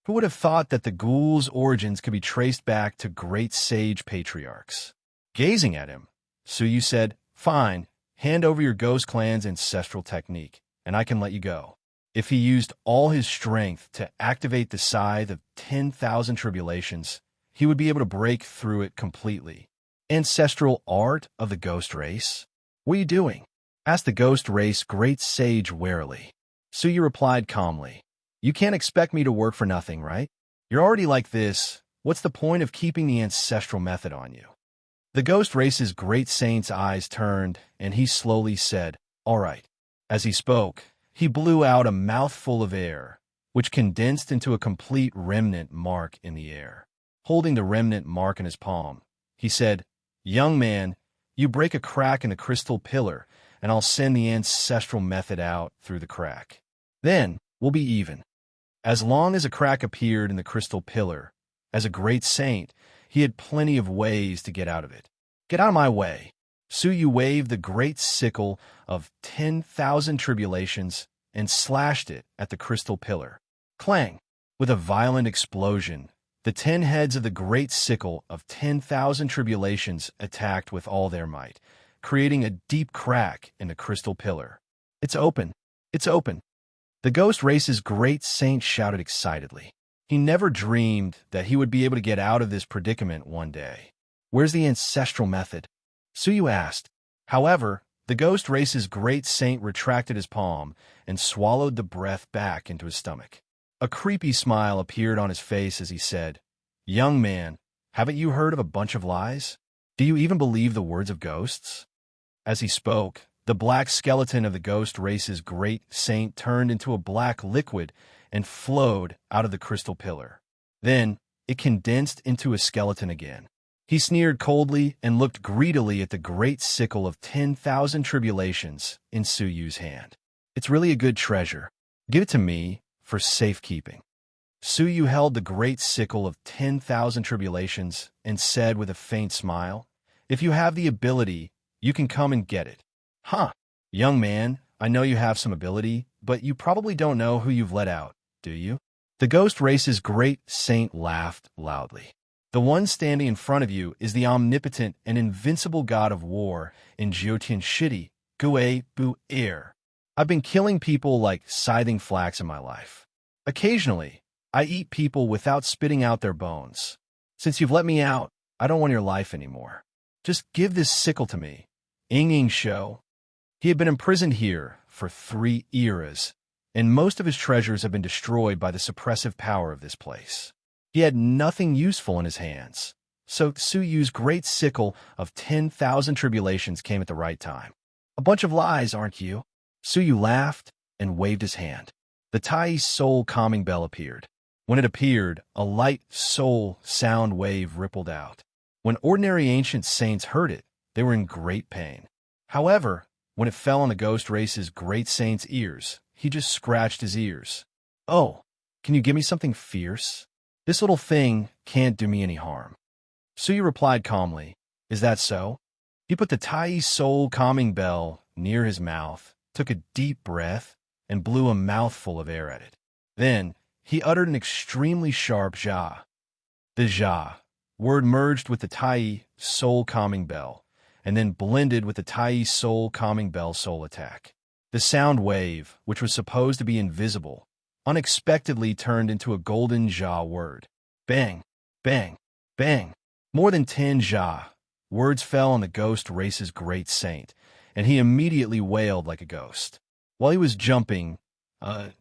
Who would have thought that the ghouls' origins could be traced back to great sage patriarchs? Gazing at him, Suyu said, "Fine, hand over your Ghost Clan's ancestral technique, and I can let you go." If he used all his strength to activate the scythe of 10,000 tribulations, he would be able to break through it completely. "Ancestral art of the ghost race? What are you doing?" asked the ghost race great sage warily. Suyu replied calmly, "You can't expect me to work for nothing, right? You're already like this. What's the point of keeping the ancestral method on you?" The ghost race's great saint's eyes turned, and he slowly said, "All right." As he spoke, he blew out a mouthful of air, which condensed into a complete remnant mark in the air. Holding the remnant mark in his palm, he said, "Young man, you break a crack in the crystal pillar, and I'll send the ancestral method out through the crack. Then we'll be even." As long as a crack appeared in the crystal pillar, as a great saint, he had plenty of ways to get out of it. "Get out of my way." Suyu waved the great sickle of 10,000 tribulations and slashed it at the crystal pillar. Clang! With a violent explosion, the 10 heads of the great sickle of 10,000 tribulations attacked with all their might, creating a deep crack in the crystal pillar. "It's open! It's open!" The ghost race's great saint shouted excitedly. He never dreamed that he would be able to get out of this predicament one day. "Where's the ancestral method?" Suyu asked. However, the ghost race's great saint retracted his palm and swallowed the breath back into his stomach. A creepy smile appeared on his face as he said, "Young man, haven't you heard of a bunch of lies? Do you even believe the words of ghosts?" As he spoke, the black skeleton of the ghost race's great saint turned into a black liquid and flowed out of the crystal pillar. Then it condensed into a skeleton again. He sneered coldly and looked greedily at the great sickle of 10,000 tribulations in Suyu's hand. "It's really a good treasure. Give it to me for safekeeping." Suyu held the great sickle of 10,000 tribulations and said with a faint smile, "If you have the ability, you can come and get it." Huh. Young man, I know you have some ability, but you probably don't know who you've let out, do you? The ghost race's great saint laughed loudly. The one standing in front of you is the omnipotent and invincible god of war in Jiotian Shitty, Gue Bu Ir. I've been killing people like scything flax in my life. Occasionally, I eat people without spitting out their bones. Since you've let me out, I don't want your life anymore. Just give this sickle to me. Ing Show. He had been imprisoned here for 3 eras, and most of his treasures have been destroyed by the suppressive power of this place. He had nothing useful in his hands, so Suyu's great sickle of 10,000 tribulations came at the right time. A bunch of lies, aren't you? Suyu laughed and waved his hand. The Tai soul calming bell appeared. When it appeared, a light soul sound wave rippled out. When ordinary ancient saints heard it, they were in great pain. However, when it fell on the ghost race's great saint's ears, he just scratched his ears. "Oh, can you give me something fierce? This little thing can't do me any harm." Suyu replied calmly, "Is that so?" He put the Tai soul calming bell near his mouth, took a deep breath, and blew a mouthful of air at it. Then, he uttered an extremely sharp ja. The ja word merged with the Tai soul calming bell, and then blended with the Tai soul calming bell soul attack. The sound wave, which was supposed to be invisible, unexpectedly turned into a golden ja word. Bang, bang, bang. More than 10 ja words fell on the ghost race's great saint, and he immediately wailed like a ghost. While he was jumping,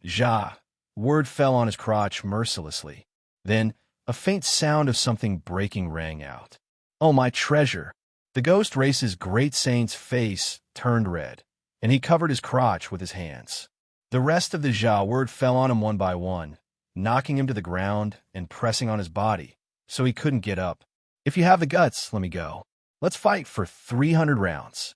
ja word fell on his crotch mercilessly. Then, a faint sound of something breaking rang out. "Oh, my treasure!" The ghost race's great saint's face turned red, and he covered his crotch with his hands. The rest of the ja word fell on him one by one, knocking him to the ground and pressing on his body, so he couldn't get up. "If you have the guts, let me go. Let's fight for 300 rounds.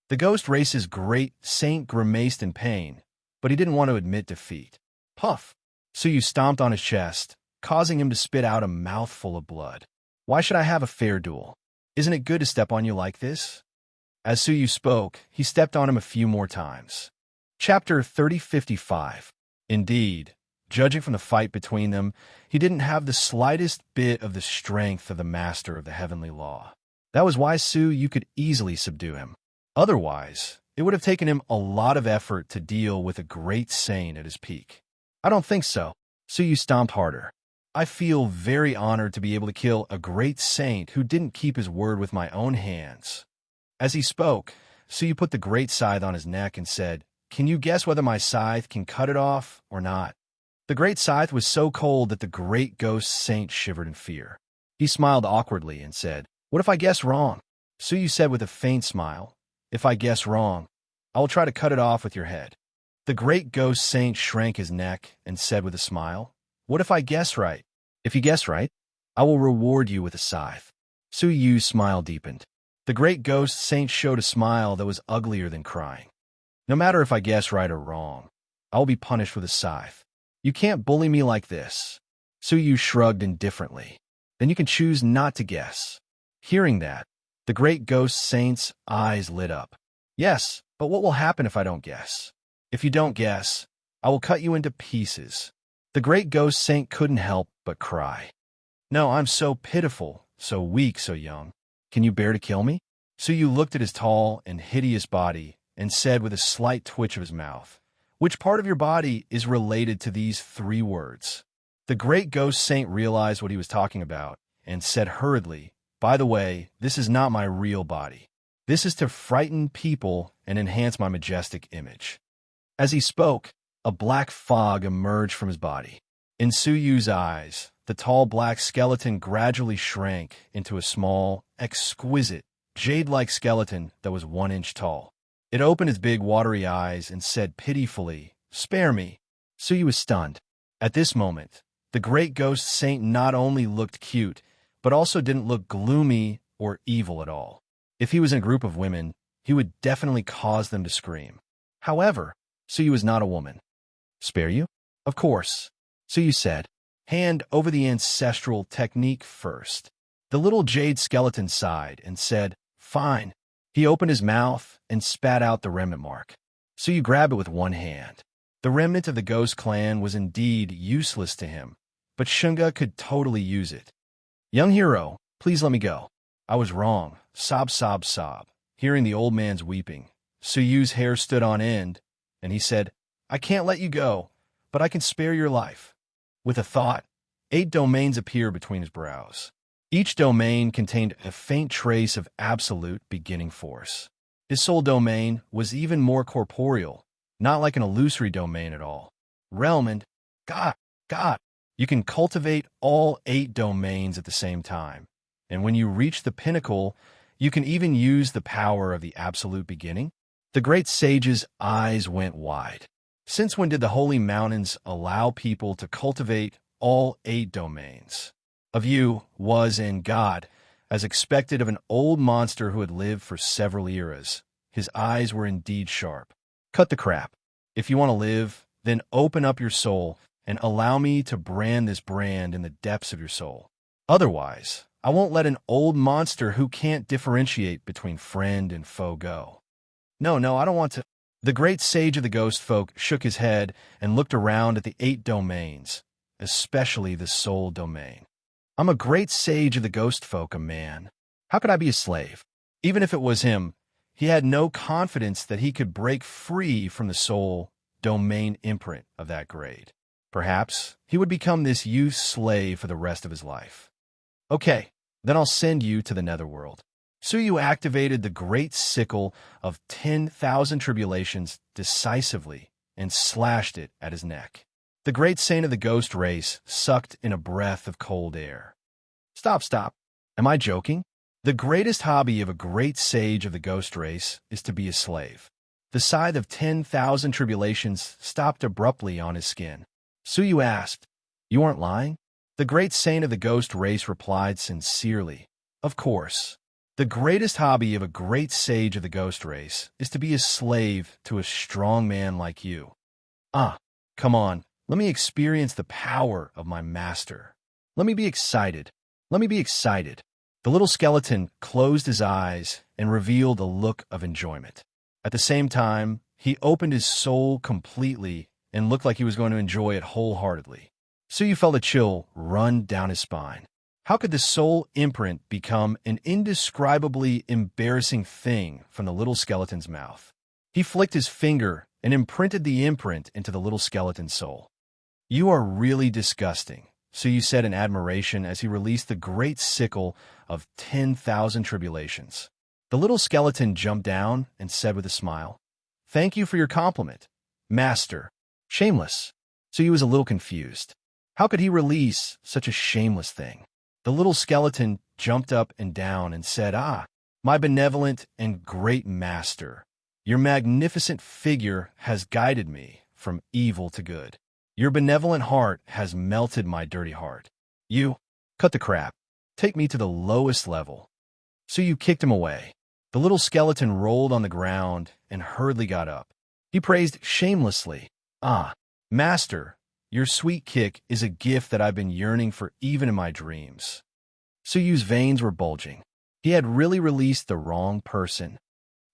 The ghost race's great saint grimaced in pain, but he didn't want to admit defeat. Puff! Suyu stomped on his chest, causing him to spit out a mouthful of blood. "Why should I have a fair duel? Isn't it good to step on you like this?" As Suyu spoke, he stepped on him a few more times. Chapter 3055. Indeed, judging from the fight between them, he didn't have the slightest bit of the strength of the master of the heavenly law. That was why Suyu could easily subdue him. Otherwise, it would have taken him a lot of effort to deal with a great saint at his peak. "I don't think so." Suyu stomped harder. "I feel very honored to be able to kill a great saint who didn't keep his word with my own hands." As he spoke, Suyu put the great scythe on his neck and said, "Can you guess whether my scythe can cut it off or not?" The great scythe was so cold that the great ghost saint shivered in fear. He smiled awkwardly and said, "What if I guess wrong?" Suyu said with a faint smile, "If I guess wrong, I will try to cut it off with your head." The great ghost saint shrank his neck and said with a smile, "What if I guess right? If you guess right, I will reward you with a scythe." Suyu's smile deepened. The great ghost saint showed a smile that was uglier than crying. "No matter if I guess right or wrong, I will be punished with a scythe. You can't bully me like this." Suyu shrugged indifferently. "Then you can choose not to guess." Hearing that, the great ghost saint's eyes lit up. "Yes, but what will happen if I don't guess? If you don't guess, I will cut you into pieces." The great ghost saint couldn't help but cry. "No, I'm so pitiful, so weak, so young. Can you bear to kill me?" Suyu looked at his tall and hideous body and said with a slight twitch of his mouth, "Which part of your body is related to these 3 words? The great ghost saint realized what he was talking about and said hurriedly, "By the way, this is not my real body. This is to frighten people and enhance my majestic image." As he spoke, a black fog emerged from his body. In Suyu's eyes, the tall black skeleton gradually shrank into a small, exquisite, jade-like skeleton that was 1 inch tall. It opened its big watery eyes and said pitifully, "Spare me." Suyu was stunned. At this moment, the great ghost saint not only looked cute, but also didn't look gloomy or evil at all. If he was in a group of women, he would definitely cause them to scream. However, Suyu was not a woman. "Spare you?" "Of course," Suyu said. Hand over the ancestral technique first. The little jade skeleton sighed and said, "Fine." He opened his mouth and spat out the remnant mark. So you grab it with one hand. The remnant of the ghost clan was indeed useless to him, but Shunga could totally use it. "Young hero, please let me go. I was wrong." Sob, sob, sob. Hearing the old man's weeping, Suyu's hair stood on end, and he said, "I can't let you go, but I can spare your life." With a thought, 8 domains appeared between his brows. Each domain contained a faint trace of absolute beginning force. His soul domain was even more corporeal, not like an illusory domain at all. Realm and God. You can cultivate all 8 domains at the same time, and when you reach the pinnacle, you can even use the power of the absolute beginning. The great sage's eyes went wide. Since when did the holy mountains allow people to cultivate all 8 domains? A view was in God, as expected of an old monster who had lived for several eras. His eyes were indeed sharp. Cut the crap. If you want to live, then open up your soul and allow me to brand this brand in the depths of your soul. Otherwise, I won't let an old monster who can't differentiate between friend and foe go. No, I don't want to. The great sage of the ghost folk shook his head and looked around at the 8 domains, especially the soul domain. "I'm a great sage of the ghost folk, a man. How could I be a slave?" Even if it was him, he had no confidence that he could break free from the soul domain imprint of that grade. Perhaps he would become this youth's slave for the rest of his life. "Okay, then I'll send you to the netherworld." Suyu activated the great sickle of 10,000 tribulations decisively and slashed it at his neck. The great saint of the ghost race sucked in a breath of cold air. Stop. Am I joking? The greatest hobby of a great sage of the ghost race is to be a slave. The scythe of 10,000 tribulations stopped abruptly on his skin. Suyu asked, "You aren't lying?" The great saint of the ghost race replied sincerely, "Of course. The greatest hobby of a great sage of the ghost race is to be a slave to a strong man like you." Come on, let me experience the power of my master. Let me be excited. The little skeleton closed his eyes and revealed a look of enjoyment. At the same time, he opened his soul completely and looked like he was going to enjoy it wholeheartedly. Suyu felt a chill run down his spine. How could the soul imprint become an indescribably embarrassing thing from the little skeleton's mouth? He flicked his finger and imprinted the imprint into the little skeleton's soul. "You are really disgusting," Suyu said in admiration as he released the great sickle of 10,000 tribulations. The little skeleton jumped down and said with a smile, "Thank you for your compliment, master." Shameless. Suyu was a little confused. How could he release such a shameless thing? The little skeleton jumped up and down and said, "My benevolent and great master, your magnificent figure has guided me from evil to good. Your benevolent heart has melted my dirty heart. You, cut the crap. Take me to the lowest level." So you kicked him away. The little skeleton rolled on the ground and hurriedly got up. He praised shamelessly, "Master, your sweet kick is a gift that I've been yearning for even in my dreams." Suyu's veins were bulging. He had really released the wrong person.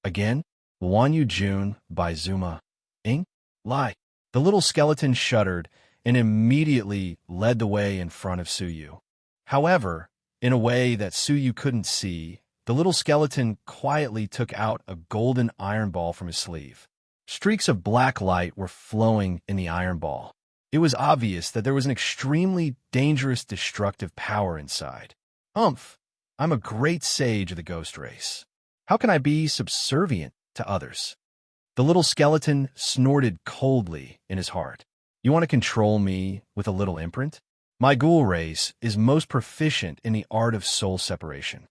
Again? Wanyu Jun by Zuma. Ing? Lie. The little skeleton shuddered and immediately led the way in front of Suyu. However, in a way that Suyu couldn't see, the little skeleton quietly took out a golden iron ball from his sleeve. Streaks of black light were flowing in the iron ball. It was obvious that there was an extremely dangerous destructive power inside. I'm a great sage of the ghost race. How can I be subservient to others? The little skeleton snorted coldly in his heart. You want to control me with a little imprint? My ghoul race is most proficient in the art of soul separation.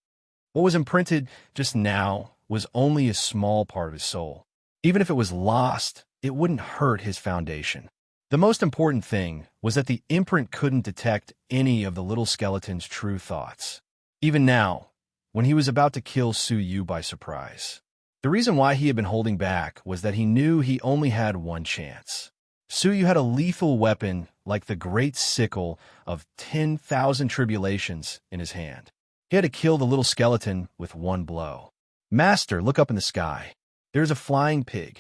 What was imprinted just now was only a small part of his soul. Even if it was lost, it wouldn't hurt his foundation. The most important thing was that the imprint couldn't detect any of the little skeleton's true thoughts. Even now, when he was about to kill Suyu by surprise. The reason why he had been holding back was that he knew he only had one chance. Suyu had a lethal weapon like the great sickle of 10,000 tribulations in his hand. He had to kill the little skeleton with one blow. Master, look up in the sky. There's a flying pig.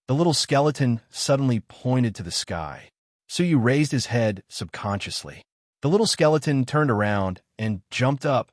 The little skeleton suddenly pointed to the sky. Suyu raised his head subconsciously. The little skeleton turned around and jumped up,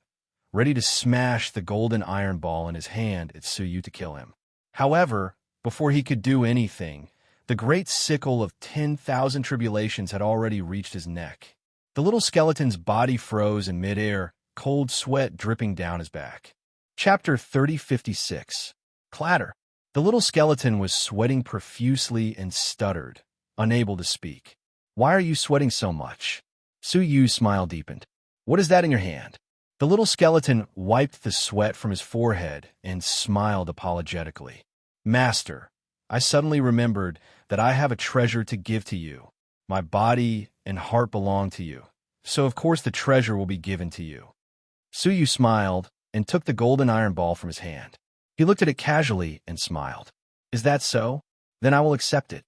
ready to smash the golden iron ball in his hand at Suyu to kill him. However, before he could do anything, the great sickle of 10,000 tribulations had already reached his neck. The little skeleton's body froze in midair, cold sweat dripping down his back. Chapter 3056. Clatter. The little skeleton was sweating profusely and stuttered, unable to speak. Why are you sweating so much? Suyu's smile deepened. What is that in your hand? The little skeleton wiped the sweat from his forehead and smiled apologetically. Master, I suddenly remembered that I have a treasure to give to you. My body and heart belong to you, so of course the treasure will be given to you. Suyu smiled and took the golden iron ball from his hand. He looked at it casually and smiled. Is that so? Then I will accept it.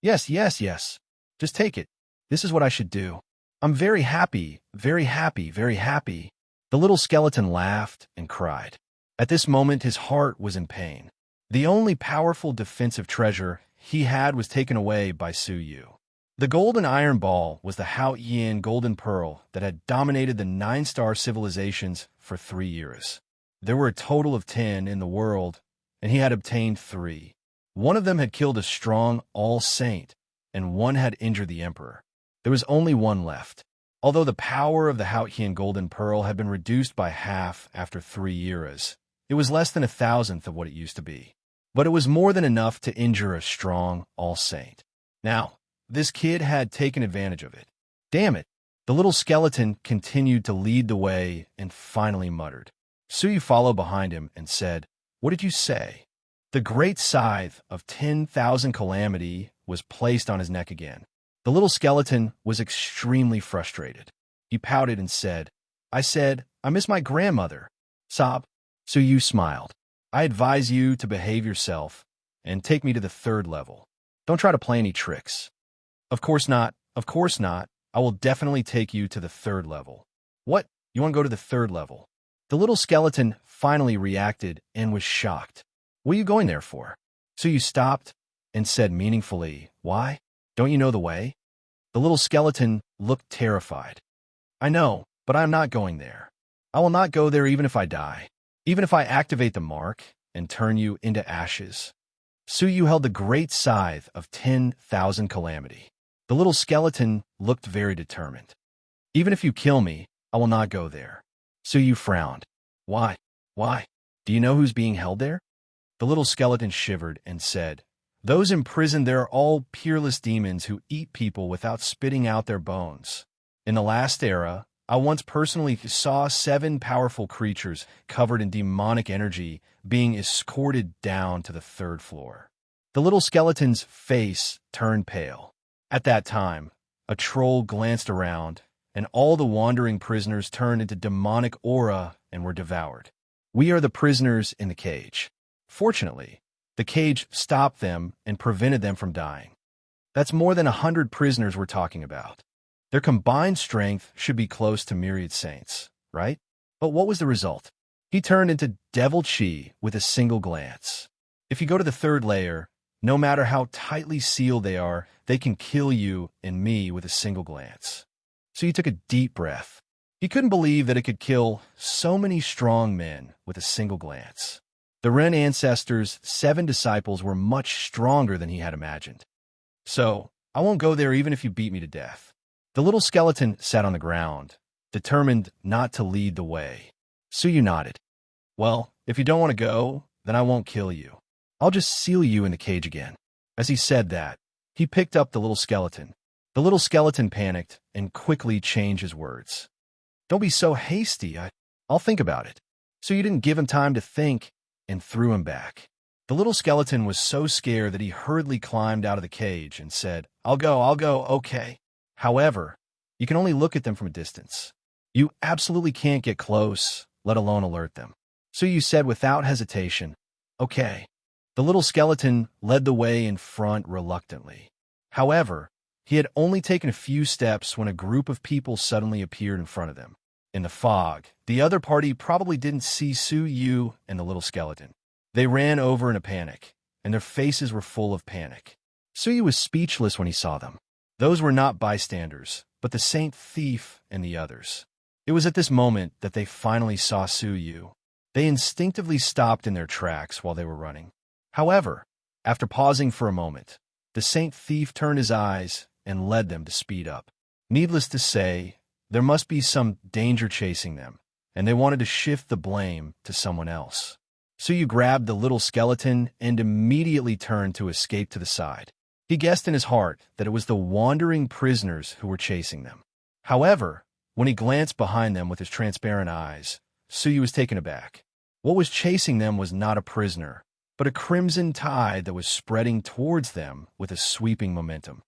Yes, yes, yes. Just take it. This is what I should do. I'm very happy, very happy, very happy. The little skeleton laughed and cried. At this moment, his heart was in pain. The only powerful defensive treasure he had was taken away by Suyu. The golden iron ball was the Hao-Yin golden pearl that had dominated the 9-star civilizations for 3 years. There were a total of 10 in the world, and he had obtained 3. One of them had killed a strong all-saint, and one had injured the emperor. There was only one left. Although the power of the Hao-Yin golden pearl had been reduced by half after 3 eras, it was less than 1,000th of what it used to be. But it was more than enough to injure a strong all-saint. Now, this kid had taken advantage of it. Damn it! The little skeleton continued to lead the way and finally muttered. Suyu followed behind him and said, What did you say? The great scythe of 10,000 calamity was placed on his neck again. The little skeleton was extremely frustrated. He pouted and said, I said, I miss my grandmother. Sob. Suyu smiled. I advise you to behave yourself and take me to the 3rd level. Don't try to play any tricks. Of course not. Of course not. I will definitely take you to the 3rd level. What? You want to go to the 3rd level? The little skeleton finally reacted and was shocked. What are you going there for? Suyu stopped and said meaningfully, Why? Don't you know the way? The little skeleton looked terrified. I know, but I am not going there. I will not go there even if I die. Even if I activate the mark and turn you into ashes. Suyu held the great scythe of 10,000 calamity. The little skeleton looked very determined. Even if you kill me, I will not go there. Suyu frowned. Why? Why? Do you know who's being held there? The little skeleton shivered and said, Those imprisoned there are all peerless demons who eat people without spitting out their bones. In the last era, I once personally saw 7 powerful creatures covered in demonic energy being escorted down to the 3rd floor. The little skeleton's face turned pale. At that time, a troll glanced around, and all the wandering prisoners turned into demonic aura and were devoured. We are the prisoners in the cage. Fortunately, the cage stopped them and prevented them from dying. That's more than 100 prisoners we're talking about. Their combined strength should be close to myriad saints, right? But what was the result? He turned into devil chi with a single glance. If you go to the 3rd layer, no matter how tightly sealed they can kill you and me with a single glance. So he took a deep breath. He couldn't believe that it could kill so many strong men with a single glance. The Ren ancestors' 7 disciples were much stronger than he had imagined. So, I won't go there even if you beat me to death. The little skeleton sat on the ground, determined not to lead the way. Suyu nodded. Well, if you don't want to go, then I won't kill you. I'll just seal you in the cage again. As he said that, he picked up the little skeleton. The little skeleton panicked and quickly changed his words. Don't be so hasty. I'll think about it. So you didn't give him time to think and threw him back. The little skeleton was so scared that he hurriedly climbed out of the cage and said, I'll go, okay. However, you can only look at them from a distance. You absolutely can't get close, let alone alert them. So you said without hesitation, okay. The little skeleton led the way in front reluctantly. However, he had only taken a few steps when a group of people suddenly appeared in front of them. In the fog, the other party probably didn't see Su-yu and the little skeleton. They ran over in a panic, and their faces were full of panic. Su-yu was speechless when he saw them. Those were not bystanders, but the saint thief and the others. It was at this moment that they finally saw Su-yu. They instinctively stopped in their tracks while they were running. However, after pausing for a moment, the saint thief turned his eyes and led them to speed up. Needless to say, there must be some danger chasing them, and they wanted to shift the blame to someone else. Su-yu grabbed the little skeleton and immediately turned to escape to the side. He guessed in his heart that it was the wandering prisoners who were chasing them. However, when he glanced behind them with his transparent eyes, Su-yu was taken aback. What was chasing them was not a prisoner, but a crimson tide that was spreading towards them with a sweeping momentum.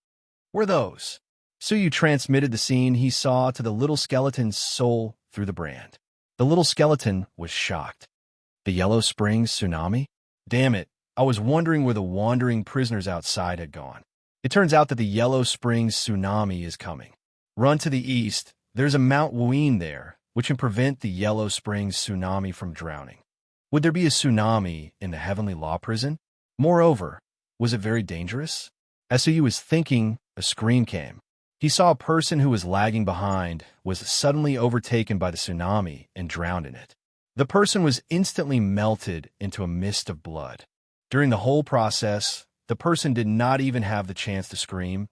Were those? Su-yu transmitted the scene he saw to the little skeleton's soul through the brand. The little skeleton was shocked. The Yellow Springs tsunami? Damn it, I was wondering where the wandering prisoners outside had gone. It turns out that the Yellow Springs tsunami is coming. Run to the east, there's a Mount Wuin there, which can prevent the Yellow Springs tsunami from drowning. Would there be a tsunami in the Heavenly Law Prison? Moreover, was it very dangerous? As Su-yu was thinking, a scream came. He saw a person who was lagging behind was suddenly overtaken by the tsunami and drowned in it. The person was instantly melted into a mist of blood. During the whole process, the person did not even have the chance to scream,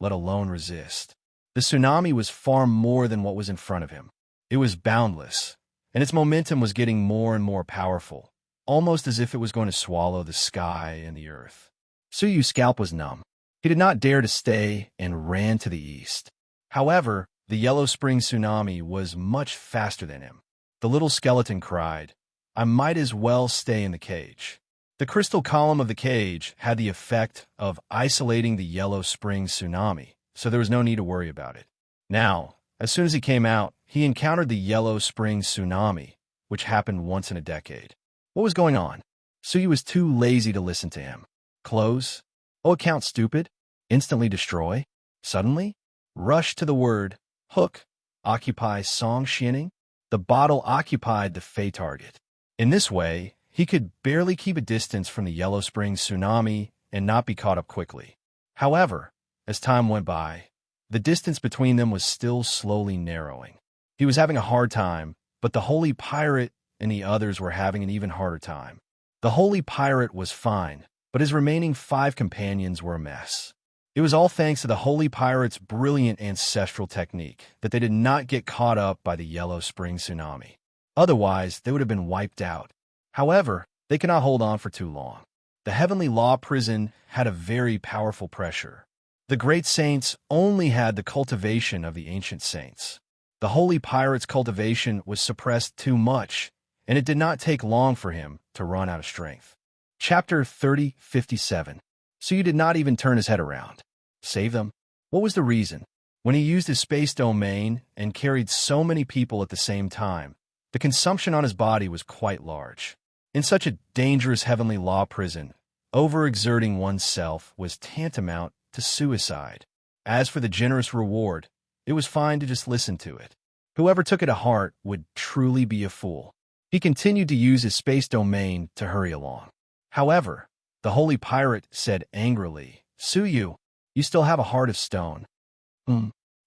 let alone resist. The tsunami was far more than what was in front of him. It was boundless, and its momentum was getting more and more powerful, almost as if it was going to swallow the sky and the earth. Su-yu's scalp was numb. He did not dare to stay and ran to the east. However, the Yellow Springs tsunami was much faster than him. The little skeleton cried, "I might as well stay in the cage." The crystal column of the cage had the effect of isolating the Yellow Springs tsunami, so there was no need to worry about it. Now, as soon as he came out, he encountered the Yellow Springs tsunami, which happened once in a decade. What was going on? Su-yu was too lazy to listen to him. Close? Oh, account stupid? Instantly destroy? Suddenly? Rush to the word. Hook. Occupy song shinning. The bottle occupied the Fey target. In this way, he could barely keep a distance from the Yellow Springs tsunami and not be caught up quickly. However, as time went by, the distance between them was still slowly narrowing. He was having a hard time, but the Holy Pirate and the others were having an even harder time. The Holy Pirate was fine, but his remaining 5 companions were a mess. It was all thanks to the Holy Pirate's brilliant ancestral technique that they did not get caught up by the Yellow Springs tsunami. Otherwise, they would have been wiped out. However, they could not hold on for too long. The Heavenly Law Prison had a very powerful pressure. The great saints only had the cultivation of the ancient saints. The Holy Pirate's cultivation was suppressed too much, and it did not take long for him to run out of strength. Chapter 30:57. Su-yu did not even turn his head around. Save them? What was the reason? When he used his space domain and carried so many people at the same time, the consumption on his body was quite large. In such a dangerous Heavenly Law Prison, overexerting oneself was tantamount to suicide. As for the generous reward, it was fine to just listen to it. Whoever took it to heart would truly be a fool. He continued to use his space domain to hurry along. However, the Holy Pirate said angrily, "Su-yu, you still have a heart of stone."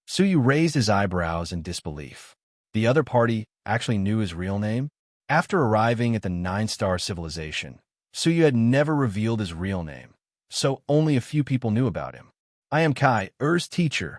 Su-yu raised his eyebrows in disbelief. The other party actually knew his real name. After arriving at the 9-star civilization, Su-yu had never revealed his real name, so only a few people knew about him. "I am Kai, Er's teacher."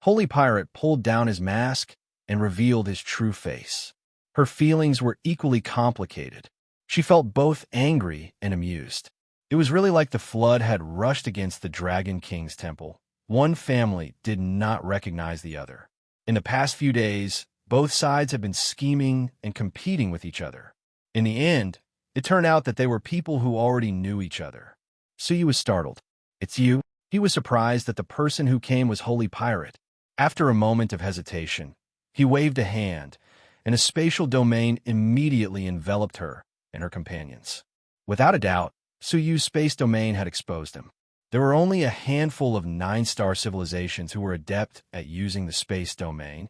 Holy Pirate pulled down his mask and revealed his true face. Her feelings were equally complicated. She felt both angry and amused. It was really like the flood had rushed against the Dragon King's temple. One family did not recognize the other. In the past few days, both sides had been scheming and competing with each other. In the end, it turned out that they were people who already knew each other. Su-yu was startled. "It's you?" He was surprised that the person who came was Holy Pirate. After a moment of hesitation, he waved a hand, and a spatial domain immediately enveloped her and her companions. Without a doubt, Su-yu's space domain had exposed him. There were only a handful of 9-star civilizations who were adept at using the space domain,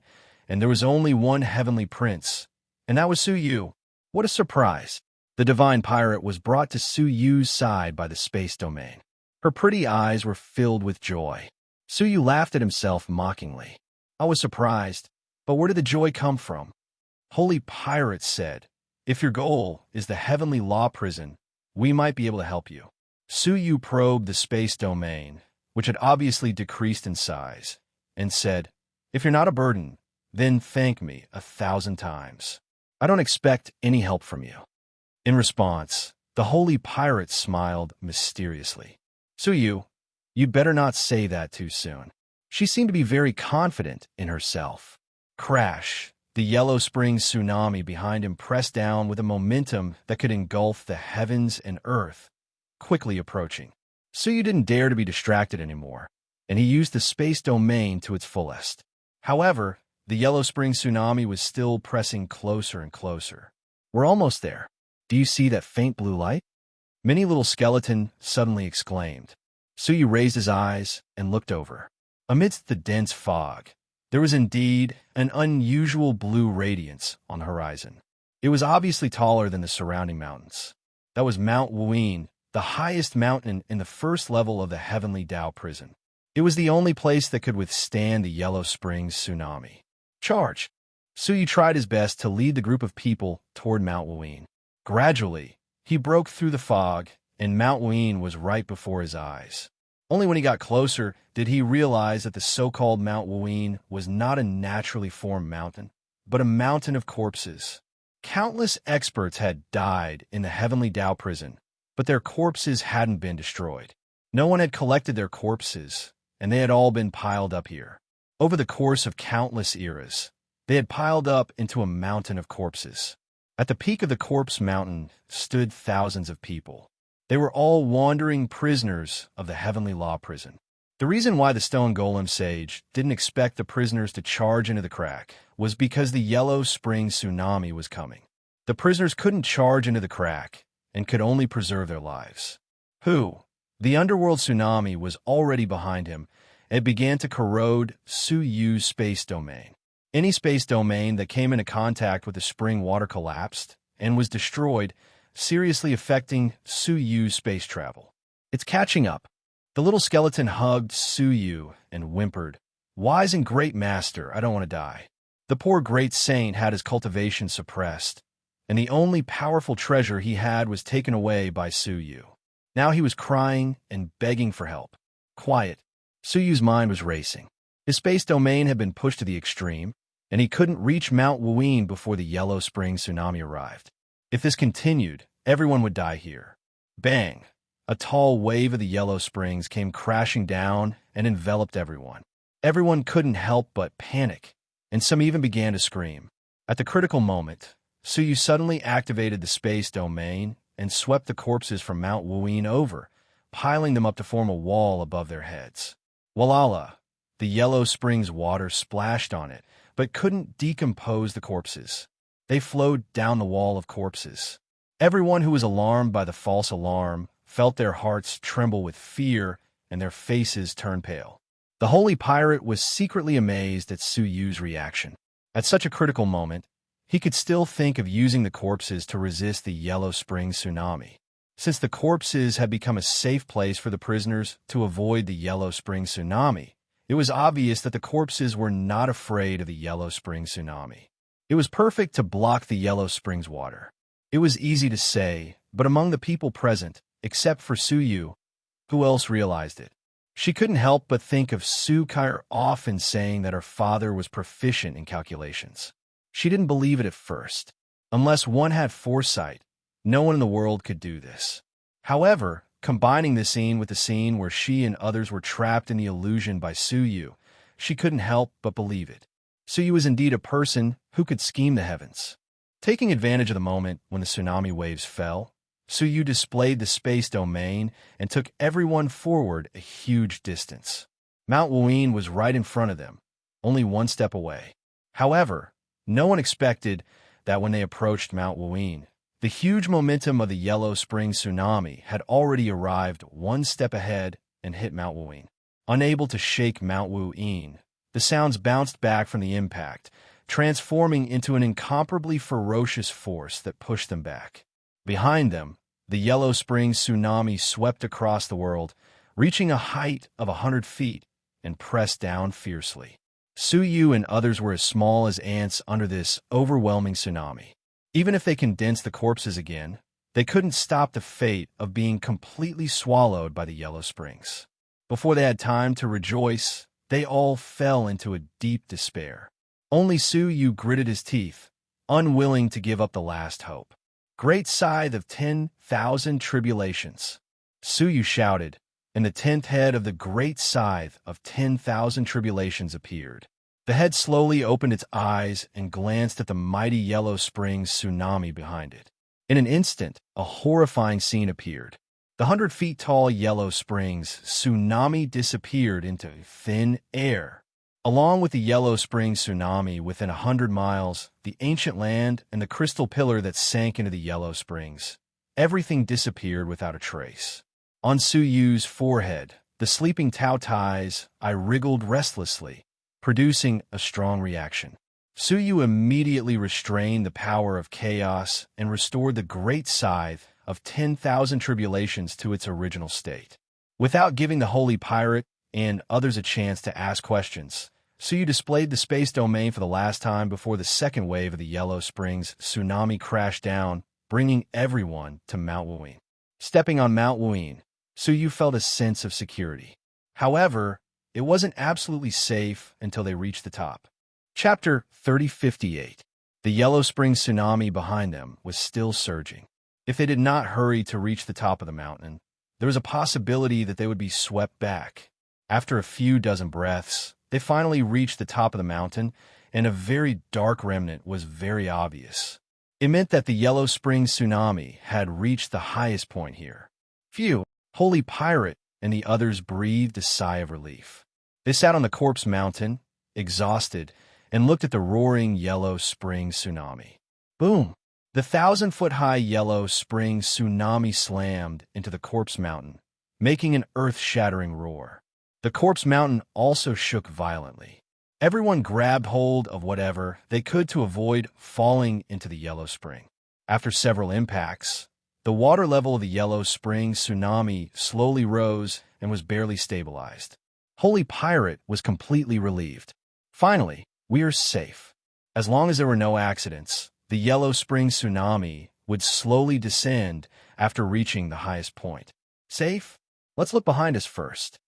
and there was only one heavenly prince, and that was Su Yu. What a surprise! The divine pirate was brought to Su Yu's side by the space domain. Her pretty eyes were filled with joy. Su Yu laughed at himself mockingly. I was surprised, but where did the joy come from? Holy Pirate said, if your goal is the heavenly law prison, we might be able to help you. Su Yu probed the space domain, which had obviously decreased in size, and said, if you're not a burden, then thank me 1,000 times. I don't expect any help from you. In response, the Holy Pirate smiled mysteriously. Su Yu, you'd better not say that too soon. She seemed to be very confident in herself. Crash! The Yellow Springs tsunami behind him pressed down with a momentum that could engulf the heavens and earth, quickly approaching. Su Yu didn't dare to be distracted anymore, and he used the space domain to its fullest. However, the Yellow Springs tsunami was still pressing closer and closer. We're almost there. Do you see that faint blue light? Mini Little Skeleton suddenly exclaimed. Su Yu raised his eyes and looked over. Amidst the dense fog, there was indeed an unusual blue radiance on the horizon. It was obviously taller than the surrounding mountains. That was Mount Wuyin, the highest mountain in the first level of the Heavenly Dao prison. It was the only place that could withstand the Yellow Springs tsunami. Charge! Su Yu tried his best to lead the group of people toward Mount Wuyin. Gradually, he broke through the fog, and Mount Wuyin was right before his eyes. Only when he got closer did he realize that the so-called Mount Wuyin was not a naturally formed mountain, but a mountain of corpses. Countless experts had died in the Heavenly Dao prison, but their corpses hadn't been destroyed. No one had collected their corpses, and they had all been piled up here. Over the course of countless eras, they had piled up into a mountain of corpses. At the peak of the corpse mountain stood thousands of people. They were all wandering prisoners of the Heavenly Law prison. The reason why the Stone Golem Sage didn't expect the prisoners to charge into the crack was because the Yellow Springs tsunami was coming. The prisoners couldn't charge into the crack and could only preserve their lives. The underworld tsunami was already behind him and began to corrode Su Yu's space domain. Any space domain that came into contact with the spring water collapsed and was destroyed, seriously affecting Su Yu's space travel. It's catching up. The little skeleton hugged Su Yu and whimpered, Wise and great master, I don't want to die. The poor great saint had his cultivation suppressed, and the only powerful treasure he had was taken away by Su Yu. Now he was crying and begging for help. Quiet. Su Yu's mind was racing. His space domain had been pushed to the extreme, and he couldn't reach Mount Wuyin before the Yellow Springs tsunami arrived. If this continued, everyone would die here. Bang! A tall wave of the Yellow Springs came crashing down and enveloped everyone. Everyone couldn't help but panic, and some even began to scream. At the critical moment, Su Yu suddenly activated the space domain and swept the corpses from Mount Wuyin over, piling them up to form a wall above their heads. Walala! The Yellow Springs water splashed on it, but couldn't decompose the corpses. They flowed down the wall of corpses. Everyone who was alarmed by the false alarm felt their hearts tremble with fear and their faces turn pale. The Holy Pirate was secretly amazed at Su Yu's reaction. At such a critical moment, he could still think of using the corpses to resist the Yellow Springs tsunami. Since the corpses had become a safe place for the prisoners to avoid the Yellow Springs tsunami, it was obvious that the corpses were not afraid of the Yellow Springs tsunami. It was perfect to block the Yellow Springs water. It was easy to say, but among the people present, except for Su Yu, who else realized it? She couldn't help but think of Su Kai often saying that her father was proficient in calculations. She didn't believe it at first. Unless one had foresight, no one in the world could do this. However, combining this scene with the scene where she and others were trapped in the illusion by Su Yu, she couldn't help but believe it. Su Yu was indeed a person who could scheme the heavens. Taking advantage of the moment when the tsunami waves fell, Su Yu displayed the space domain and took everyone forward a huge distance. Mount Wuyin was right in front of them, only one step away. However, no one expected that when they approached Mount Wuyin, the huge momentum of the Yellow Springs tsunami had already arrived one step ahead and hit Mount Wuyin. Unable to shake Mount Wuyin, the sounds bounced back from the impact, transforming into an incomparably ferocious force that pushed them back. Behind them, the Yellow Springs tsunami swept across the world, reaching a height of 100 feet, and pressed down fiercely. Su Yu and others were as small as ants under this overwhelming tsunami. Even if they condensed the corpses again, they couldn't stop the fate of being completely swallowed by the Yellow Springs. Before they had time to rejoice, they all fell into a deep despair. Only Su Yu gritted his teeth, unwilling to give up the last hope. "Great scythe of 10,000 tribulations," Su Yu shouted, and the 10th head of the great scythe of 10,000 tribulations appeared. The head slowly opened its eyes and glanced at the mighty Yellow Springs tsunami behind it. In an instant, a horrifying scene appeared. The 100-feet-tall Yellow Springs tsunami disappeared into thin air. Along with the Yellow Springs tsunami within 100 miles, the ancient land and the crystal pillar that sank into the Yellow Springs, everything disappeared without a trace. On Su Yu's forehead, the sleeping Taotais, I wriggled restlessly, producing a strong reaction. Su Yu immediately restrained the power of chaos and restored the great scythe of 10,000 tribulations to its original state. Without giving the holy pirate and others a chance to ask questions, Su Yu displayed the space domain for the last time before the second wave of the Yellow Springs tsunami crashed down, bringing everyone to Mount Wuyin. Stepping on Mount Wuyin, Su Yu felt a sense of security. However, it wasn't absolutely safe until they reached the top. Chapter 3058. The Yellow Springs tsunami behind them was still surging. If they did not hurry to reach the top of the mountain, there was a possibility that they would be swept back. After a few dozen breaths, they finally reached the top of the mountain, and a very dark remnant was very obvious. It meant that the Yellow Springs tsunami had reached the highest point here. Phew! Holy Pirate and the others breathed a sigh of relief. They sat on the corpse mountain, exhausted, and looked at the roaring Yellow Springs tsunami. Boom! The 1,000-foot-high Yellow Springs tsunami slammed into the corpse mountain, making an earth-shattering roar. The corpse mountain also shook violently. Everyone grabbed hold of whatever they could to avoid falling into the Yellow Spring. After several impacts, the water level of the Yellow Springs tsunami slowly rose and was barely stabilized. Holy Pirate was completely relieved. Finally, we are safe. As long as there were no accidents, the Yellow Springs tsunami would slowly descend after reaching the highest point. Safe? Let's look behind us first.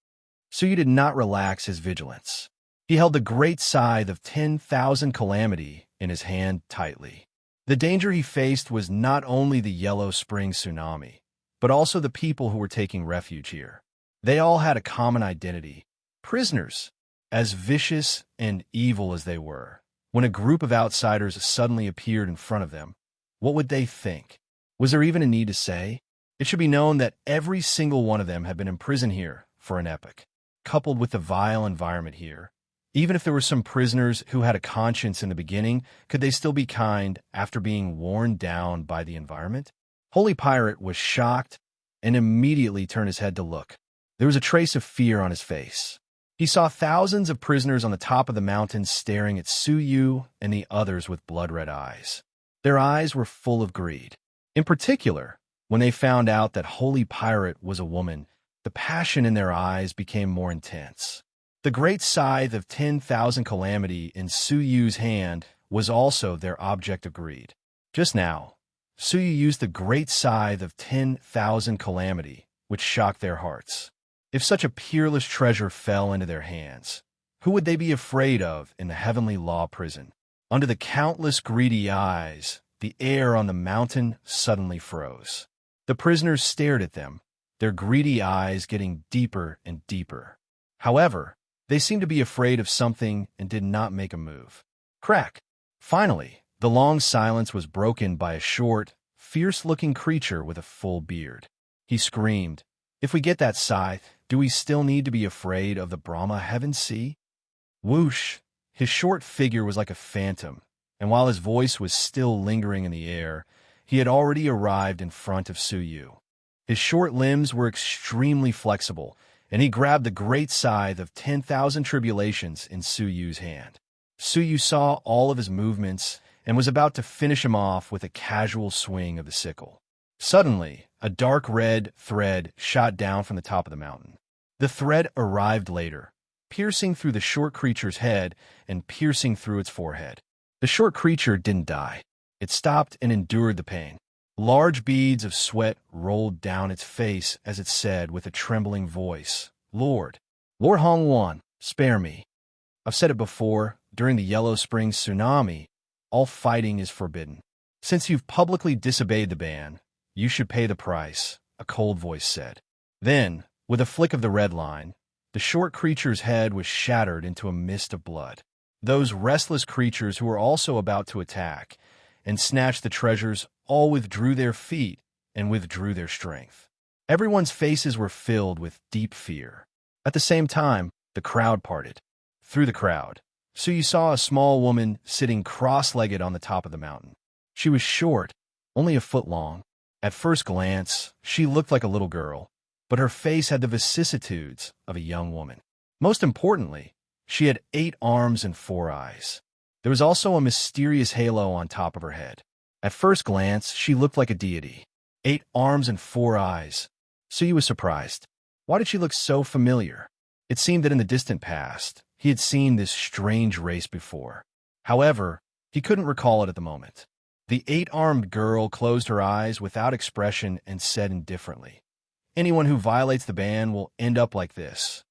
Su Yu did not relax his vigilance. He held the great scythe of 10,000 calamity in his hand tightly. The danger he faced was not only the Yellow Springs tsunami, but also the people who were taking refuge here. They all had a common identity: prisoners. As vicious and evil as they were, when a group of outsiders suddenly appeared in front of them, what would they think? Was there even a need to say? It should be known that every single one of them had been imprisoned here for an epoch. Coupled with the vile environment here, even if there were some prisoners who had a conscience in the beginning, could they still be kind after being worn down by the environment? Holy Pirate was shocked and immediately turned his head to look. There was a trace of fear on his face. He saw thousands of prisoners on the top of the mountain staring at Su Yu and the others with blood-red eyes. Their eyes were full of greed. In particular, when they found out that Holy Pirate was a woman, the passion in their eyes became more intense. The great scythe of 10,000 calamity in Su Yu's hand was also their object of greed. Just now, Su Yu used the great scythe of 10,000 calamity, which shocked their hearts. If such a peerless treasure fell into their hands, who would they be afraid of in the heavenly law prison? Under the countless greedy eyes, the air on the mountain suddenly froze. The prisoners stared at them, their greedy eyes getting deeper and deeper. However, they seemed to be afraid of something and did not make a move. Crack! Finally, the long silence was broken by a short, fierce-looking creature with a full beard. He screamed, "If we get that scythe, do we still need to be afraid of the Brahma Heaven Sea?" Whoosh! His short figure was like a phantom, and while his voice was still lingering in the air, he had already arrived in front of Su Yu. His short limbs were extremely flexible, and he grabbed the great scythe of 10,000 tribulations in Su Yu's hand. Su Yu saw all of his movements and was about to finish him off with a casual swing of the sickle. Suddenly, a dark red thread shot down from the top of the mountain. The thread arrived later, piercing through the short creature's head and piercing through its forehead. The short creature didn't die. It stopped and endured the pain. Large beads of sweat rolled down its face as it said with a trembling voice, Lord Hongwan, spare me. I've said it before, during the Yellow Spring tsunami, all fighting is forbidden. Since you've publicly disobeyed the ban, you should pay the price, a cold voice said. Then, with a flick of the red line, the short creature's head was shattered into a mist of blood. Those restless creatures who were also about to attack and snatch the treasures all withdrew their feet and withdrew their strength. Everyone's faces were filled with deep fear. At the same time, the crowd parted. Through the crowd, so you saw a small woman sitting cross-legged on the top of the mountain. She was short, only a foot long. At first glance, she looked like a little girl, but her face had the vicissitudes of a young woman. Most importantly, she had 8 arms and 4 eyes. There was also a mysterious halo on top of her head. At first glance, she looked like a deity. 8 arms and 4 eyes. Suyu was surprised. Why did she look so familiar? It seemed that in the distant past, he had seen this strange race before. However, he couldn't recall it at the moment. The 8-armed girl closed her eyes without expression and said indifferently, Anyone who violates the ban will end up like this.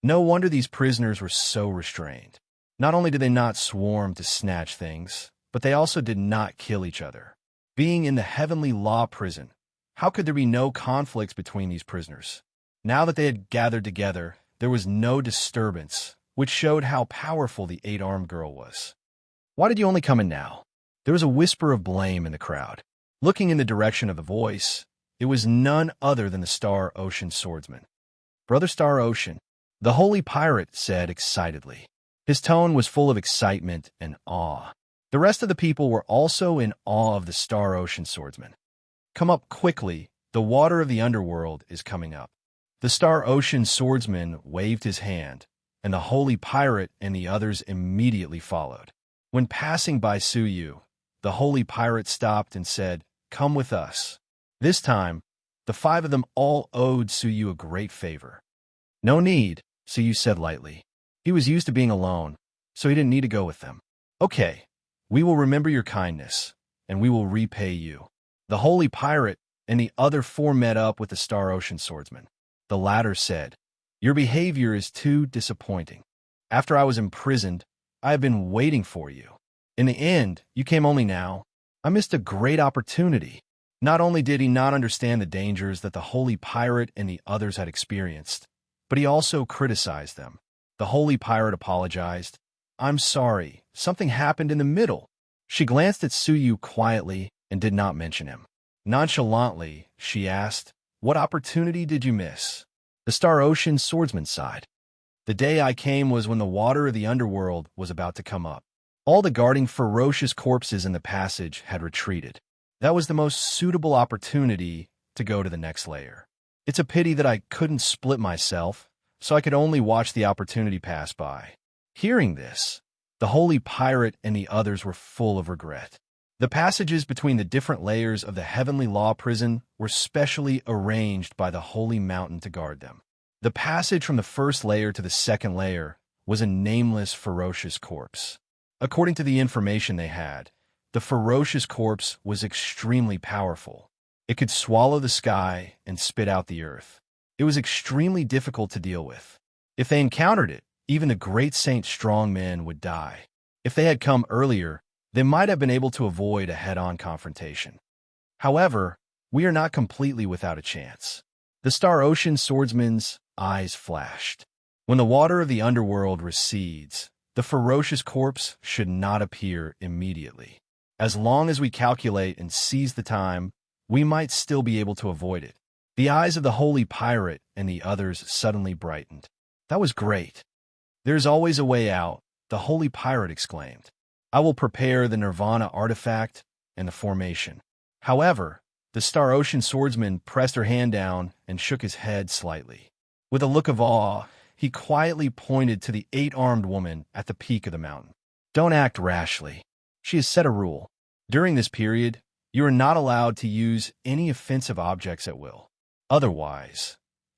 No wonder these prisoners were so restrained. Not only did they not swarm to snatch things, but they also did not kill each other. Being in the heavenly law prison, how could there be no conflicts between these prisoners? Now that they had gathered together, there was no disturbance, which showed how powerful the 8-armed girl was. Why did you only come in now? There was a whisper of blame in the crowd. Looking in the direction of the voice, it was none other than the Star Ocean swordsman. Brother Star Ocean, the holy pirate said excitedly. His tone was full of excitement and awe. The rest of the people were also in awe of the Star Ocean swordsman. Come up quickly, the water of the underworld is coming up. The Star Ocean swordsman waved his hand, and the holy pirate and the others immediately followed. When passing by Suyu, the holy pirate stopped and said, Come with us. This time, the 5 of them all owed Suyu a great favor. No need, Suyu said lightly. He was used to being alone, so he didn't need to go with them. Okay, we will remember your kindness, and we will repay you. The holy pirate and the other 4 met up with the Star Ocean swordsman. The latter said, Your behavior is too disappointing. After I was imprisoned, I have been waiting for you. In the end, you came only now. I missed a great opportunity. Not only did he not understand the dangers that the holy pirate and the others had experienced, but he also criticized them. The holy pirate apologized. I'm sorry, something happened in the middle. She glanced at Suyu quietly and did not mention him. Nonchalantly, she asked, What opportunity did you miss? The Star Ocean swordsman sighed. The day I came was when the water of the underworld was about to come up. All the guarding ferocious corpses in the passage had retreated. That was the most suitable opportunity to go to the next layer. It's a pity that I couldn't split myself, so I could only watch the opportunity pass by. Hearing this, the holy pirate and the others were full of regret. The passages between the different layers of the heavenly law prison were specially arranged by the holy mountain to guard them. The passage from the first layer to the second layer was a nameless, ferocious corpse. According to the information they had, the ferocious corpse was extremely powerful. It could swallow the sky and spit out the earth. It was extremely difficult to deal with. If they encountered it, even the great saint strong men would die. If they had come earlier, they might have been able to avoid a head-on confrontation. However, we are not completely without a chance. The Star Ocean swordsman's eyes flashed. When the water of the underworld recedes, the ferocious corpse should not appear immediately. As long as we calculate and seize the time, we might still be able to avoid it. The eyes of the holy pirate and the others suddenly brightened. That was great. There's always a way out, the holy pirate exclaimed. I will prepare the Nirvana artifact and the formation. However, the Star Ocean swordsman pressed her hand down and shook his head slightly. With a look of awe, he quietly pointed to the 8-armed woman at the peak of the mountain. Don't act rashly. She has set a rule. During this period, you are not allowed to use any offensive objects at will. Otherwise,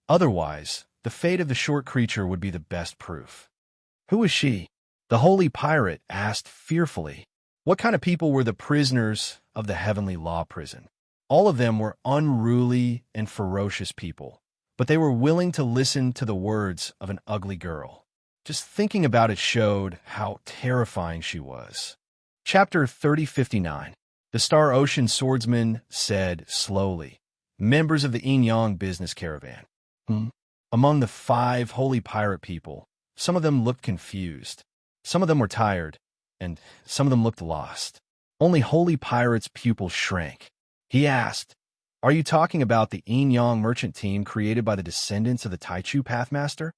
the fate of the short creature would be the best proof. Who is she? The holy pirate asked fearfully. What kind of people were the prisoners of the heavenly law prison? All of them were unruly and ferocious people, but they were willing to listen to the words of an ugly girl. Just thinking about it showed how terrifying she was. Chapter 3059. The Star Ocean swordsman said slowly, members of the Yin-Yang business caravan. Among the 5 holy pirate people, some of them looked confused, some of them were tired, and some of them looked lost. Only Holy Pirate's pupil shrank. He asked, "Are you talking about the Yin-Yang merchant team created by the descendants of the Taichu Pathmaster?"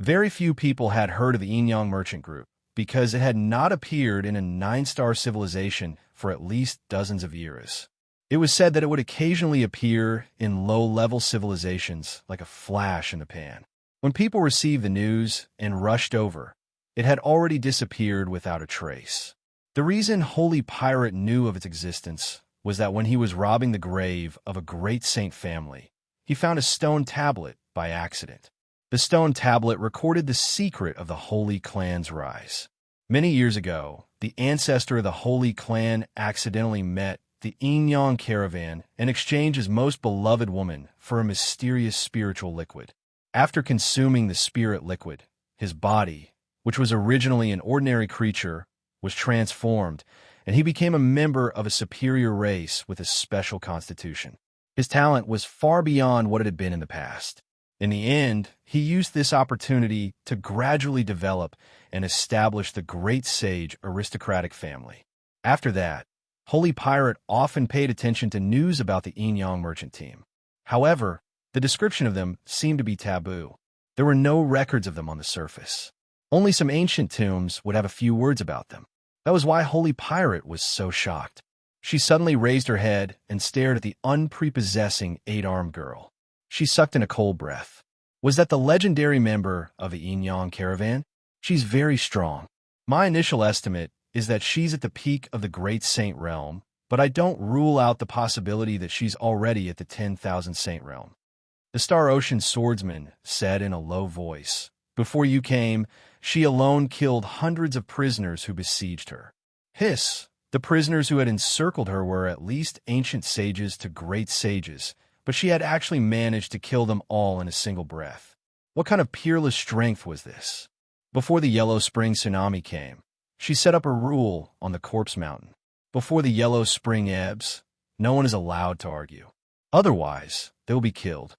Very few people had heard of the Yin-Yang merchant group, because it had not appeared in a 9-star civilization for at least dozens of years. It was said that it would occasionally appear in low-level civilizations like a flash in the pan. When people received the news and rushed over, it had already disappeared without a trace. The reason Holy Pirate knew of its existence was that when he was robbing the grave of a great saint family, he found a stone tablet by accident. The stone tablet recorded the secret of the Holy Clan's rise. Many years ago, the ancestor of the Holy Clan accidentally met the Yin-Yang caravan and exchanged his most beloved woman for a mysterious spiritual liquid. After consuming the spirit liquid, his body, which was originally an ordinary creature, was transformed, and he became a member of a superior race with a special constitution. His talent was far beyond what it had been in the past. In the end, he used this opportunity to gradually develop and establish the great sage aristocratic family. After that, Holy Pirate often paid attention to news about the Yin-Yang merchant team. However, the description of them seemed to be taboo. There were no records of them on the surface. Only some ancient tombs would have a few words about them. That was why Holy Pirate was so shocked. She suddenly raised her head and stared at the unprepossessing 8-armed girl. She sucked in a cold breath. Was that the legendary member of the Yin-Yang caravan? She's very strong. My initial estimate is that she's at the peak of the Great Saint realm, but I don't rule out the possibility that she's already at the 10,000 Saint realm. The Star Ocean swordsman said in a low voice, "Before you came, she alone killed hundreds of prisoners who besieged her." Hiss! The prisoners who had encircled her were at least ancient sages to great sages, but she had actually managed to kill them all in a single breath. What kind of peerless strength was this? Before the Yellow Spring tsunami came, she set up a rule on the Corpse Mountain. Before the Yellow Spring ebbs, no one is allowed to argue. Otherwise, they'll be killed.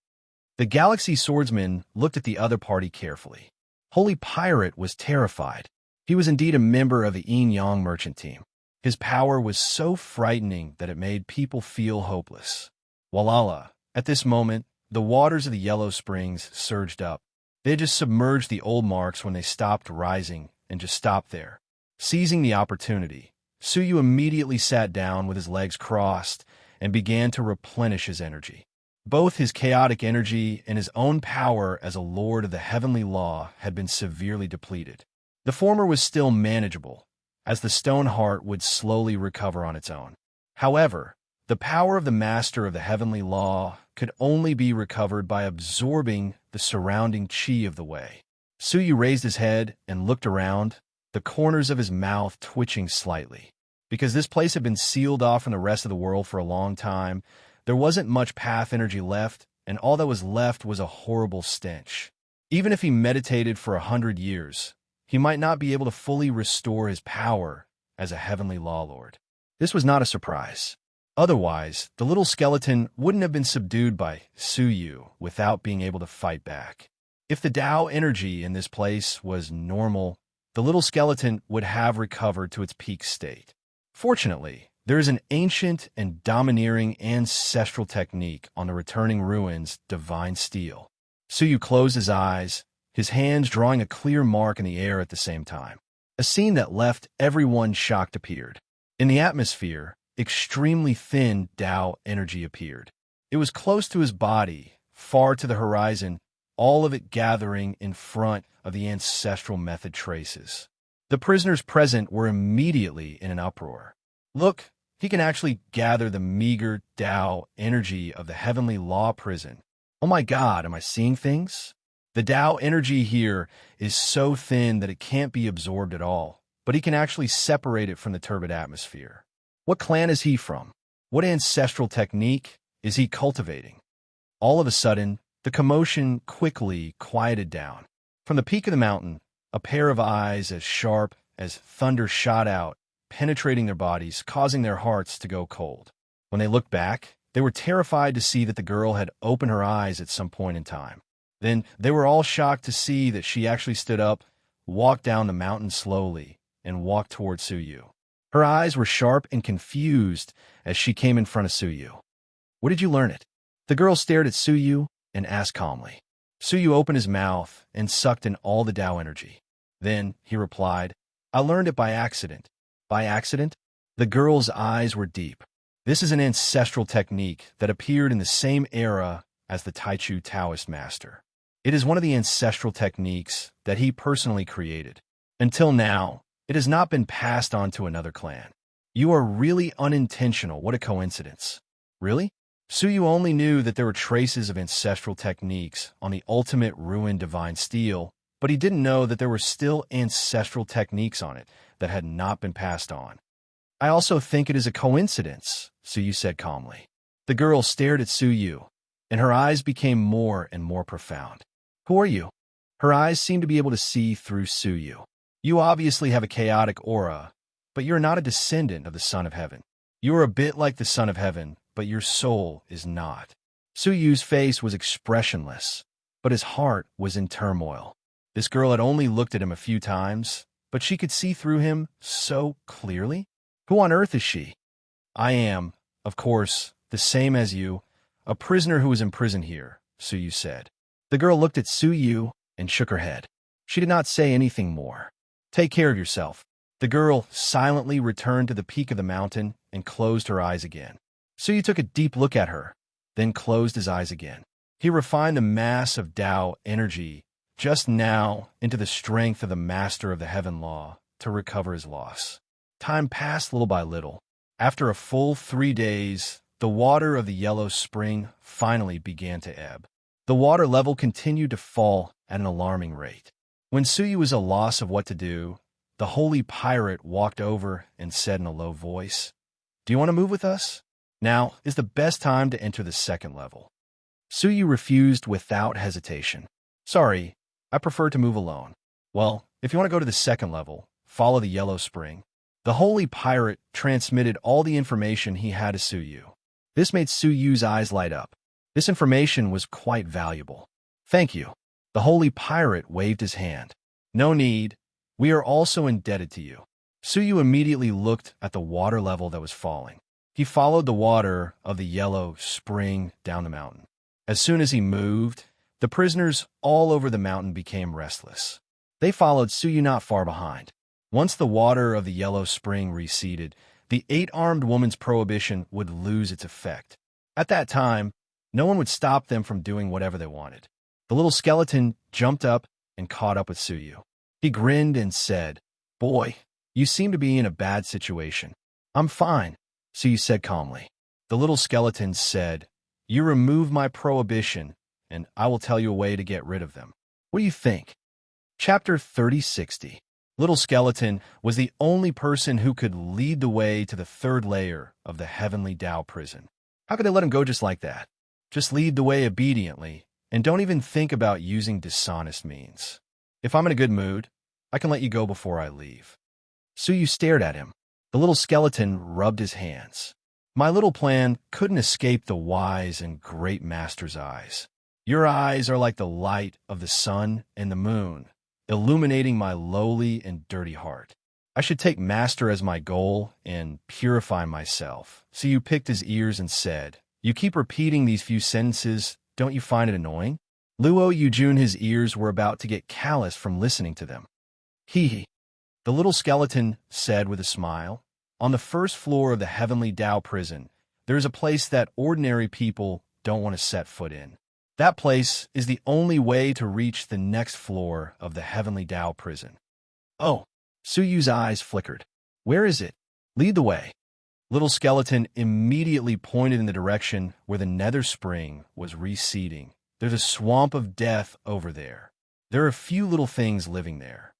The Galaxy Swordsman looked at the other party carefully. Holy Pirate was terrified. He was indeed a member of the Yin-Yang merchant team. His power was so frightening that it made people feel hopeless. Walala. At this moment, the waters of the Yellow Springs surged up. They had just submerged the old marks when they stopped rising and just stopped there. Seizing the opportunity, Suyu immediately sat down with his legs crossed and began to replenish his energy. Both his chaotic energy and his own power as a lord of the heavenly law had been severely depleted. The former was still manageable, as the stone heart would slowly recover on its own. However, the power of the master of the heavenly law could only be recovered by absorbing the surrounding chi of the way. Suyu raised his head and looked around, the corners of his mouth twitching slightly. Because this place had been sealed off from the rest of the world for a long time, there wasn't much path energy left, and all that was left was a horrible stench. Even if he meditated for 100 years, he might not be able to fully restore his power as a heavenly law lord. This was not a surprise. Otherwise, the little skeleton wouldn't have been subdued by Suyu without being able to fight back. If the Tao energy in this place was normal, the little skeleton would have recovered to its peak state. Fortunately, there is an ancient and domineering ancestral technique on the returning ruins, divine steel. Suyu closed his eyes, his hands drawing a clear mark in the air at the same time. A scene that left everyone shocked appeared. In the atmosphere, extremely thin Tao energy appeared. It was close to his body, far to the horizon, all of it gathering in front of the ancestral method traces. The prisoners present were immediately in an uproar. Look, he can actually gather the meager Tao energy of the heavenly law prison. Oh my God, am I seeing things? The Tao energy here is so thin that it can't be absorbed at all, but he can actually separate it from the turbid atmosphere. What clan is he from? What ancestral technique is he cultivating? All of a sudden, the commotion quickly quieted down. From the peak of the mountain, a pair of eyes as sharp as thunder shot out, penetrating their bodies, causing their hearts to go cold. When they looked back, they were terrified to see that the girl had opened her eyes at some point in time. Then they were all shocked to see that she actually stood up, walked down the mountain slowly, and walked toward Suyu. Her eyes were sharp and confused as she came in front of Suyu. Where did you learn it? The girl stared at Suyu and asked calmly. Suyu opened his mouth and sucked in all the Tao energy. Then he replied, I learned it by accident. By accident? The girl's eyes were deep. This is an ancestral technique that appeared in the same era as the Taichu Taoist master. It is one of the ancestral techniques that he personally created. Until now, it has not been passed on to another clan. You are really unintentional. What a coincidence. Really? Suyu only knew that there were traces of ancestral techniques on the ultimate ruined divine steel, but he didn't know that there were still ancestral techniques on it that had not been passed on. I also think it is a coincidence, Suyu said calmly. The girl stared at Suyu, and her eyes became more and more profound. Who are you? Her eyes seemed to be able to see through Suyu. You obviously have a chaotic aura, but you're not a descendant of the Son of Heaven. You are a bit like the Son of Heaven, but your soul is not. Suyu's face was expressionless, but his heart was in turmoil. This girl had only looked at him a few times, but she could see through him so clearly. Who on earth is she? I am, of course, the same as you, a prisoner who is imprisoned here, Suyu said. The girl looked at Suyu and shook her head. She did not say anything more. Take care of yourself. The girl silently returned to the peak of the mountain and closed her eyes again. Suyu took a deep look at her, then closed his eyes again. He refined the mass of Tao energy just now into the strength of the master of the heaven law to recover his loss. Time passed little by little. After a full 3 days, the water of the yellow spring finally began to ebb. The water level continued to fall at an alarming rate. When Suyu was at a loss of what to do, the holy pirate walked over and said in a low voice, Do you want to move with us? Now is the best time to enter the second level. Suyu refused without hesitation. Sorry, I prefer to move alone. Well, if you want to go to the second level, follow the yellow spring. The holy pirate transmitted all the information he had to Suyu. This made Suyu's eyes light up. This information was quite valuable. Thank you. The holy pirate waved his hand. No need. We are also indebted to you. Suyu immediately looked at the water level that was falling. He followed the water of the yellow spring down the mountain. As soon as he moved, the prisoners all over the mountain became restless. They followed Suyu not far behind. Once the water of the yellow spring receded, the 8-armed woman's prohibition would lose its effect. At that time, no one would stop them from doing whatever they wanted. The little skeleton jumped up and caught up with Suyu. He grinned and said, Boy, you seem to be in a bad situation. I'm fine, Suyu said calmly. The little skeleton said, You remove my prohibition, and I will tell you a way to get rid of them. What do you think? Chapter 3060. Little Skeleton was the only person who could lead the way to the third layer of the heavenly Tao prison. How could they let him go just like that? Just lead the way obediently, and don't even think about using dishonest means. If I'm in a good mood, I can let you go before I leave. Suyu stared at him. The little skeleton rubbed his hands. My little plan couldn't escape the wise and great master's eyes. Your eyes are like the light of the sun and the moon, illuminating my lowly and dirty heart. I should take master as my goal and purify myself. Suyu picked his ears and said, You keep repeating these few sentences, don't you find it annoying? Luo Yujun, his ears were about to get calloused from listening to them. Hee. The little skeleton said with a smile, On the first floor of the heavenly Tao prison, there is a place that ordinary people don't want to set foot in. That place is the only way to reach the next floor of the Heavenly Tao prison. Oh, Su Yu's eyes flickered. Where is it? Lead the way. Little Skeleton immediately pointed in the direction where the nether spring was reseeding. There's a swamp of death over there. There are a few little things living there.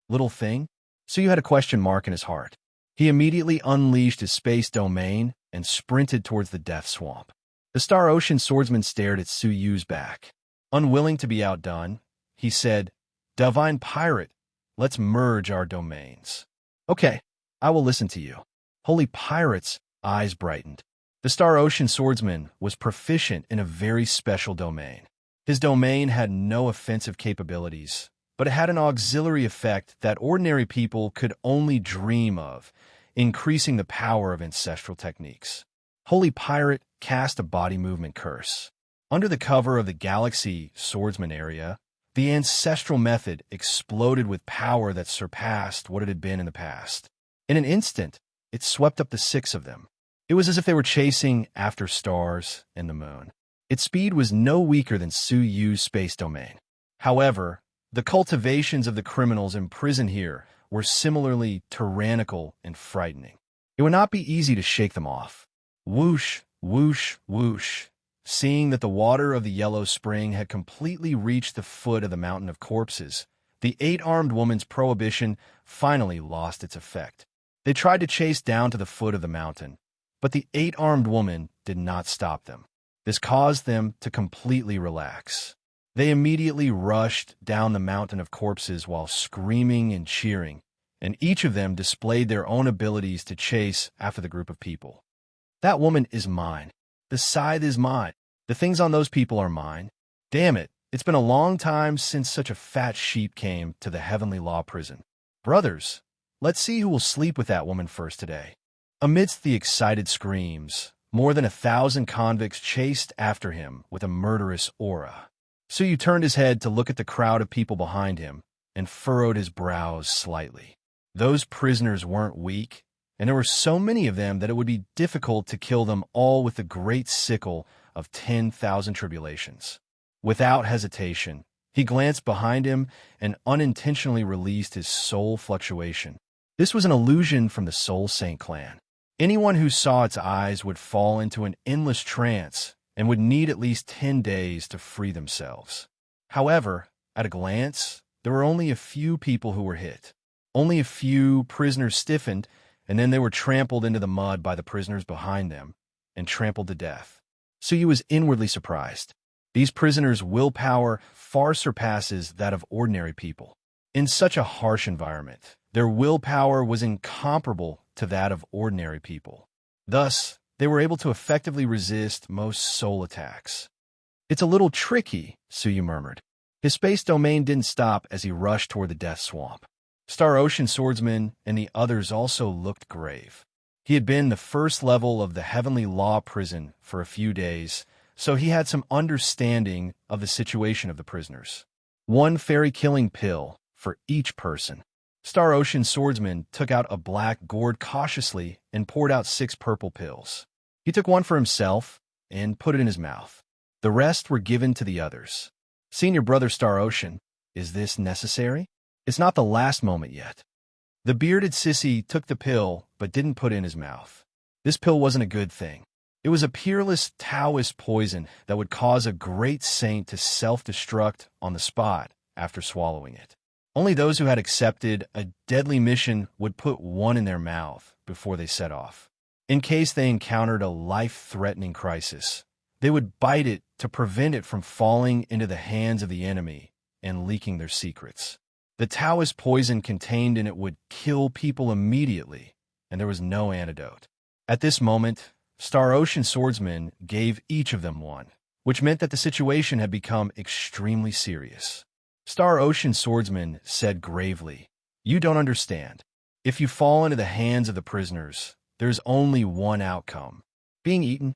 Little thing? Su Yu had a question mark in his heart. He immediately unleashed his space domain and sprinted towards the death swamp. The Star Ocean swordsman stared at Su Yu's back. Unwilling to be outdone, he said, "Divine pirate, let's merge our domains." "Okay, I will listen to you." Holy Pirate's eyes brightened. The Star Ocean swordsman was proficient in a very special domain. His domain had no offensive capabilities, but it had an auxiliary effect that ordinary people could only dream of, increasing the power of ancestral techniques. Holy Pirate cast a body movement curse. Under the cover of the Galaxy Swordsman area, the ancestral method exploded with power that surpassed what it had been in the past. In an instant, it swept up the six of them. It was as if they were chasing after stars and the moon. Its speed was no weaker than Su Yu's space domain. However, the cultivations of the criminals imprisoned here were similarly tyrannical and frightening. It would not be easy to shake them off. Whoosh, whoosh, whoosh. Seeing that the water of the yellow spring had completely reached the foot of the mountain of corpses, the eight-armed woman's prohibition finally lost its effect. They tried to chase down to the foot of the mountain, but the eight-armed woman did not stop them. This caused them to completely relax. They immediately rushed down the mountain of corpses while screaming and cheering, and each of them displayed their own abilities to chase after the group of people. "That woman is mine. The scythe is mine. The things on those people are mine. Damn it, it's been a long time since such a fat sheep came to the Heavenly Law prison. Brothers, let's see who will sleep with that woman first today." Amidst the excited screams, more than 1,000 convicts chased after him with a murderous aura. Su Yu turned his head to look at the crowd of people behind him and furrowed his brows slightly. Those prisoners weren't weak, and there were so many of them that it would be difficult to kill them all with the great sickle of 10,000 tribulations. Without hesitation, he glanced behind him and unintentionally released his soul fluctuation. This was an illusion from the Soul Saint clan. Anyone who saw its eyes would fall into an endless trance and would need at least 10 days to free themselves. However, at a glance, there were only a few people who were hit. Only a few prisoners stiffened, and then they were trampled into the mud by the prisoners behind them and trampled to death. Su Yu was inwardly surprised. These prisoners' willpower far surpasses that of ordinary people. In such a harsh environment, their willpower was incomparable to that of ordinary people. Thus, they were able to effectively resist most soul attacks. "It's a little tricky," Su Yu murmured. His space domain didn't stop as he rushed toward the death swamp. Star Ocean swordsman and the others also looked grave. He had been the first level of the Heavenly Law prison for a few days, so he had some understanding of the situation of the prisoners. One fairy-killing pill for each person. Star Ocean swordsman took out a black gourd cautiously and poured out 6 purple pills. He took one for himself and put it in his mouth. The rest were given to the others. "Senior brother Star Ocean, is this necessary? It's not the last moment yet." The bearded sissy took the pill but didn't put it in his mouth. This pill wasn't a good thing. It was a peerless Taoist poison that would cause a great saint to self-destruct on the spot after swallowing it. Only those who had accepted a deadly mission would put one in their mouth before they set off. In case they encountered a life-threatening crisis, they would bite it to prevent it from falling into the hands of the enemy and leaking their secrets. The Taoist poison contained in it would kill people immediately, and there was no antidote. At this moment, Star Ocean swordsman gave each of them one, which meant that the situation had become extremely serious. Star Ocean swordsman said gravely, "You don't understand. If you fall into the hands of the prisoners, there's only one outcome: being eaten."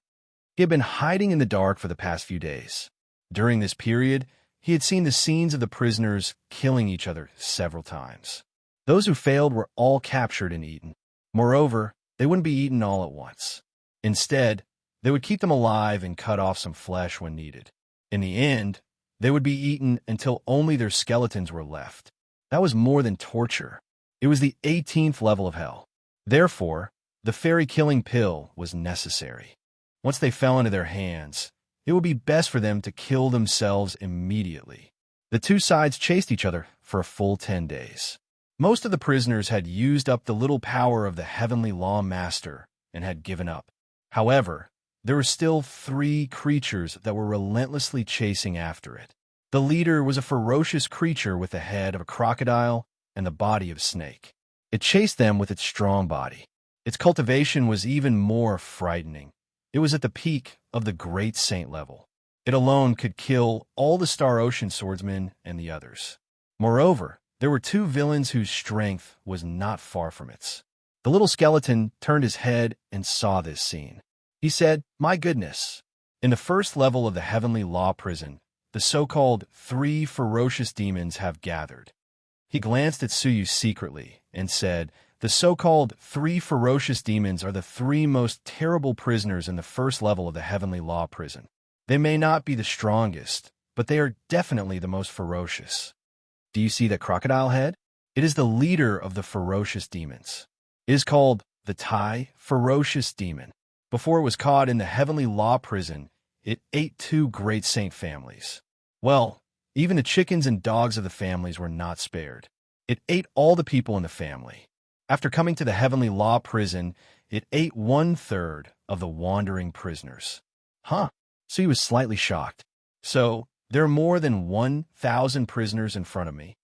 He had been hiding in the dark for the past few days. During this period, he had seen the scenes of the prisoners killing each other several times. Those who failed were all captured and eaten. Moreover, they wouldn't be eaten all at once. Instead, they would keep them alive and cut off some flesh when needed. In the end, they would be eaten until only their skeletons were left. That was more than torture. It was the 18th level of hell. Therefore, the fairy-killing pill was necessary. Once they fell into their hands, it would be best for them to kill themselves immediately. The two sides chased each other for a full 10 days. Most of the prisoners had used up the little power of the heavenly law master and had given up. However, there were still 3 creatures that were relentlessly chasing after it. The leader was a ferocious creature with the head of a crocodile and the body of a snake. It chased them with its strong body. Its cultivation was even more frightening. It was at the peak of the great saint level. It alone could kill all the Star Ocean swordsmen and the others. Moreover, there were 2 villains whose strength was not far from its. The little skeleton turned his head and saw this scene. He said, "My goodness." In the first level of the heavenly law prison, the so-called 3 ferocious demons have gathered. He glanced at Suyu secretly and said, "The so-called 3 ferocious demons are the 3 most terrible prisoners in the first level of the heavenly law prison. They may not be the strongest, but they are definitely the most ferocious. Do you see that crocodile head? It is the leader of the ferocious demons. It is called the Tai Ferocious Demon. Before it was caught in the heavenly law prison, it ate 2 great saint families. Well, even the chickens and dogs of the families were not spared. It ate all the people in the family. After coming to the heavenly law prison, it ate 1/3 of the wandering prisoners." Huh. So he was slightly shocked. So, there are more than 1,000 prisoners in front of me.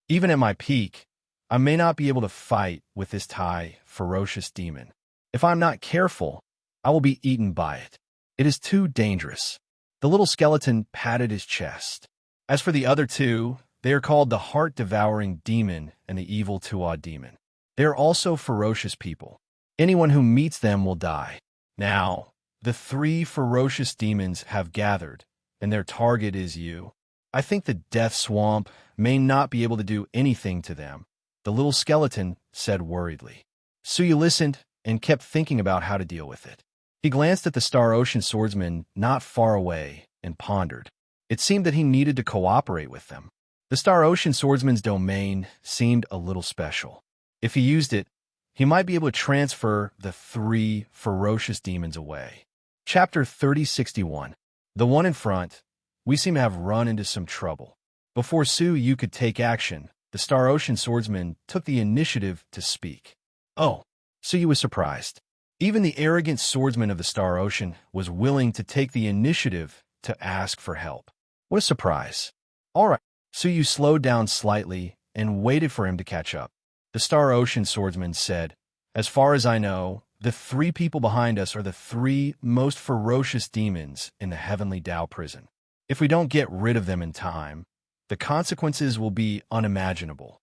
Even at my peak, I may not be able to fight with this Tai ferocious demon. If I'm not careful, I will be eaten by it. It is too dangerous. The little skeleton patted his chest. As for the other 2, they are called the heart-devouring demon and the evil Tuaw demon. They are also ferocious people. Anyone who meets them will die. Now, the 3 ferocious demons have gathered, and their target is you. I think the death swamp may not be able to do anything to them, the little skeleton said worriedly. Suyu listened and kept thinking about how to deal with it. He glanced at the Star Ocean swordsman not far away and pondered. It seemed that he needed to cooperate with them. The Star Ocean swordsman's domain seemed a little special. If he used it, he might be able to transfer the 3 ferocious demons away. Chapter 3061. The one in front. We seem to have run into some trouble. Before Suyu could take action, the Star Ocean swordsman took the initiative to speak. Oh, Suyu was surprised. Even the arrogant swordsman of the Star Ocean was willing to take the initiative to ask for help. What a surprise. All right. Suyu slowed down slightly and waited for him to catch up. The Star Ocean swordsman said, "As far as I know, the 3 people behind us are the 3 most ferocious demons in the Heavenly Tao prison. If we don't get rid of them in time, the consequences will be unimaginable."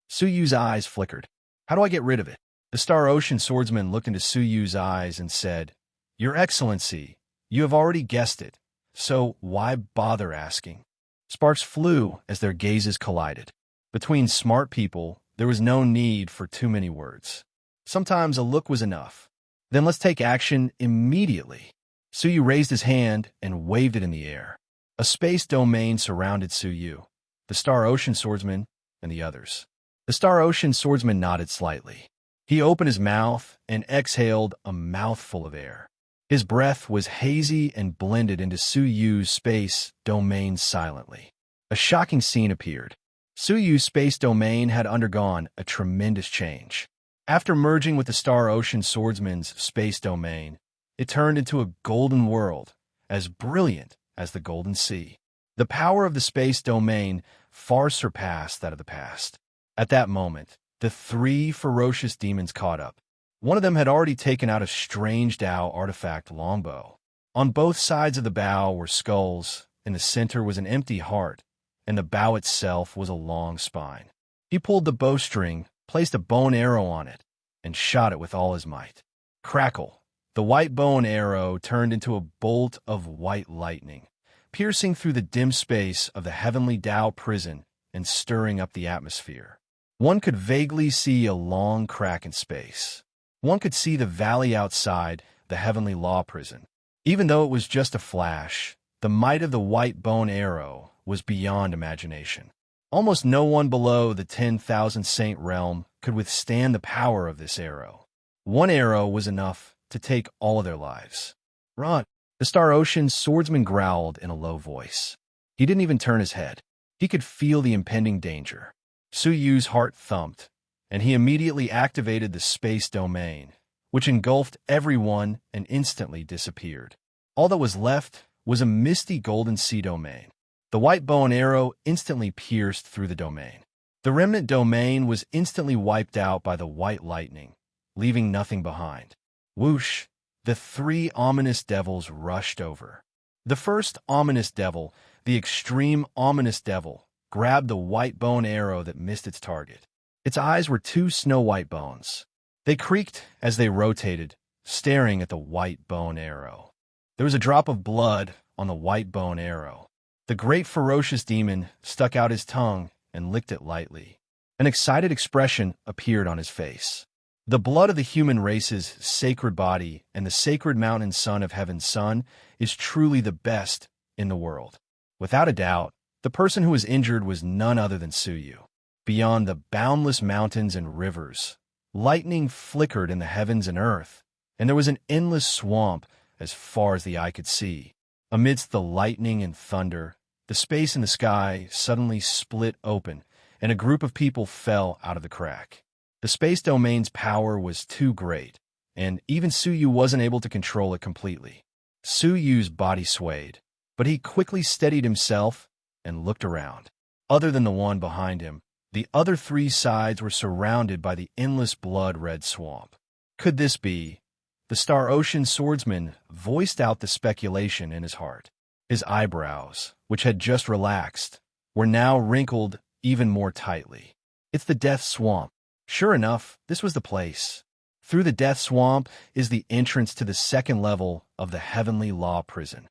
Suyu's eyes flickered. "How do I get rid of it?" The Star Ocean swordsman looked into Suyu's eyes and said, "Your Excellency, you have already guessed it, so why bother asking?" Sparks flew as their gazes collided. Between smart people, there was no need for too many words. Sometimes a look was enough. "Then let's take action immediately." Suyu raised his hand and waved it in the air. A space domain surrounded Suyu, the Star Ocean swordsman, and the others. The Star Ocean swordsman nodded slightly. He opened his mouth and exhaled a mouthful of air. His breath was hazy and blended into Suyu's space domain silently. A shocking scene appeared. Suyu's space domain had undergone a tremendous change. After merging with the Star Ocean swordsman's space domain, it turned into a golden world, as brilliant as the Golden Sea. The power of the space domain far surpassed that of the past. At that moment, the 3 ferocious demons caught up. One of them had already taken out a strange Tao artifact longbow. On both sides of the bow were skulls, in the center was an empty heart, and the bow itself was a long spine. He pulled the bowstring, placed a bow and arrow on it, and shot it with all his might. Crackle! The white bow and arrow turned into a bolt of white lightning, piercing through the dim space of the heavenly Tao prison and stirring up the atmosphere. One could vaguely see a long crack in space. One could see the valley outside the heavenly law prison. Even though it was just a flash, The might of the white bone arrow was beyond imagination. Almost no one below the 10,000 saint realm could withstand the power of this arrow. One arrow was enough to take all of their lives. "Run!" The Star Ocean swordsman growled in a low voice. He didn't even turn his head. He could feel the impending danger. Su Yu's heart thumped, and he immediately activated the space domain, which engulfed everyone and instantly disappeared. All that was left was a misty golden sea domain. The white bow and arrow instantly pierced through the domain. The remnant domain was instantly wiped out by the white lightning, leaving nothing behind. Whoosh! The three ominous devils rushed over. The first ominous devil, the extreme ominous devil, grabbed the white bow and arrow that missed its target. Its eyes were two snow-white bones. They creaked as they rotated, staring at the white bow and arrow. There was a drop of blood on the white bow and arrow. The great ferocious demon stuck out his tongue and licked it lightly. An excited expression appeared on his face. The blood of the human race's sacred body and the sacred mountain son of heaven's son is truly the best in the world. Without a doubt, the person who was injured was none other than Su Yu. Beyond the boundless mountains and rivers, lightning flickered in the heavens and earth, and there was an endless swamp as far as the eye could see. Amidst the lightning and thunder, the space in the sky suddenly split open, and a group of people fell out of the crack. The space domain's power was too great, and even Su Yu wasn't able to control it completely. Su Yu's body swayed, but he quickly steadied himself and looked around. Other than the one behind him, the other three sides were surrounded by the endless blood-red swamp. Could this be? The Star Ocean swordsman voiced out the speculation in his heart. His eyebrows, which had just relaxed, were now wrinkled even more tightly. It's the Death Swamp. Sure enough, this was the place. Through the Death Swamp is the entrance to the second level of the Heavenly Law Prison.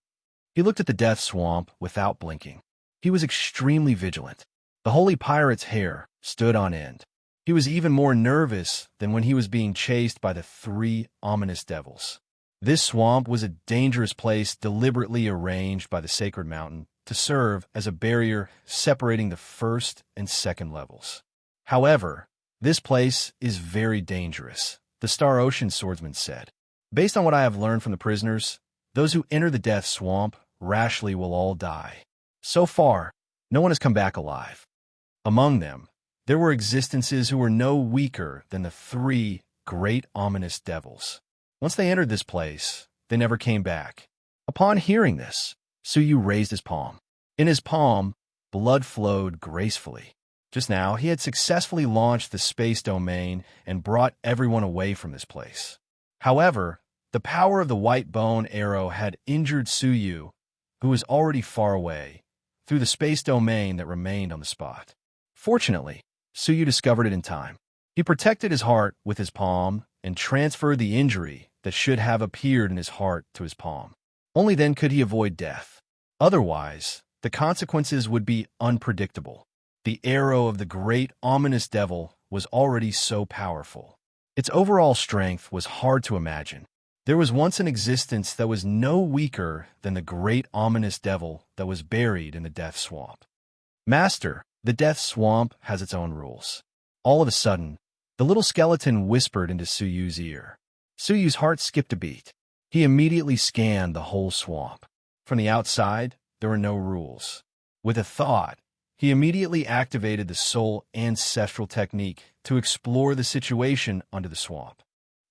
He looked at the Death Swamp without blinking. He was extremely vigilant. The Holy Pirate's hair stood on end. He was even more nervous than when he was being chased by the three ominous devils. This swamp was a dangerous place deliberately arranged by the Sacred Mountain to serve as a barrier separating the first and second levels. However, this place is very dangerous, the Star Ocean swordsman said. Based on what I have learned from the prisoners, those who enter the Death Swamp rashly will all die. So far, no one has come back alive. Among them, there were existences who were no weaker than the three great ominous devils. Once they entered this place, they never came back. Upon hearing this, Su Yu raised his palm. In his palm, blood flowed gracefully. Just now, he had successfully launched the space domain and brought everyone away from this place. However, the power of the white bone arrow had injured Su Yu, who was already far away, through the space domain that remained on the spot. Fortunately, Su Yu discovered it in time. He protected his heart with his palm and transferred the injury that should have appeared in his heart to his palm. Only then could he avoid death. Otherwise, the consequences would be unpredictable. The arrow of the great ominous devil was already so powerful. Its overall strength was hard to imagine. There was once an existence that was no weaker than the great ominous devil that was buried in the Death Swamp. Master, the Death Swamp has its own rules. All of a sudden, the little skeleton whispered into Su Yu's ear. Su Yu's heart skipped a beat. He immediately scanned the whole swamp. From the outside, there were no rules. With a thought, he immediately activated the soul ancestral technique to explore the situation under the swamp.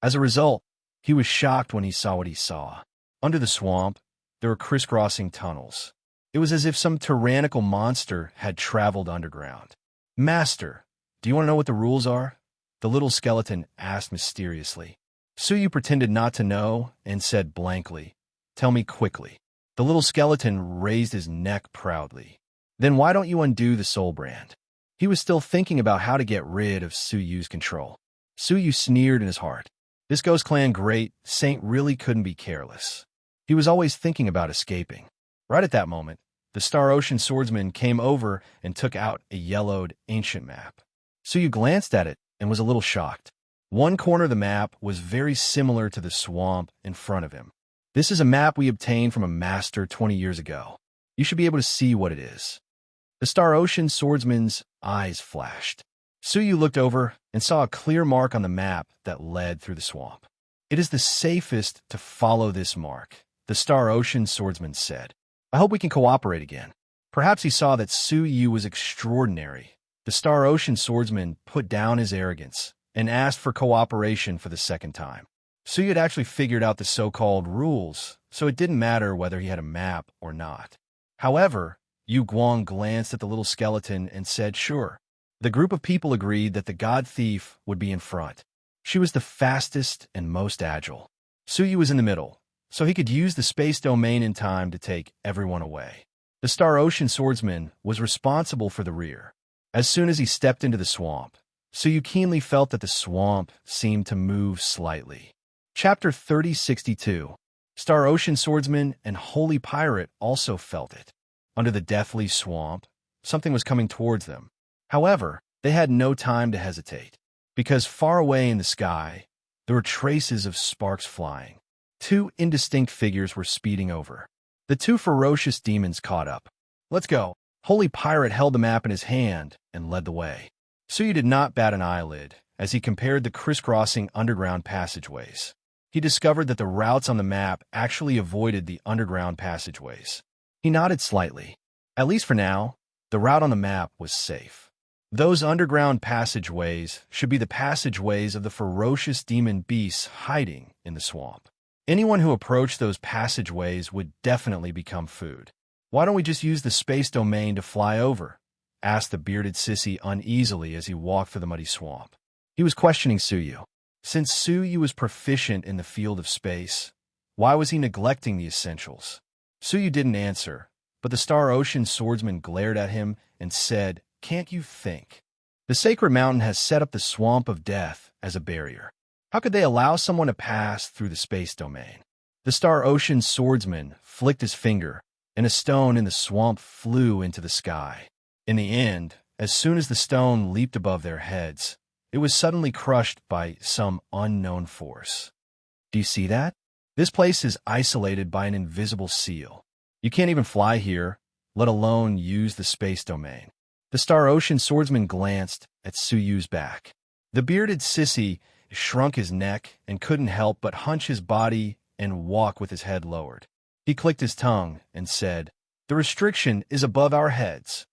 As a result, he was shocked when he saw what he saw. Under the swamp, there were crisscrossing tunnels. It was as if some tyrannical monster had traveled underground. Master, do you want to know what the rules are? The little skeleton asked mysteriously. Su Yu pretended not to know and said blankly, "Tell me quickly." The little skeleton raised his neck proudly. "Then why don't you undo the soul brand?" He was still thinking about how to get rid of Su Yu's control. Su Yu sneered in his heart. This Ghost Clan great saint really couldn't be careless. He was always thinking about escaping. Right at that moment, the Star Ocean swordsman came over and took out a yellowed ancient map. Su Yu glanced at it and was a little shocked. One corner of the map was very similar to the swamp in front of him. This is a map we obtained from a master 20 years ago. You should be able to see what it is." The Star Ocean swordsman's eyes flashed. Suyu looked over and saw a clear mark on the map that led through the swamp. "It is the safest to follow this mark," the Star Ocean swordsman said. "I hope we can cooperate again." Perhaps he saw that Suyu was extraordinary. The Star Ocean swordsman put down his arrogance and asked for cooperation for the second time. Suyu had actually figured out the so-called rules, so it didn't matter whether he had a map or not. However, Yu Guang glanced at the little skeleton and said sure. The group of people agreed that the god thief would be in front. She was the fastest and most agile. Suyu was in the middle, so he could use the space domain in time to take everyone away. The Star Ocean swordsman was responsible for the rear. As soon as he stepped into the swamp, Suyu keenly felt that the swamp seemed to move slightly. Chapter 3062. Star Ocean swordsman and holy pirate also felt it. Under the deathly swamp, something was coming towards them. However, they had no time to hesitate, because far away in the sky, there were traces of sparks flying. Two indistinct figures were speeding over. The two ferocious demons caught up. "Let's go." Holy Pirate held the map in his hand and led the way. Suyu did not bat an eyelid as he compared the crisscrossing underground passageways. He discovered that the routes on the map actually avoided the underground passageways. He nodded slightly. At least for now, the route on the map was safe. Those underground passageways should be the passageways of the ferocious demon beasts hiding in the swamp. Anyone who approached those passageways would definitely become food. "Why don't we just use the space domain to fly over?" asked the bearded sissy uneasily as he walked through the muddy swamp. He was questioning Suyu. Since Suyu was proficient in the field of space, why was he neglecting the essentials? Suyu didn't answer, but the Star Ocean swordsman glared at him and said, "Can't you think? The sacred mountain has set up the swamp of death as a barrier. How could they allow someone to pass through the space domain?" The Star Ocean swordsman flicked his finger, and a stone in the swamp flew into the sky. In the end, as soon as the stone leaped above their heads, it was suddenly crushed by some unknown force. "Do you see that? This place is isolated by an invisible seal. You can't even fly here, let alone use the space domain." The Star Ocean swordsman glanced at Suyu's back. The bearded sissy shrunk his neck and couldn't help but hunch his body and walk with his head lowered. He clicked his tongue and said, "The restriction is above our heads."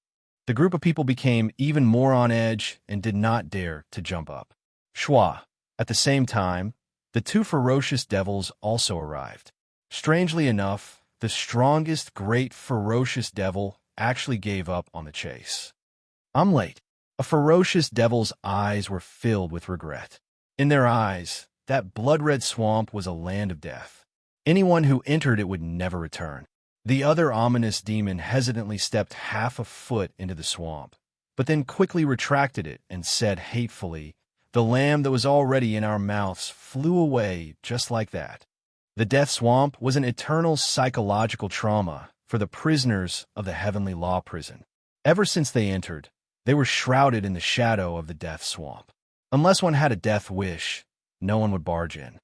The group of people became even more on edge and did not dare to jump up. Schwa. At the same time, the two ferocious devils also arrived. Strangely enough, the strongest great ferocious devil actually gave up on the chase. "I'm late." A ferocious devil's eyes were filled with regret. In their eyes, that blood-red swamp was a land of death. Anyone who entered it would never return. The other ominous demon hesitantly stepped half a foot into the swamp, but then quickly retracted it and said hatefully, "The lamb that was already in our mouths flew away just like that." The death swamp was an eternal psychological trauma for the prisoners of the heavenly law prison. Ever since they entered, they were shrouded in the shadow of the death swamp. Unless one had a death wish, no one would barge in.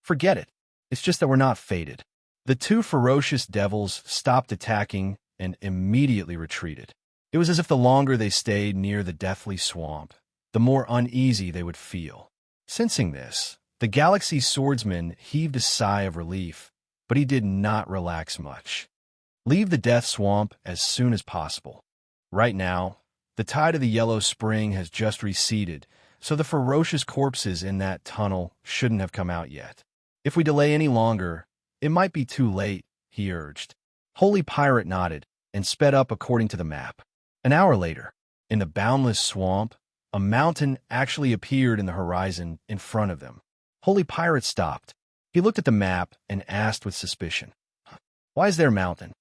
Forget it. It's just that we're not fated. The two ferocious devils stopped attacking and immediately retreated. It was as if the longer they stayed near the deathly swamp, the more uneasy they would feel. Sensing this, the Galaxy swordsman heaved a sigh of relief, but he did not relax much. Leave the death swamp as soon as possible. Right now, the tide of the Yellow Spring has just receded, so the ferocious corpses in that tunnel shouldn't have come out yet. If we delay any longer, it might be too late, he urged. Holy Pirate nodded and sped up according to the map. An hour later, in the boundless swamp, a mountain actually appeared in the horizon in front of them. Holy Pirate stopped. He looked at the map and asked with suspicion, "Why is there a mountain?"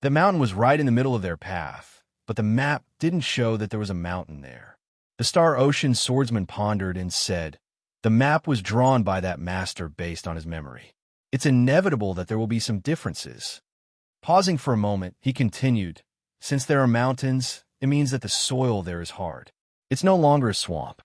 The mountain was right in the middle of their path, but the map didn't show that there was a mountain there. The Star Ocean swordsman pondered and said, "The map was drawn by that master based on his memory. It's inevitable that there will be some differences." Pausing for a moment, he continued, "Since there are mountains, it means that the soil there is hard. It's no longer a swamp."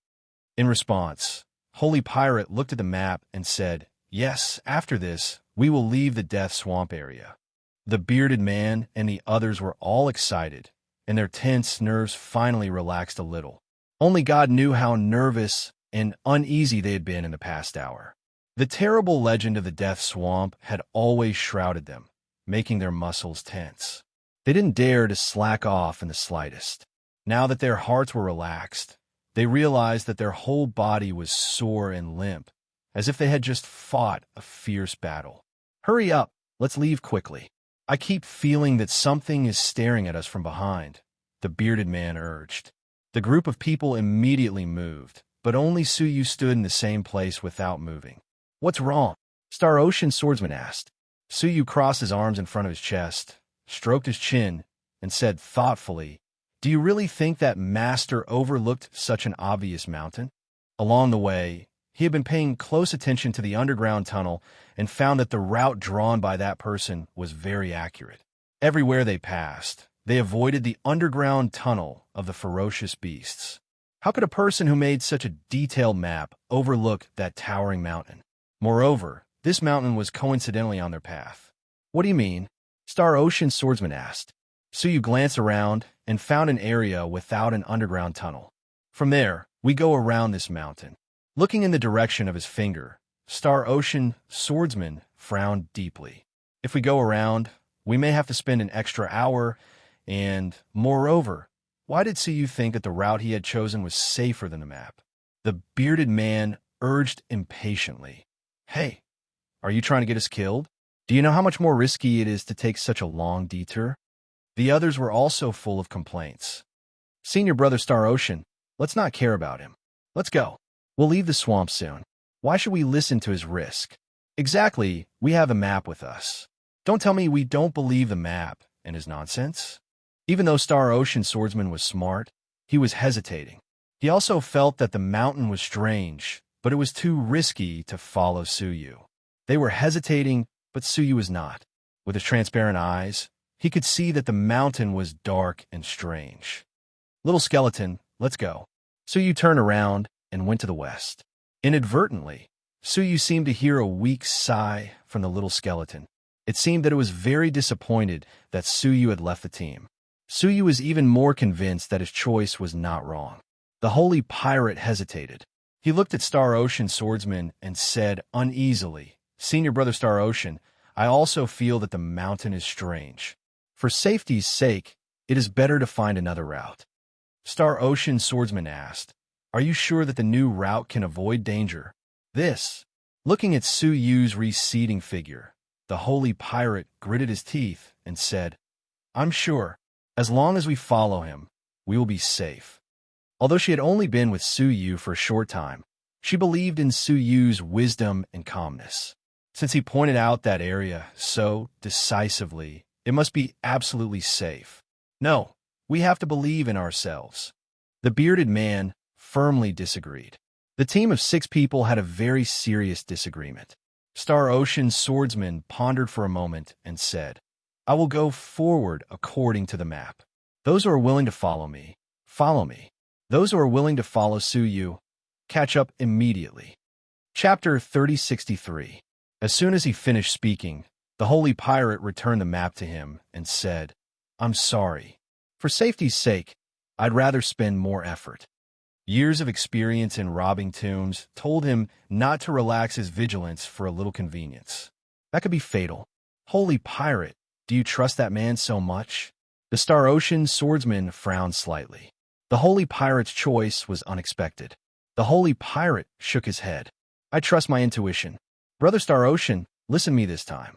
In response, Holy Pirate looked at the map and said, Yes, after this, we will leave the Death Swamp area. The bearded man and the others were all excited, and their tense nerves finally relaxed a little. Only God knew how nervous and uneasy they had been in the past hour. The terrible legend of the Death Swamp had always shrouded them, making their muscles tense. They didn't dare to slack off in the slightest. Now that their hearts were relaxed, they realized that their whole body was sore and limp, as if they had just fought a fierce battle. Hurry up, let's leave quickly. I keep feeling that something is staring at us from behind, the bearded man urged. The group of people immediately moved, but only Suyu stood in the same place without moving. What's wrong? Star Ocean Swordsman asked. Suyu crossed his arms in front of his chest, stroked his chin, and said thoughtfully, "Do you really think that master overlooked such an obvious mountain?" Along the way, he had been paying close attention to the underground tunnel and found that the route drawn by that person was very accurate. Everywhere they passed, they avoided the underground tunnel of the ferocious beasts. How could a person who made such a detailed map overlook that towering mountain? Moreover, this mountain was coincidentally on their path. What do you mean? Star Ocean Swordsman asked. Suyu glanced around and found an area without an underground tunnel. From there, we go around this mountain. Looking in the direction of his finger, Star Ocean Swordsman frowned deeply. If we go around, we may have to spend an extra hour, and, moreover, why did Suyu think that the route he had chosen was safer than the map? The bearded man urged impatiently. Hey, are you trying to get us killed? Do you know how much more risky it is to take such a long detour? The others were also full of complaints. Senior brother Star Ocean, let's not care about him. Let's go. We'll leave the swamp soon. Why should we listen to his risk? Exactly, we have a map with us. Don't tell me we don't believe the map and his nonsense. Even though Star Ocean Swordsman was smart, he was hesitating. He also felt that the mountain was strange, but it was too risky to follow Suyu. They were hesitating, but Suyu was not. With his transparent eyes, he could see that the mountain was dark and strange. Little skeleton, let's go. Suyu turned around and went to the west. Inadvertently, Suyu seemed to hear a weak sigh from the little skeleton. It seemed that it was very disappointed that Suyu had left the team. Suyu was even more convinced that his choice was not wrong. The holy pirate hesitated. He looked at Star Ocean Swordsman and said uneasily, Senior brother Star Ocean, I also feel that the mountain is strange. For safety's sake, it is better to find another route. Star Ocean Swordsman asked, Are you sure that the new route can avoid danger? Looking at Suyu's receding figure, the holy pirate gritted his teeth and said, I'm sure. As long as we follow him, we will be safe. Although she had only been with Suyu for a short time, she believed in Suyu's wisdom and calmness. Since he pointed out that area so decisively, it must be absolutely safe. No, we have to believe in ourselves. The bearded man firmly disagreed. The team of 6 people had a very serious disagreement. Star Ocean Swordsman pondered for a moment and said, I will go forward according to the map. Those who are willing to follow me, follow me. Those who are willing to follow Suyu, catch up immediately. Chapter 3063. As soon as he finished speaking, the holy pirate returned the map to him and said, I'm sorry. For safety's sake, I'd rather spend more effort. Years of experience in robbing tombs told him not to relax his vigilance for a little convenience. That could be fatal. Holy pirate, do you trust that man so much? The Star Ocean Swordsman frowned slightly. The holy pirate's choice was unexpected. The holy pirate shook his head. I trust my intuition. Brother Star Ocean, listen to me this time.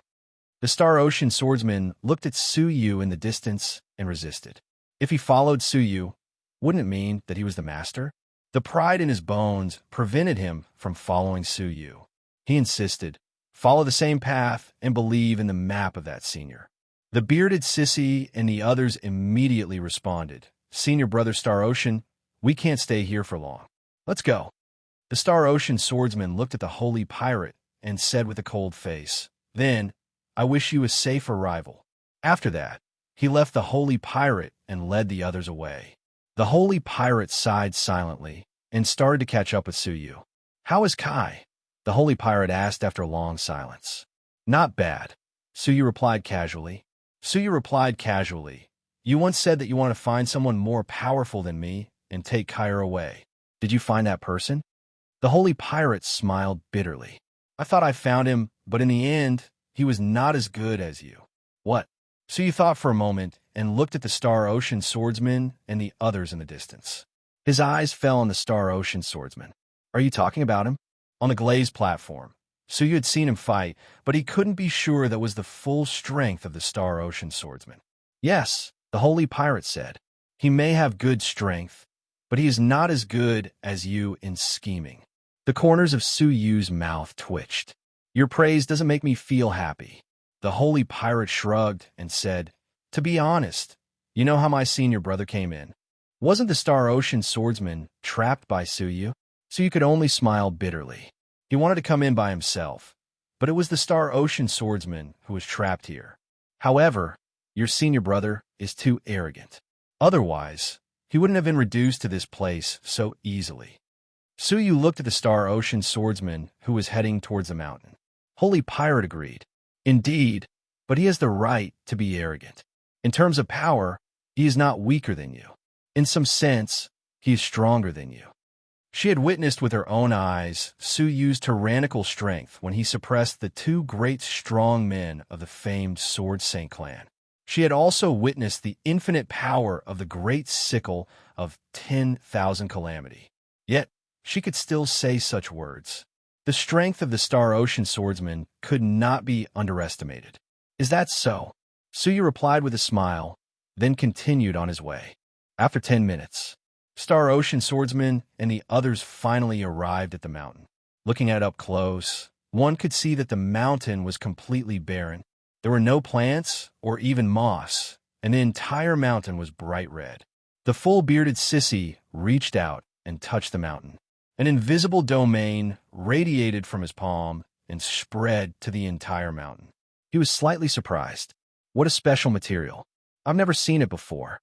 The Star Ocean Swordsman looked at Suyu in the distance and resisted. If he followed Suyu, wouldn't it mean that he was the master? The pride in his bones prevented him from following Suyu. He insisted, follow the same path and believe in the map of that senior. The bearded sissy and the others immediately responded, Senior brother Star Ocean, we can't stay here for long. Let's go. The Star Ocean Swordsman looked at the holy pirate and said with a cold face, Then, I wish you a safe arrival. After that, he left the holy pirate and led the others away. The holy pirate sighed silently and started to catch up with Suyu. How is Kai? The holy pirate asked after a long silence. Not bad, Suyu replied casually. You once said that you want to find someone more powerful than me and take Kyra away. Did you find that person? The holy pirate smiled bitterly. I thought I found him, but in the end, he was not as good as you. What? Suyu thought for a moment and looked at the Star Ocean swordsman and the others in the distance. His eyes fell on the Star Ocean swordsman. Are you talking about him? On the glazed platform. Suyu had seen him fight, but he couldn't be sure that was the full strength of the Star Ocean swordsman. Yes, the holy pirate said. He may have good strength, but he is not as good as you in scheming. The corners of Suyu's mouth twitched. Your praise doesn't make me feel happy. The holy pirate shrugged and said, to be honest, you know how my senior brother came in? Wasn't the Star Ocean swordsman trapped by Suyu? Suyu could only smile bitterly. He wanted to come in by himself, but it was the Star Ocean swordsman who was trapped here. However, your senior brother is too arrogant. Otherwise, he wouldn't have been reduced to this place so easily. Suyu looked at the Star Ocean swordsman who was heading towards the mountain. Holy Pirate agreed. Indeed, but he has the right to be arrogant. In terms of power, he is not weaker than you. In some sense, he is stronger than you. She had witnessed with her own eyes Suyu's tyrannical strength when he suppressed the two great strong men of the famed Sword Saint clan. She had also witnessed the infinite power of the great sickle of 10,000 calamity. Yet, she could still say such words. The strength of the Star Ocean swordsman could not be underestimated. Is that so? Suyu replied with a smile, then continued on his way. After 10 minutes, Star Ocean swordsman and the others finally arrived at the mountain. Looking at it up close, one could see that the mountain was completely barren. There were no plants or even moss, and the entire mountain was bright red. The full-bearded sissy reached out and touched the mountain. An invisible domain radiated from his palm and spread to the entire mountain. He was slightly surprised. What a special material. I've never seen it before.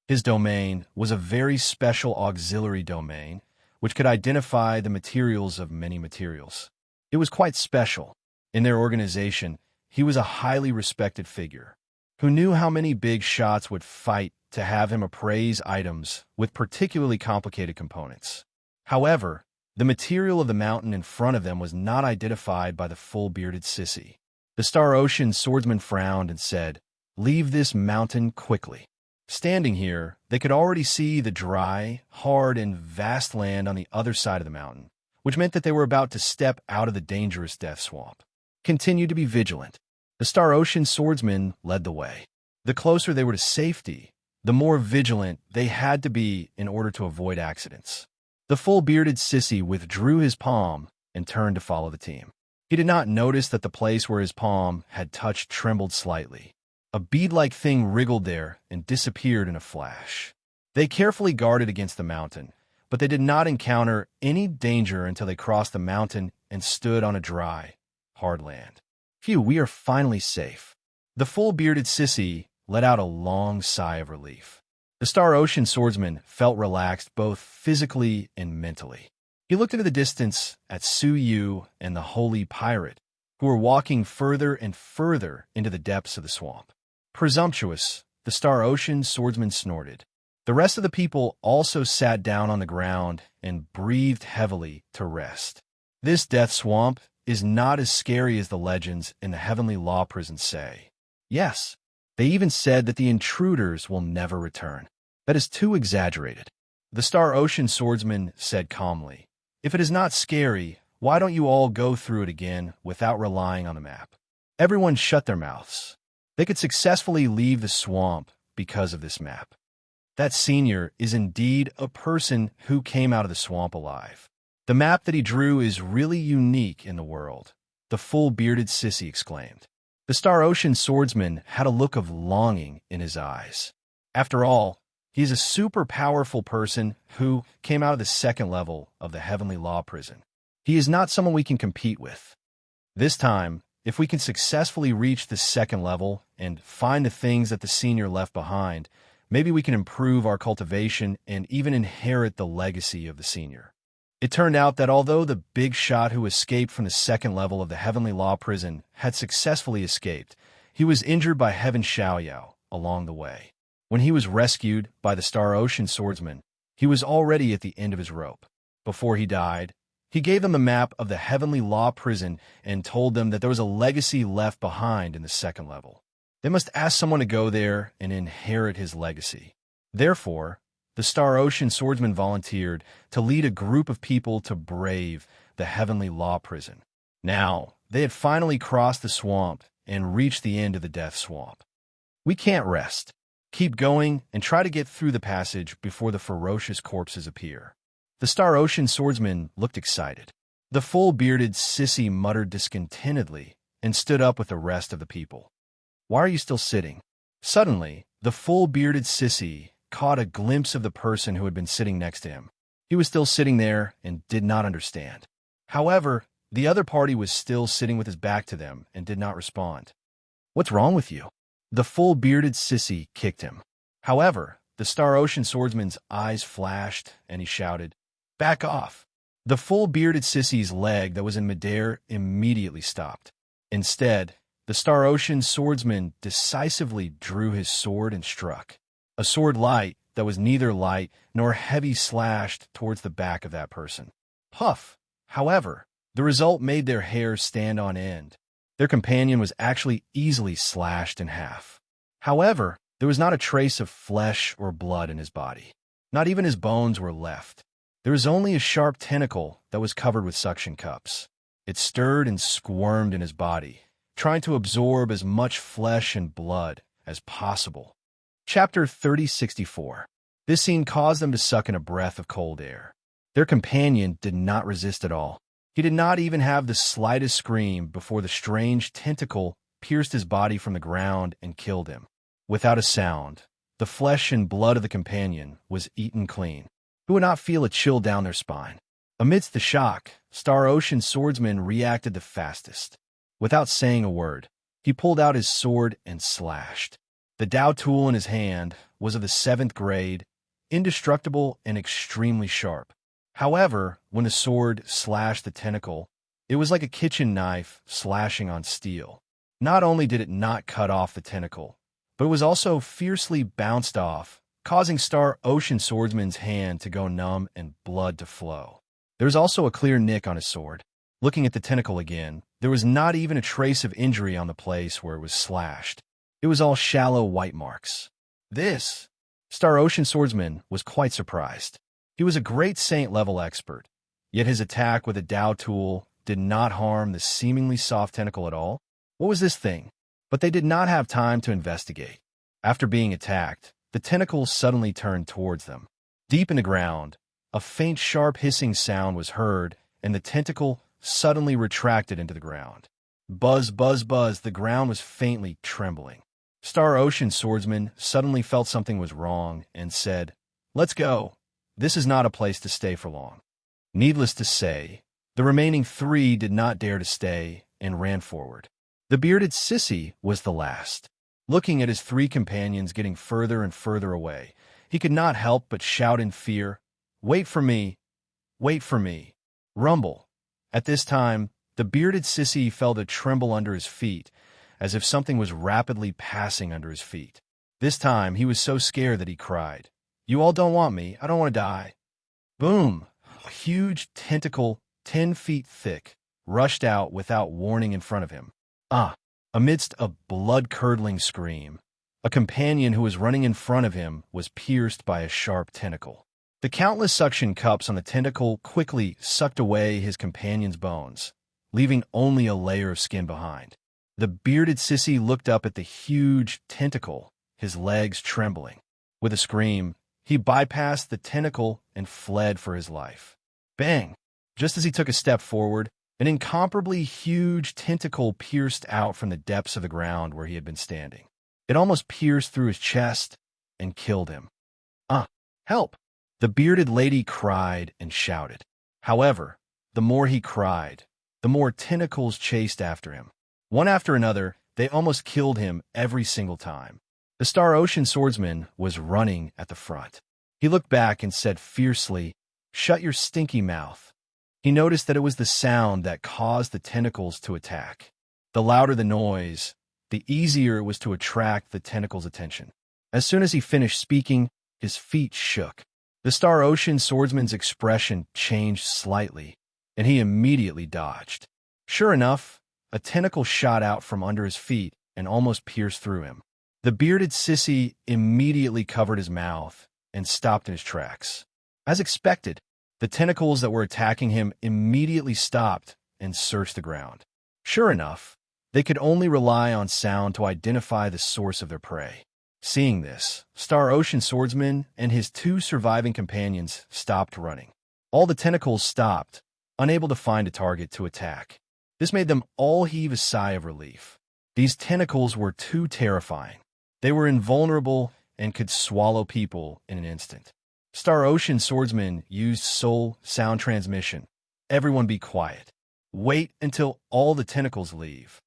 His domain was a very special auxiliary domain, which could identify the materials of many materials. It was quite special. In their organization, he was a highly respected figure, who knew how many big shots would fight to have him appraise items with particularly complicated components. However, the material of the mountain in front of them was not identified by the full-bearded sissy. The Star Ocean swordsman frowned and said, "Leave this mountain quickly." Standing here, they could already see the dry, hard, and vast land on the other side of the mountain, which meant that they were about to step out of the dangerous death swamp. Continue to be vigilant. The Star Ocean swordsman led the way. The closer they were to safety, the more vigilant they had to be in order to avoid accidents. The full-bearded sissy withdrew his palm and turned to follow the team. He did not notice that the place where his palm had touched trembled slightly. A bead-like thing wriggled there and disappeared in a flash. They carefully guarded against the mountain, but they did not encounter any danger until they crossed the mountain and stood on a dry, hard land. Phew, we are finally safe. The full-bearded sissy let out a long sigh of relief. The Star Ocean swordsman felt relaxed both physically and mentally. He looked into the distance at Suyu and the holy pirate, who were walking further and further into the depths of the swamp. Presumptuous, the Star Ocean swordsman snorted. The rest of the people also sat down on the ground and breathed heavily to rest. This death swamp is not as scary as the legends in the Heavenly Law Prison say. Yes, they even said that the intruders will never return. That is too exaggerated. The Star Ocean swordsman said calmly, "If it is not scary, why don't you all go through it again without relying on the map?" Everyone shut their mouths. They could successfully leave the swamp because of this map. That senior is indeed a person who came out of the swamp alive. The map that he drew is really unique in the world, the full-bearded sissy exclaimed. The Star Ocean swordsman had a look of longing in his eyes. After all, he is a super powerful person who came out of the second level of the Heavenly Law Prison. He is not someone we can compete with. This time, if we can successfully reach the second level and find the things that the senior left behind, maybe we can improve our cultivation and even inherit the legacy of the senior. It turned out that although the big shot who escaped from the second level of the Heavenly Law prison had successfully escaped, he was injured by Heaven Xiaoyao along the way. When he was rescued by the Star Ocean swordsman, he was already at the end of his rope. Before he died, he gave them a map of the Heavenly Law prison and told them that there was a legacy left behind in the second level. They must ask someone to go there and inherit his legacy. Therefore, the Star Ocean swordsman volunteered to lead a group of people to brave the Heavenly Law prison. Now, they had finally crossed the swamp and reached the end of the Death Swamp. We can't rest. Keep going and try to get through the passage before the ferocious corpses appear. The Star Ocean swordsman looked excited. The full-bearded sissy muttered discontentedly and stood up with the rest of the people. Why are you still sitting? Suddenly, the full-bearded sissy caught a glimpse of the person who had been sitting next to him. He was still sitting there and did not understand. However, the other party was still sitting with his back to them and did not respond. What's wrong with you? The full-bearded sissy kicked him. However, the Star Ocean swordsman's eyes flashed and he shouted, "Back off!" The full-bearded sissy's leg that was in midair immediately stopped. Instead, the Star Ocean swordsman decisively drew his sword and struck. A sword light that was neither light nor heavy slashed towards the back of that person. Puff! However, the result made their hair stand on end. Their companion was actually easily slashed in half. However, there was not a trace of flesh or blood in his body. Not even his bones were left. There was only a sharp tentacle that was covered with suction cups. It stirred and squirmed in his body, trying to absorb as much flesh and blood as possible. Chapter 3064. This scene caused them to suck in a breath of cold air. Their companion did not resist at all. He did not even have the slightest scream before the strange tentacle pierced his body from the ground and killed him. Without a sound, the flesh and blood of the companion was eaten clean. Who would not feel a chill down their spine? Amidst the shock, Star Ocean swordsman reacted the fastest. Without saying a word, he pulled out his sword and slashed. The Dao tool in his hand was of the 7th grade, indestructible and extremely sharp. However, when the sword slashed the tentacle, it was like a kitchen knife slashing on steel. Not only did it not cut off the tentacle, but it was also fiercely bounced off, causing Star Ocean swordsman's hand to go numb and blood to flow. There was also a clear nick on his sword. Looking at the tentacle again, there was not even a trace of injury on the place where it was slashed. It was all shallow white marks. This Star Ocean swordsman was quite surprised. He was a great saint-level expert, yet his attack with a Dao tool did not harm the seemingly soft tentacle at all. What was this thing? But they did not have time to investigate. After being attacked, the tentacle suddenly turned towards them. Deep in the ground, a faint sharp hissing sound was heard, and the tentacle suddenly retracted into the ground. Buzz, buzz, buzz, the ground was faintly trembling. Star Ocean swordsman suddenly felt something was wrong and said, "Let's go. This is not a place to stay for long." Needless to say, the remaining 3 did not dare to stay and ran forward. The bearded sissy was the last. Looking at his 3 companions getting further and further away, he could not help but shout in fear, "Wait for me! Wait for me!" Rumble. At this time, the bearded sissy felt a tremble under his feet, as if something was rapidly passing under his feet. This time, he was so scared that he cried, "You all don't want me. I don't want to die." Boom! A huge tentacle, 10 feet thick, rushed out without warning in front of him. Amidst a blood-curdling scream, a companion who was running in front of him was pierced by a sharp tentacle. The countless suction cups on the tentacle quickly sucked away his companion's bones, leaving only a layer of skin behind. The bearded sissy looked up at the huge tentacle, his legs trembling. With a scream, he bypassed the tentacle and fled for his life. Bang! Just as he took a step forward, an incomparably huge tentacle pierced out from the depths of the ground where he had been standing. It almost pierced through his chest and killed him. Help! The bearded lady cried and shouted. However, the more he cried, the more tentacles chased after him. One after another, they almost killed him every single time. The Star Ocean swordsman was running at the front. He looked back and said fiercely, "Shut your stinky mouth. He noticed that it was the sound that caused the tentacles to attack. The louder the noise, the easier it was to attract the tentacles' attention. As soon as he finished speaking, his feet shook. The Star Ocean swordsman's expression changed slightly, and he immediately dodged. Sure enough, a tentacle shot out from under his feet and almost pierced through him. The bearded sissy immediately covered his mouth and stopped in his tracks. As expected, the tentacles that were attacking him immediately stopped and searched the ground. Sure enough, they could only rely on sound to identify the source of their prey. Seeing this, Star Ocean swordsman and his two surviving companions stopped running. All the tentacles stopped, unable to find a target to attack. This made them all heave a sigh of relief. These tentacles were too terrifying. They were invulnerable and could swallow people in an instant. Star Ocean swordsman used soul sound transmission. Everyone be quiet. Wait until all the tentacles leave.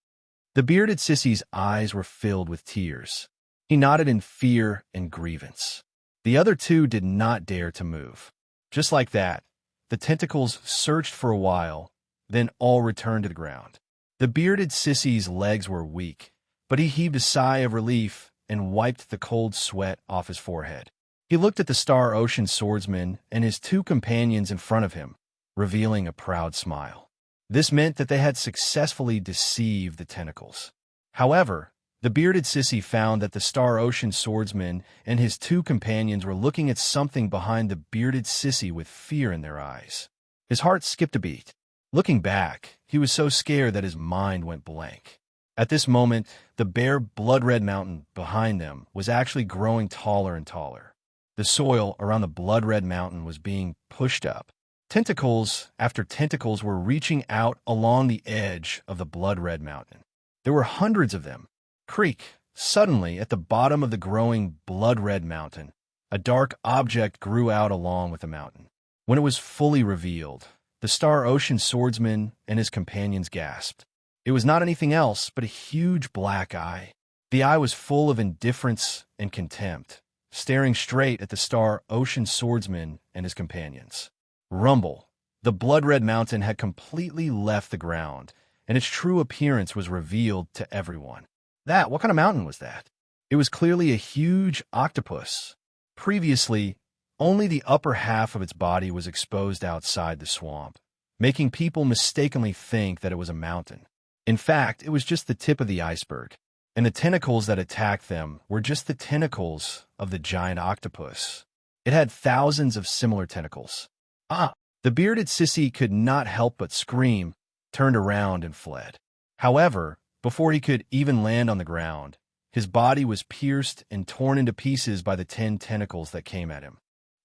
The bearded sissy's eyes were filled with tears. He nodded in fear and grievance. The other two did not dare to move. Just like that, the tentacles searched for a while, then all returned to the ground. The bearded sissy's legs were weak, but he heaved a sigh of relief and wiped the cold sweat off his forehead. He looked at the Star Ocean swordsman and his two companions in front of him, revealing a proud smile. This meant that they had successfully deceived the tentacles. However, the bearded sissy found that the Star Ocean swordsman and his two companions were looking at something behind the bearded sissy with fear in their eyes. His heart skipped a beat. Looking back, he was so scared that his mind went blank. At this moment, the bare blood-red mountain behind them was actually growing taller and taller. The soil around the blood-red mountain was being pushed up. Tentacles after tentacles were reaching out along the edge of the blood-red mountain. There were hundreds of them. Creak! Suddenly, at the bottom of the growing blood-red mountain, a dark object grew out along with the mountain. When it was fully revealed, the Star Ocean swordsman and his companions gasped. It was not anything else but a huge black eye. The eye was full of indifference and contempt, staring straight at the Star Ocean swordsman and his companions. Rumble! The blood-red mountain had completely left the ground, and its true appearance was revealed to everyone. What kind of mountain was that? It was clearly a huge octopus. Previously, only the upper half of its body was exposed outside the swamp, making people mistakenly think that it was a mountain. In fact, it was just the tip of the iceberg, and the tentacles that attacked them were just the tentacles of the giant octopus. It had thousands of similar tentacles. The bearded sissy could not help but scream, turned around and fled. However, before he could even land on the ground, his body was pierced and torn into pieces by the 10 tentacles that came at him.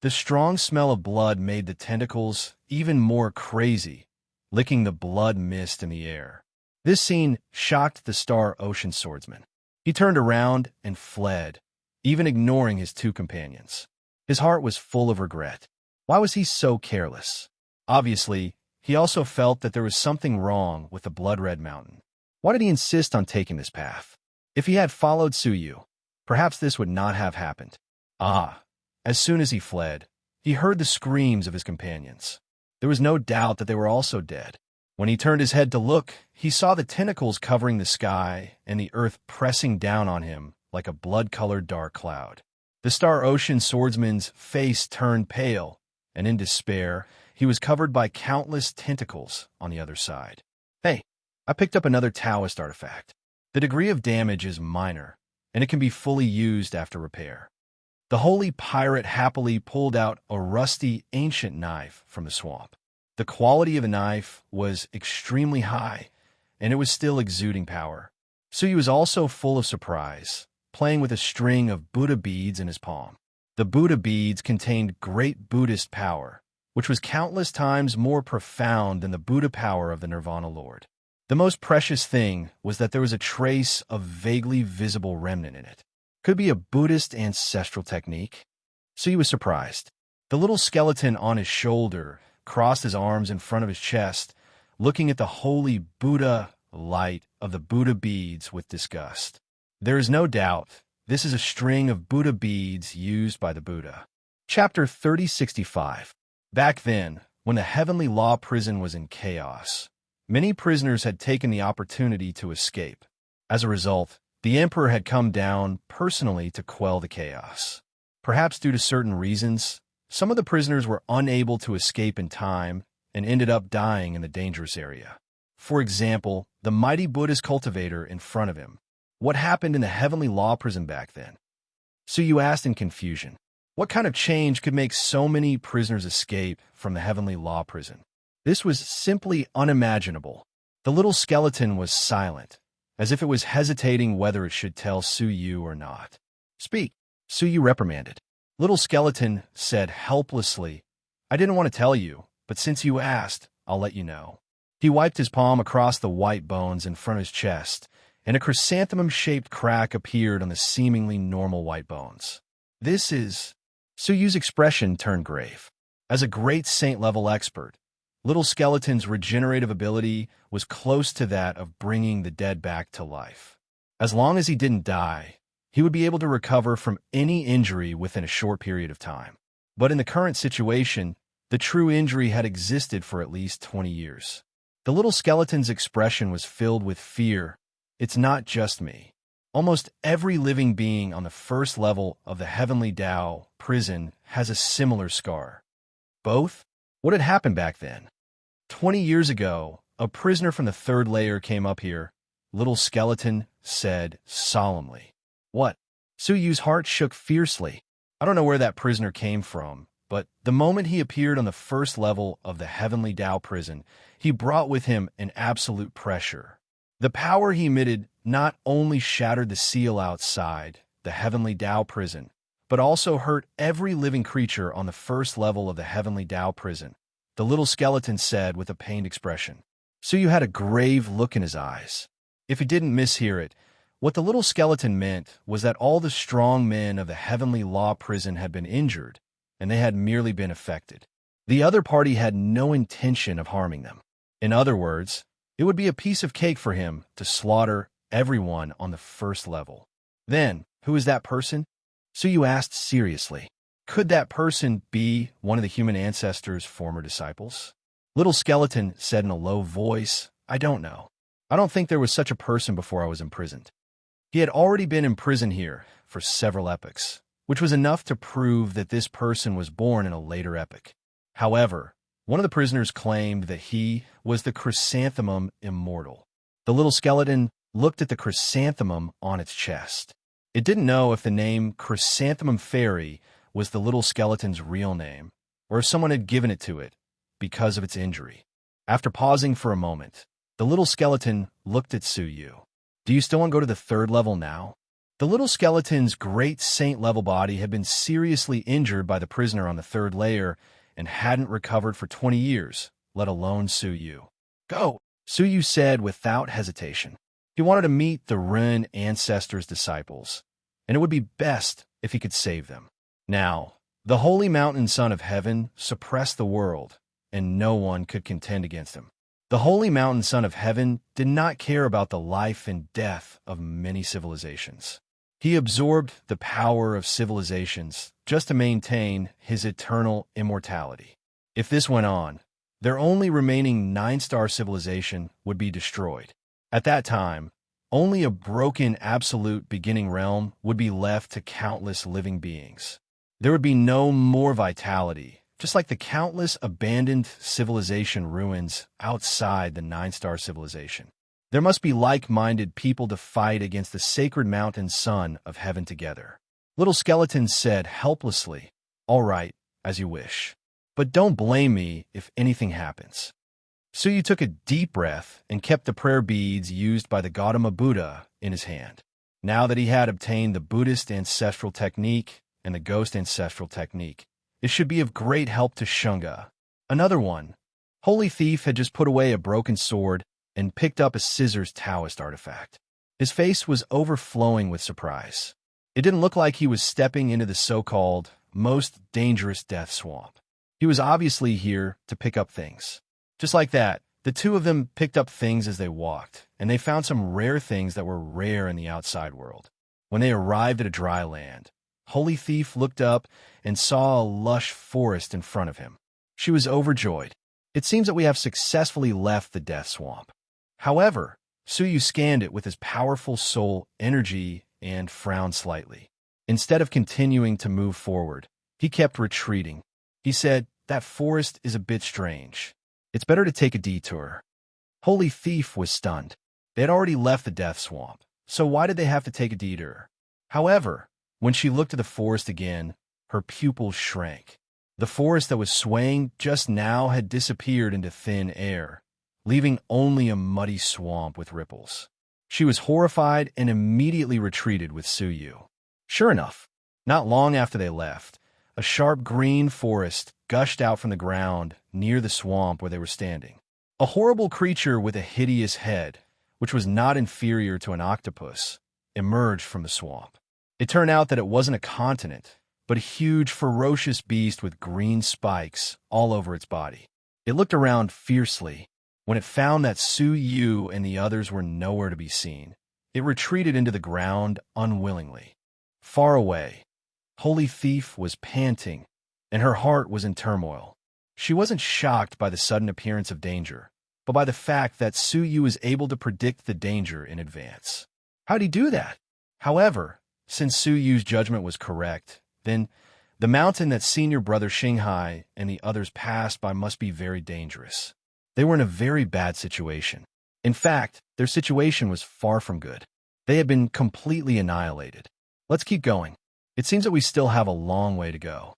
The strong smell of blood made the tentacles even more crazy, licking the blood mist in the air. This scene shocked the Star Ocean swordsman. He turned around and fled, even ignoring his two companions. His heart was full of regret. Why was he so careless? Obviously, he also felt that there was something wrong with the blood-red mountain. Why did he insist on taking this path? If he had followed Suyu, perhaps this would not have happened. As soon as he fled, he heard the screams of his companions. There was no doubt that they were also dead. When he turned his head to look, he saw the tentacles covering the sky and the earth pressing down on him like a blood-colored dark cloud. The Star Ocean swordsman's face turned pale, and in despair, he was covered by countless tentacles on the other side. Hey, I picked up another Taoist artifact. The degree of damage is minor, and it can be fully used after repair. The holy pirate happily pulled out a rusty, ancient knife from the swamp. The quality of the knife was extremely high, and it was still exuding power. Suyu was also full of surprise, playing with a string of Buddha beads in his palm. The Buddha beads contained great Buddhist power, which was countless times more profound than the Buddha power of the Nirvana Lord. The most precious thing was that there was a trace of vaguely visible remnant in it. Could be a Buddhist ancestral technique. So he was surprised. The little skeleton on his shoulder crossed his arms in front of his chest, looking at the holy Buddha light of the Buddha beads with disgust. There is no doubt this is a string of Buddha beads used by the Buddha. Chapter 3065. Back then, when the Heavenly Law prison was in chaos. Many prisoners had taken the opportunity to escape. As a result, the Emperor had come down personally to quell the chaos. Perhaps due to certain reasons, some of the prisoners were unable to escape in time and ended up dying in the dangerous area. For example, the mighty Buddhist cultivator in front of him. What happened in the Heavenly Law prison back then? So you asked in confusion. What kind of change could make so many prisoners escape from the Heavenly Law prison? This was simply unimaginable. The little skeleton was silent, as if it was hesitating whether it should tell Su Yu or not. Speak, Su Yu reprimanded. Little skeleton said helplessly, I didn't want to tell you, but since you asked, I'll let you know. He wiped his palm across the white bones in front of his chest, and a chrysanthemum-shaped crack appeared on the seemingly normal white bones. This is... Su Yu's expression turned grave. As a great saint-level expert, Little Skeleton's regenerative ability was close to that of bringing the dead back to life. As long as he didn't die, he would be able to recover from any injury within a short period of time. But in the current situation, the true injury had existed for at least 20 years. The Little Skeleton's expression was filled with fear. It's not just me. Almost every living being on the first level of the Heavenly Tao prison has a similar scar. Both? What had happened back then? 20 years ago, a prisoner from the third layer came up here, Little Skeleton said solemnly. What? Su Yu's heart shook fiercely. I don't know where that prisoner came from, but the moment he appeared on the first level of the Heavenly Tao prison, he brought with him an absolute pressure. The power he emitted not only shattered the seal outside the Heavenly Tao prison, but also hurt every living creature on the first level of the Heavenly Tao prison, the Little Skeleton said with a pained expression. Su Yu had a grave look in his eyes. If he didn't mishear it, what the Little Skeleton meant was that all the strong men of the Heavenly Law prison had been injured, and they had merely been affected. The other party had no intention of harming them. In other words, it would be a piece of cake for him to slaughter everyone on the first level. Then, who is that person? Su Yu asked seriously. Could that person be one of the human ancestors' former disciples? Little Skeleton said in a low voice, I don't know. I don't think there was such a person before I was imprisoned. He had already been imprisoned here for several epochs, which was enough to prove that this person was born in a later epoch. However, one of the prisoners claimed that he was the chrysanthemum immortal. The Little Skeleton looked at the chrysanthemum on its chest. It didn't know if the name Chrysanthemum Fairy was the Little Skeleton's real name, or if someone had given it to it because of its injury. After pausing for a moment, the Little Skeleton looked at Su Yu. Do you still want to go to the third level now? The Little Skeleton's great saint-level body had been seriously injured by the prisoner on the third layer and hadn't recovered for 20 years, let alone Su Yu. Go, Su Yu said without hesitation. He wanted to meet the Ren ancestors' disciples, and it would be best if he could save them. Now, the Holy Mountain Son of Heaven suppressed the world, and no one could contend against him. The Holy Mountain Son of Heaven did not care about the life and death of many civilizations. He absorbed the power of civilizations just to maintain his eternal immortality. If this went on, their only remaining 9-star civilization would be destroyed. At that time, only a broken absolute beginning realm would be left to countless living beings. There would be no more vitality, just like the countless abandoned civilization ruins outside the 9-star civilization. There must be like-minded people to fight against the sacred mountain son of heaven together. Little Skeleton said helplessly, All right, as you wish. But don't blame me if anything happens. Su Yu took a deep breath and kept the prayer beads used by the Gautama Buddha in his hand. Now that he had obtained the Buddhist ancestral technique and the ghost ancestral technique, it should be of great help to Shunga. Another one. Holy Thief had just put away a broken sword and picked up a scissors Taoist artifact. His face was overflowing with surprise. It didn't look like he was stepping into the so-called most dangerous death swamp. He was obviously here to pick up things. Just like that, the two of them picked up things as they walked, and they found some rare things that were rare in the outside world. When they arrived at a dry land, Holy Thief looked up and saw a lush forest in front of him. She was overjoyed. It seems that we have successfully left the death swamp. However, Suyu scanned it with his powerful soul energy and frowned slightly. Instead of continuing to move forward, he kept retreating. He said, "That forest is a bit strange. It's better to take a detour." Holy Thief was stunned. They had already left the death swamp, so why did they have to take a detour? However, when she looked at the forest again, her pupils shrank. The forest that was swaying just now had disappeared into thin air, leaving only a muddy swamp with ripples. She was horrified and immediately retreated with Suyu. Sure enough, not long after they left, a sharp green forest gushed out from the ground near the swamp where they were standing. A horrible creature with a hideous head, which was not inferior to an octopus, emerged from the swamp. It turned out that it wasn't a continent, but a huge, ferocious beast with green spikes all over its body. It looked around fiercely. When it found that Suyu and the others were nowhere to be seen, it retreated into the ground unwillingly. Far away, Holy Thief was panting, and her heart was in turmoil. She wasn't shocked by the sudden appearance of danger, but by the fact that Suyu was able to predict the danger in advance. How'd he do that? However, since Suyu's judgment was correct, then the mountain that senior brother Xinghai and the others passed by must be very dangerous. They were in a very bad situation. In fact, their situation was far from good. They had been completely annihilated. Let's keep going. It seems that we still have a long way to go.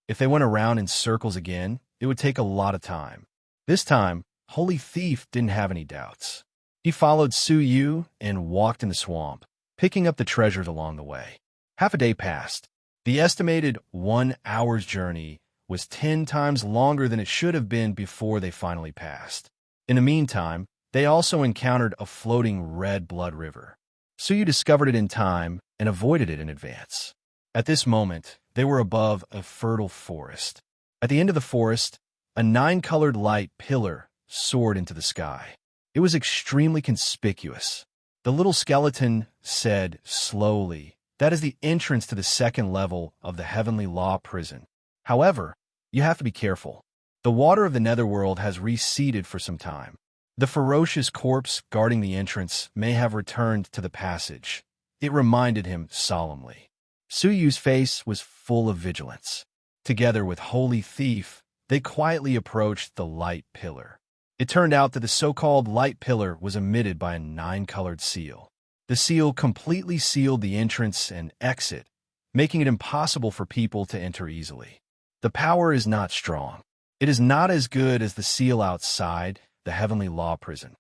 If they went around in circles again, it would take a lot of time. This time, Holy Thief didn't have any doubts. He followed Suyu and walked in the swamp, picking up the treasures along the way. Half a day passed. The estimated 1 hour's journey was 10 times longer than it should have been before they finally passed. In the meantime, they also encountered a floating red blood river. Suyu discovered it in time and avoided it in advance. At this moment, they were above a fertile forest. At the end of the forest, a 9-colored light pillar soared into the sky. It was extremely conspicuous. The little skeleton said slowly, "That is the entrance to the 2nd level of the Heavenly Law Prison. However, you have to be careful. The water of the netherworld has receded for some time. The ferocious corpse guarding the entrance may have returned to the passage." It reminded him solemnly. Suyu's face was full of vigilance. Together with Holy Thief, they quietly approached the light pillar. It turned out that the so-called light pillar was emitted by a 9-colored seal. The seal completely sealed the entrance and exit, making it impossible for people to enter easily. The power is not strong. It is not as good as the seal outside the Heavenly Law Prison.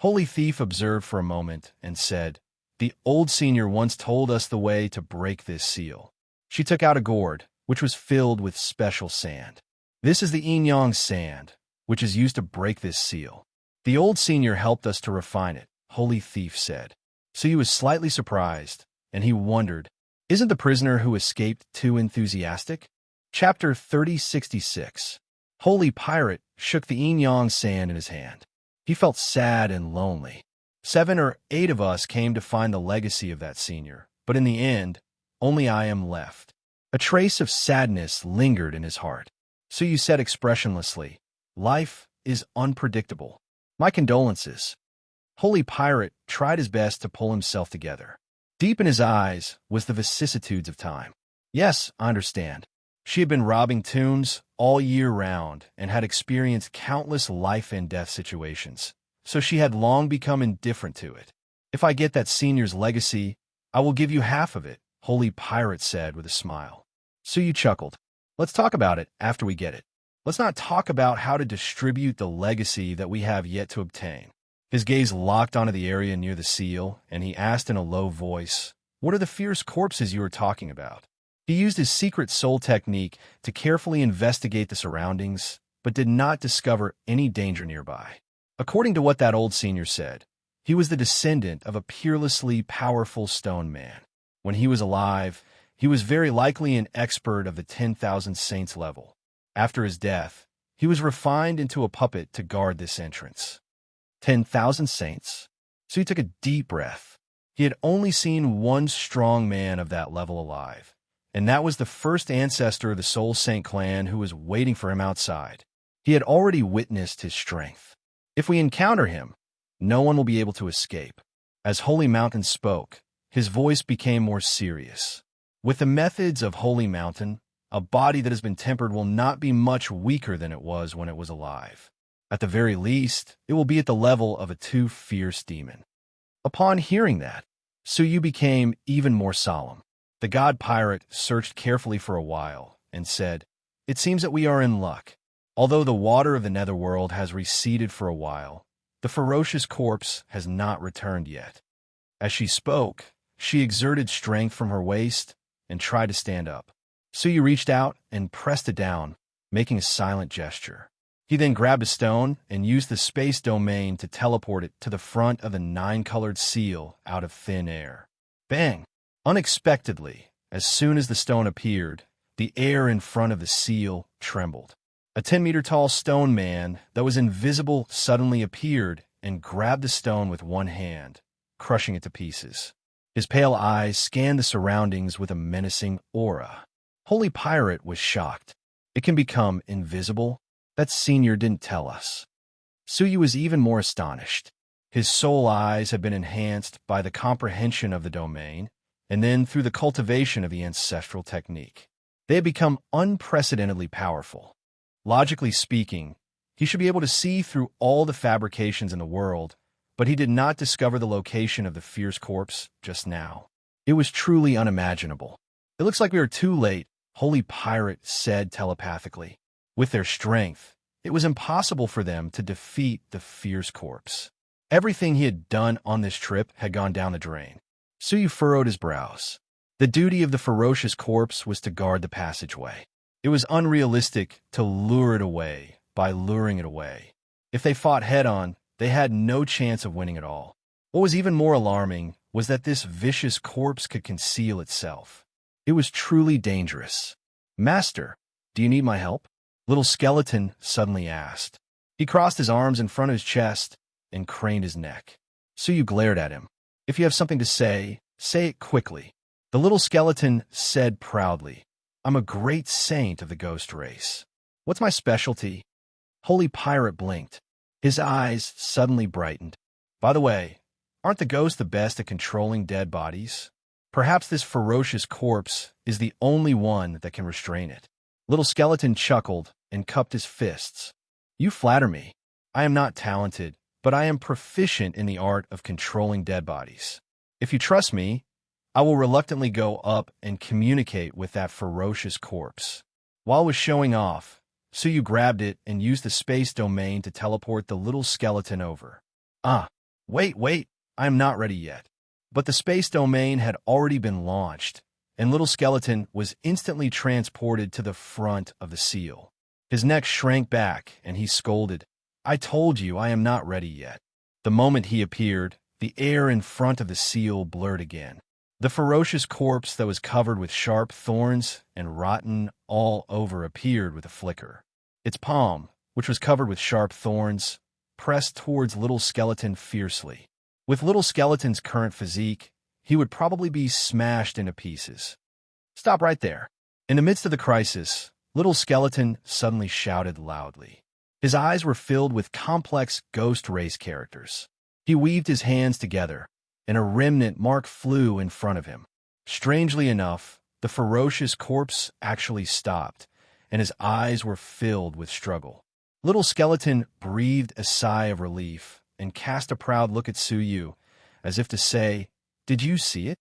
Holy Thief observed for a moment and said, "The old senior once told us the way to break this seal." She took out a gourd, which was filled with special sand. "This is the yin-yang sand, which is used to break this seal. The old senior helped us to refine it," Holy Thief said. So he was slightly surprised, and he wondered, isn't the prisoner who escaped too enthusiastic? Chapter 3066. Holy Pirate shook the yin-yang sand in his hand. He felt sad and lonely. 7 or 8 of us came to find the legacy of that senior, but in the end, only I am left. A trace of sadness lingered in his heart. So you said expressionlessly, "Life is unpredictable. My condolences." Holy Pirate tried his best to pull himself together. Deep in his eyes was the vicissitudes of time. "Yes, I understand." She had been robbing tombs all year round and had experienced countless life and death situations, so she had long become indifferent to it. "If I get that senior's legacy, I will give you half of it," Holy Pirate said with a smile. Suyu chuckled. "Let's talk about it after we get it. Let's not talk about how to distribute the legacy that we have yet to obtain." His gaze locked onto the area near the seal, and he asked in a low voice, "What are the fierce corpses you are talking about?" He used his secret soul technique to carefully investigate the surroundings, but did not discover any danger nearby. According to what that old senior said, he was the descendant of a peerlessly powerful stone man. When he was alive, he was very likely an expert of the 10,000 saints level. After his death, he was refined into a puppet to guard this entrance. 10,000 saints? So he took a deep breath. He had only seen one strong man of that level alive, and that was the first ancestor of the Soul Saint clan who was waiting for him outside. He had already witnessed his strength. If we encounter him, no one will be able to escape. As Holy Mountain spoke, his voice became more serious. With the methods of Holy Mountain, a body that has been tempered will not be much weaker than it was when it was alive. At the very least, it will be at the level of a too fierce demon. Upon hearing that, Suyu became even more solemn. The god pirate searched carefully for a while and said, "It seems that we are in luck. Although the water of the netherworld has receded for a while, the ferocious corpse has not returned yet." As she spoke, she exerted strength from her waist and tried to stand up. Suyu reached out and pressed it down, making a silent gesture. He then grabbed a stone and used the space domain to teleport it to the front of the 9-colored seal out of thin air. Bang! Unexpectedly, as soon as the stone appeared, the air in front of the seal trembled. A 10-meter-tall stone man that was invisible suddenly appeared and grabbed the stone with one hand, crushing it to pieces. His pale eyes scanned the surroundings with a menacing aura. Holy Pirate was shocked. It can become invisible? That senior didn't tell us. Suyu was even more astonished. His soul eyes had been enhanced by the comprehension of the domain, and then through the cultivation of the ancestral technique. They had become unprecedentedly powerful. Logically speaking, he should be able to see through all the fabrications in the world, but he did not discover the location of the fierce corpse just now. It was truly unimaginable. "It looks like we are too late," Holy Pirate said telepathically. With their strength, it was impossible for them to defeat the fierce corpse. Everything he had done on this trip had gone down the drain. Suyu furrowed his brows. The duty of the ferocious corpse was to guard the passageway. It was unrealistic to lure it away by luring it away. If they fought head-on, they had no chance of winning at all. What was even more alarming was that this vicious corpse could conceal itself. It was truly dangerous. "Master, do you need my help?" Little Skeleton suddenly asked. He crossed his arms in front of his chest and craned his neck. Suyu glared at him. "If you have something to say it quickly." The little skeleton said proudly, "I'm a great saint of the ghost race." "What's my specialty?" Holy Pirate blinked. His eyes suddenly brightened. "By the way, aren't the ghosts the best at controlling dead bodies? Perhaps this ferocious corpse is the only one that can restrain it." Little Skeleton chuckled and cupped his fists. "You flatter me. I am not talented, but I am proficient in the art of controlling dead bodies. If you trust me, I will reluctantly go up and communicate with that ferocious corpse." While was showing off, Suyu grabbed it and used the space domain to teleport the little skeleton over. Wait, I am not ready yet." But the space domain had already been launched, and little skeleton was instantly transported to the front of the seal. His neck shrank back, and he scolded, "I told you I am not ready yet." The moment he appeared, the air in front of the seal blurred again. The ferocious corpse that was covered with sharp thorns and rotten all over appeared with a flicker. Its palm, which was covered with sharp thorns, pressed towards Little Skeleton fiercely. With Little Skeleton's current physique, he would probably be smashed into pieces. "Stop right there." In the midst of the crisis, Little Skeleton suddenly shouted loudly. His eyes were filled with complex ghost race characters. He weaved his hands together, and a remnant mark flew in front of him. Strangely enough, the ferocious corpse actually stopped, and his eyes were filled with struggle. Little Skeleton breathed a sigh of relief and cast a proud look at Suyu, as if to say, "Did you see it?"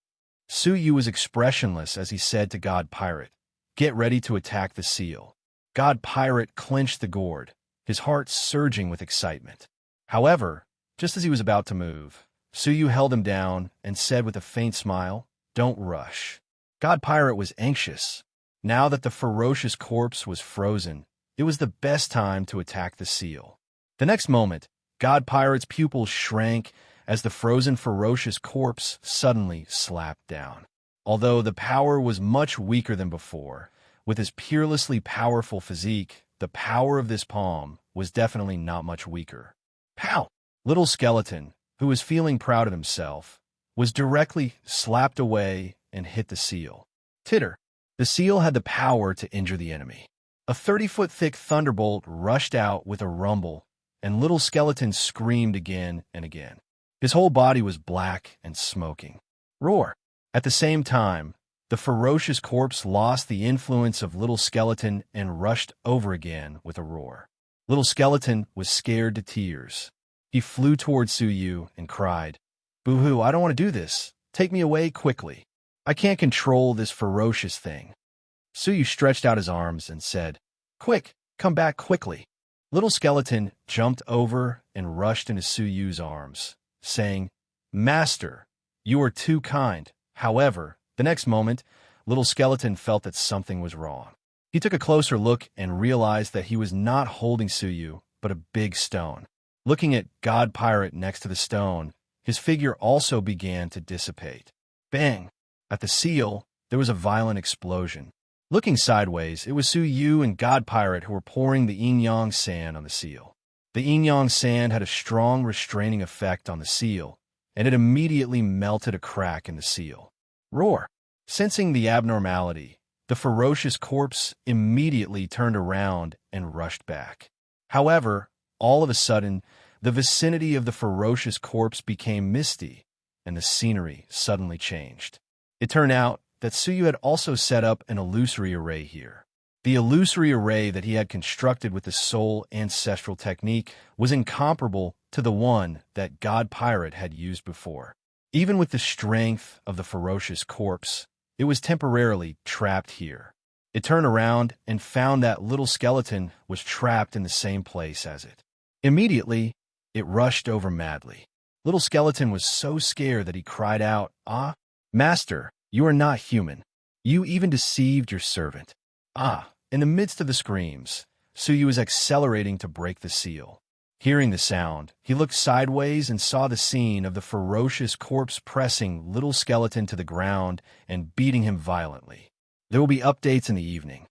Suyu was expressionless as he said to God Pirate, "Get ready to attack the seal." God Pirate clenched the gourd, his heart surging with excitement. However, just as he was about to move, Suyu held him down and said with a faint smile, "Don't rush." God Pirate was anxious. Now that the ferocious corpse was frozen, it was the best time to attack the seal. The next moment, God Pirate's pupils shrank as the frozen ferocious corpse suddenly slapped down. Although the power was much weaker than before, with his peerlessly powerful physique, the power of this palm was definitely not much weaker. Pow! Little Skeleton, who was feeling proud of himself, was directly slapped away and hit the seal. Titter! The seal had the power to injure the enemy. A 30-foot-thick thunderbolt rushed out with a rumble, and Little Skeleton screamed again and again. His whole body was black and smoking. Roar! At the same time, the ferocious corpse lost the influence of Little Skeleton and rushed over again with a roar. Little Skeleton was scared to tears. He flew toward Suyu and cried, "Boo-hoo, I don't want to do this. Take me away quickly. I can't control this ferocious thing." Suyu stretched out his arms and said, "Quick, come back quickly." Little Skeleton jumped over and rushed into Suyu's arms, saying, "Master, you are too kind." However, the next moment, Little Skeleton felt that something was wrong. He took a closer look and realized that he was not holding Suyu, but a big stone. Looking at God Pirate next to the stone, his figure also began to dissipate. Bang! At the seal, there was a violent explosion. Looking sideways, it was Suyu and God Pirate who were pouring the yin-yang sand on the seal. The yin-yang sand had a strong restraining effect on the seal, and it immediately melted a crack in the seal. Roar! Sensing the abnormality, the ferocious corpse immediately turned around and rushed back. However, all of a sudden, the vicinity of the ferocious corpse became misty, and the scenery suddenly changed. It turned out that Suyu had also set up an illusory array here. The illusory array that he had constructed with the soul ancestral technique was incomparable to the one that God Pirate had used before. Even with the strength of the ferocious corpse, it was temporarily trapped here. It turned around and found that Little Skeleton was trapped in the same place as it. Immediately, it rushed over madly. Little Skeleton was so scared that he cried out, "Ah, Master, you are not human. You even deceived your servant." In the midst of the screams, Suyu was accelerating to break the seal. Hearing the sound, he looked sideways and saw the scene of the ferocious corpse pressing Little Skeleton to the ground and beating him violently. There will be updates in the evening.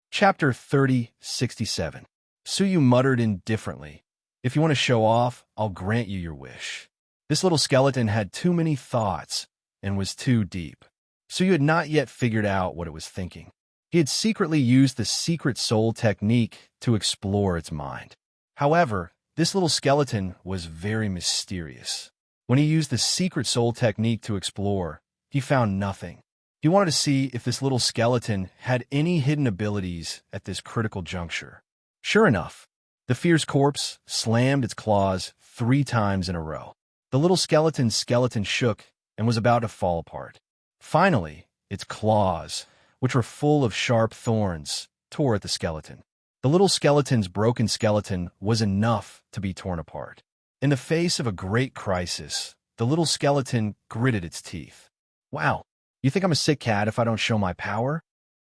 Chapter 3067. Suyu muttered indifferently, "If you want to show off, I'll grant you your wish." This little skeleton had too many thoughts and was too deep. Suyu had not yet figured out what it was thinking. He had secretly used the secret soul technique to explore its mind. However, this little skeleton was very mysterious. When he used the secret soul technique to explore, he found nothing. He wanted to see if this little skeleton had any hidden abilities at this critical juncture. Sure enough, the fierce corpse slammed its claws 3 times in a row. The little skeleton's skeleton shook and was about to fall apart. Finally, its claws, which were full of sharp thorns, tore at the skeleton. The little skeleton's broken skeleton was enough to be torn apart. In the face of a great crisis, the little skeleton gritted its teeth. "Wow, you think I'm a sick cat if I don't show my power?"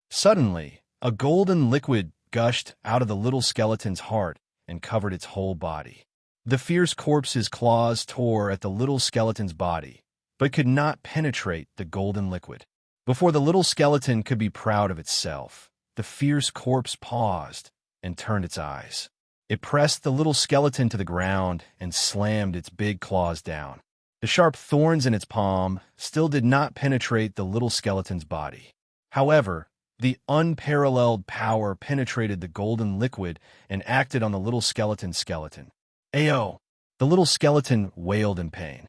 Suddenly, a golden liquid gushed out of the little skeleton's heart and covered its whole body. The fierce corpse's claws tore at the little skeleton's body, but could not penetrate the golden liquid. Before the little skeleton could be proud of itself, the fierce corpse paused and turned its eyes. It pressed the little skeleton to the ground and slammed its big claws down. The sharp thorns in its palm still did not penetrate the little skeleton's body. However, the unparalleled power penetrated the golden liquid and acted on the little skeleton's skeleton. "Ayo!" The little skeleton wailed in pain.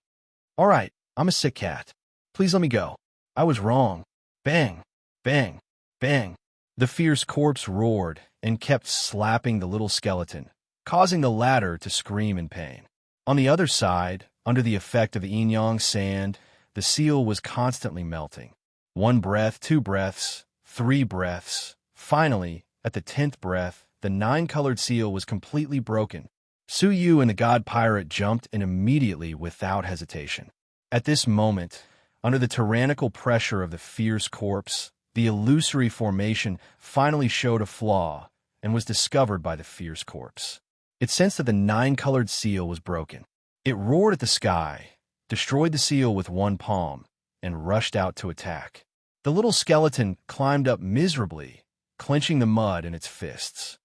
"All right, I'm a sick cat. Please let me go. I was wrong." Bang! Bang! Bang! The fierce corpse roared and kept slapping the little skeleton, causing the latter to scream in pain. On the other side, under the effect of the yin-yang sand, the seal was constantly melting. 1 breath, 2 breaths, 3 breaths. Finally, at the 10th breath, the 9-colored seal was completely broken. Suyu and the God Pirate jumped in immediately without hesitation. At this moment, under the tyrannical pressure of the fierce corpse, the illusory formation finally showed a flaw and was discovered by the fierce corpse. It sensed that the 9-colored seal was broken. It roared at the sky, destroyed the seal with 1 palm, and rushed out to attack. The little skeleton climbed up miserably, clenching the mud in its fists.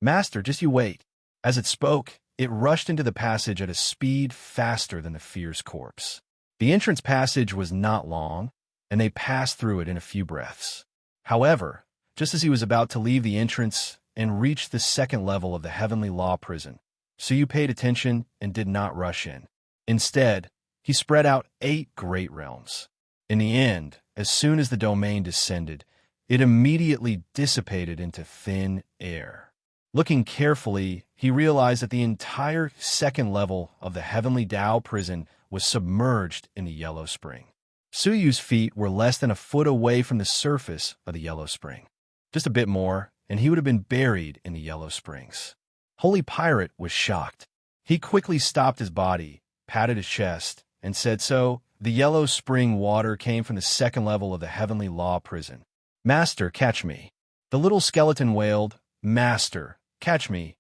"Master, just you wait." As it spoke, it rushed into the passage at a speed faster than the fierce corpse. The entrance passage was not long, and they passed through it in a few breaths. However, just as he was about to leave the entrance, and reached the second level of the heavenly law prison. Suyu paid attention and did not rush in. Instead, he spread out 8 great realms. In the end, as soon as the domain descended, it immediately dissipated into thin air. Looking carefully, he realized that the entire second level of the heavenly Tao prison was submerged in the yellow spring. Suyu's feet were less than a foot away from the surface of the yellow spring. Just a bit more, and he would have been buried in the yellow springs. Holy Pirate was shocked. He quickly stopped his body, patted his chest, and said, "So, the yellow spring water came from the second level of the heavenly law prison. Master, catch me." The little skeleton wailed, "Master, catch me."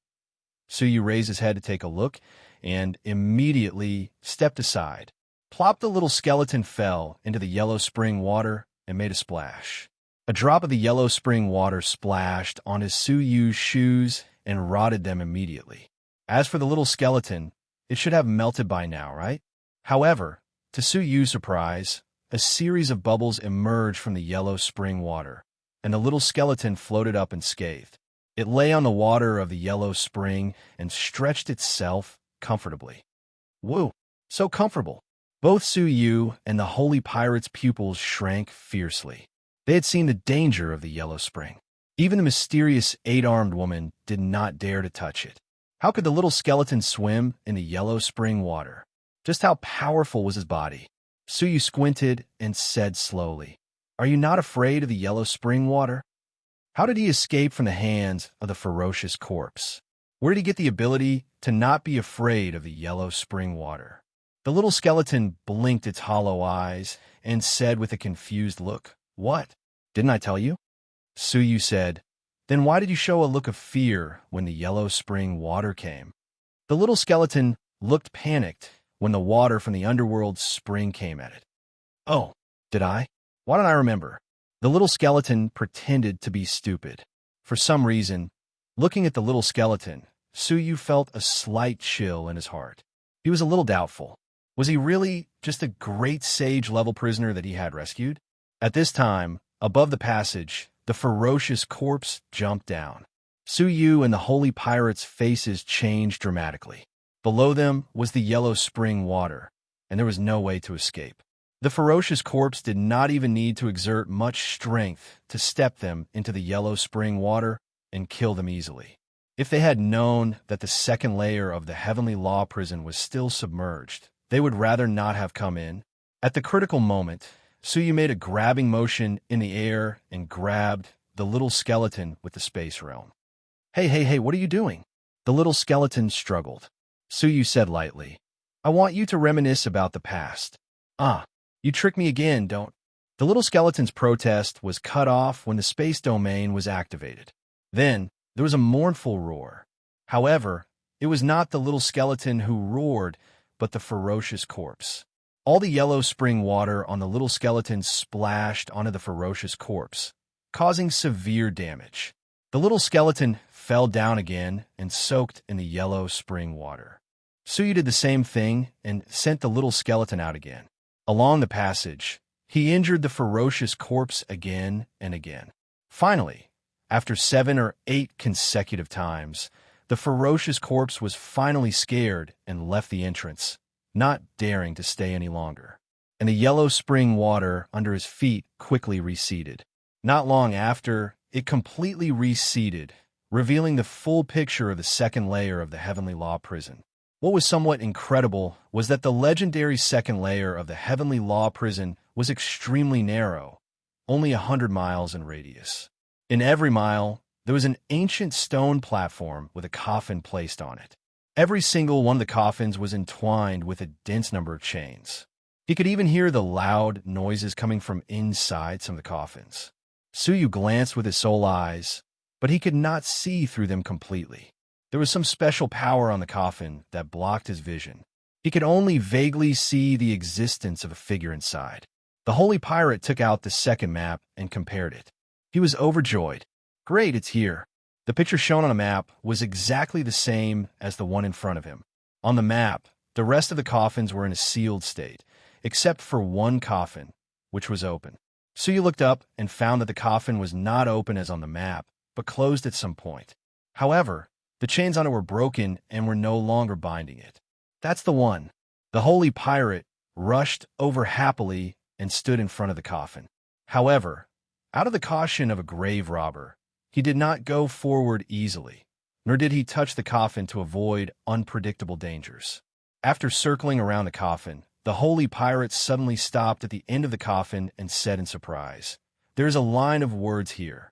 Suyu raised his head to take a look and immediately stepped aside. Plop, the little skeleton fell into the yellow spring water and made a splash. A drop of the yellow spring water splashed onto Suyu's shoes and rotted them immediately. As for the little skeleton, it should have melted by now, right? However, to Suyu's surprise, a series of bubbles emerged from the yellow spring water, and the little skeleton floated up unscathed. It lay on the water of the yellow spring and stretched itself comfortably. Woo! So comfortable! Both Suyu and the Holy Pirate's pupils shrank fiercely. They had seen the danger of the yellow spring. Even the mysterious 8-armed woman did not dare to touch it. How could the little skeleton swim in the yellow spring water? Just how powerful was his body? Suyu squinted and said slowly, "Are you not afraid of the yellow spring water?" How did he escape from the hands of the ferocious corpse? Where did he get the ability to not be afraid of the yellow spring water? The little skeleton blinked its hollow eyes and said with a confused look, "What? Didn't I tell you?" Suyu said, "Then why did you show a look of fear when the yellow spring water came?" The little skeleton looked panicked when the water from the underworld spring came at it. "Oh, did I? Why don't I remember?" The little skeleton pretended to be stupid. For some reason, looking at the little skeleton, Suyu felt a slight chill in his heart. He was a little doubtful. Was he really just a great sage-level prisoner that he had rescued? At this time, above the passage, the ferocious corpse jumped down. Suyu and the Holy Pirate's faces changed dramatically. Below them was the yellow spring water, and there was no way to escape. The ferocious corpse did not even need to exert much strength to step them into the yellow spring water and kill them easily. If they had known that the second layer of the heavenly law prison was still submerged, they would rather not have come in. At the critical moment, Suyu made a grabbing motion in the air and grabbed the little skeleton with the space realm. Hey, what are you doing?" The little skeleton struggled. Suyu said lightly, "I want you to reminisce about the past." "Ah, you tricked me again, don't..." The little skeleton's protest was cut off when the space domain was activated. Then, there was a mournful roar. However, it was not the little skeleton who roared, but the ferocious corpse. All the yellow spring water on the little skeleton splashed onto the ferocious corpse, causing severe damage. The little skeleton fell down again and soaked in the yellow spring water. Suyu did the same thing and sent the little skeleton out again. Along the passage, he injured the ferocious corpse again and again. Finally, after 7 or 8 consecutive times, the ferocious corpse was finally scared and left the entrance, not daring to stay any longer. And the yellow spring water under his feet quickly receded. Not long after, it completely receded, revealing the full picture of the second layer of the heavenly law prison. What was somewhat incredible was that the legendary second layer of the heavenly law prison was extremely narrow, only 100 miles in radius. In every mile, there was an ancient stone platform with a coffin placed on it. Every single one of the coffins was entwined with a dense number of chains. He could even hear the loud noises coming from inside some of the coffins. Suyu glanced with his soul eyes, but he could not see through them completely. There was some special power on the coffin that blocked his vision. He could only vaguely see the existence of a figure inside. The Holy Pirate took out the second map and compared it. He was overjoyed. "Great, it's here." The picture shown on a map was exactly the same as the one in front of him. On the map, the rest of the coffins were in a sealed state, except for one coffin, which was open. Suyu looked up and found that the coffin was not open as on the map, but closed at some point. However, the chains on it were broken and were no longer binding it. That's the one. The holy pirate rushed over happily and stood in front of the coffin. However, out of the caution of a grave robber, he did not go forward easily, nor did he touch the coffin to avoid unpredictable dangers. After circling around the coffin, the holy pirate suddenly stopped at the end of the coffin and said in surprise, "There is a line of words here.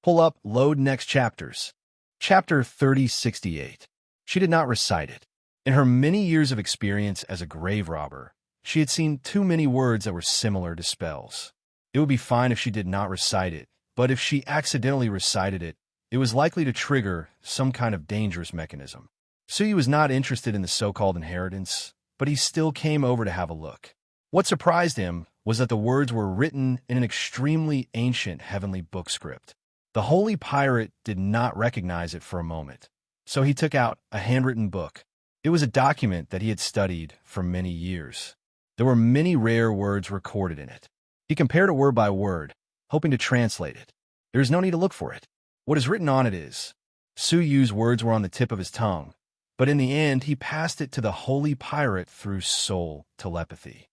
Pull up, load next chapters." Chapter 3068. She did not recite it. In her many years of experience as a grave robber, she had seen too many words that were similar to spells. It would be fine if she did not recite it, but if she accidentally recited it, it was likely to trigger some kind of dangerous mechanism. Suyu was not interested in the so-called inheritance, but he still came over to have a look. What surprised him was that the words were written in an extremely ancient heavenly book script. The holy pirate did not recognize it for a moment, so he took out a handwritten book. It was a document that he had studied for many years. There were many rare words recorded in it. He compared it word by word, hoping to translate it. There is no need to look for it. What is written on it is. Suyu's words were on the tip of his tongue, but in the end he passed it to the holy pirate through soul telepathy.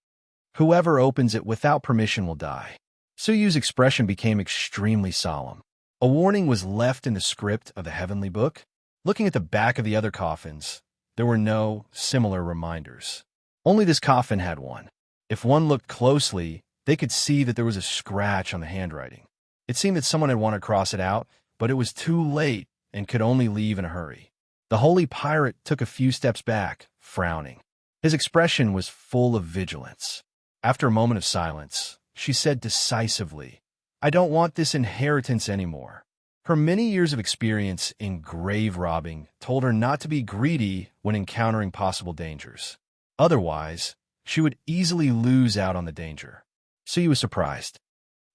Whoever opens it without permission will die. Suyu's expression became extremely solemn. A warning was left in the script of the heavenly book. Looking at the back of the other coffins, there were no similar reminders. Only this coffin had one. If one looked closely, they could see that there was a scratch on the handwriting. It seemed that someone had wanted to cross it out, but it was too late and could only leave in a hurry. The holy pirate took a few steps back, frowning. His expression was full of vigilance. After a moment of silence, she said decisively, "I don't want this inheritance anymore." Her many years of experience in grave robbing told her not to be greedy when encountering possible dangers. Otherwise, she would easily lose out on the danger. So he was surprised.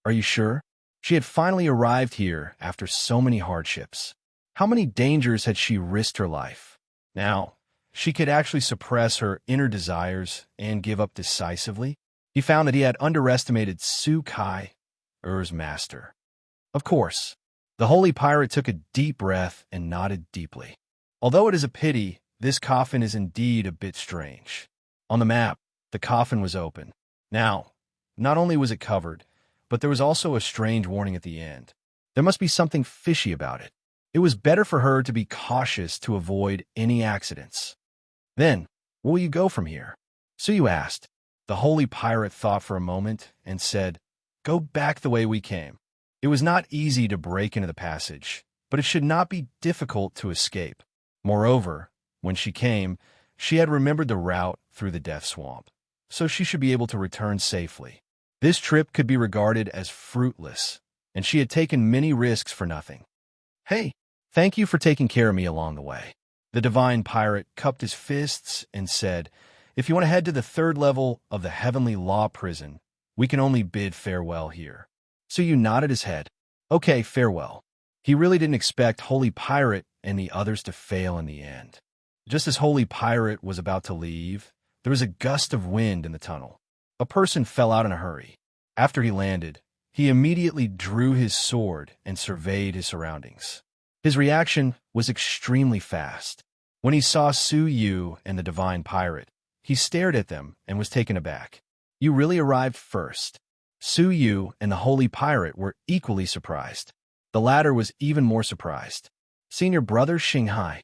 "Are you sure?" She had finally arrived here after so many hardships. How many dangers had she risked her life? Now, she could actually suppress her inner desires and give up decisively. He found that he had underestimated Su Kai, Er's master. Of course, the holy pirate took a deep breath and nodded deeply. Although it is a pity, this coffin is indeed a bit strange. On the map, the coffin was open. Now, not only was it covered, but there was also a strange warning at the end. There must be something fishy about it. It was better for her to be cautious to avoid any accidents. "Then, where will you go from here?" Suyu asked. The holy pirate thought for a moment and said, "Go back the way we came." It was not easy to break into the passage, but it should not be difficult to escape. Moreover, when she came, she had remembered the route through the death swamp, so she should be able to return safely. This trip could be regarded as fruitless, and she had taken many risks for nothing. "Hey, thank you for taking care of me along the way." The divine pirate cupped his fists and said, "If you want to head to the 3rd level of the heavenly law prison, we can only bid farewell here." Suyu nodded his head. "Okay, farewell." He really didn't expect Holy Pirate and the others to fail in the end. Just as Holy Pirate was about to leave, there was a gust of wind in the tunnel. A person fell out in a hurry. After he landed, he immediately drew his sword and surveyed his surroundings. His reaction was extremely fast. When he saw Suyu and the divine pirate, he stared at them and was taken aback. "You really arrived first." Suyu and the holy pirate were equally surprised. The latter was even more surprised. "Senior brother Xinghai."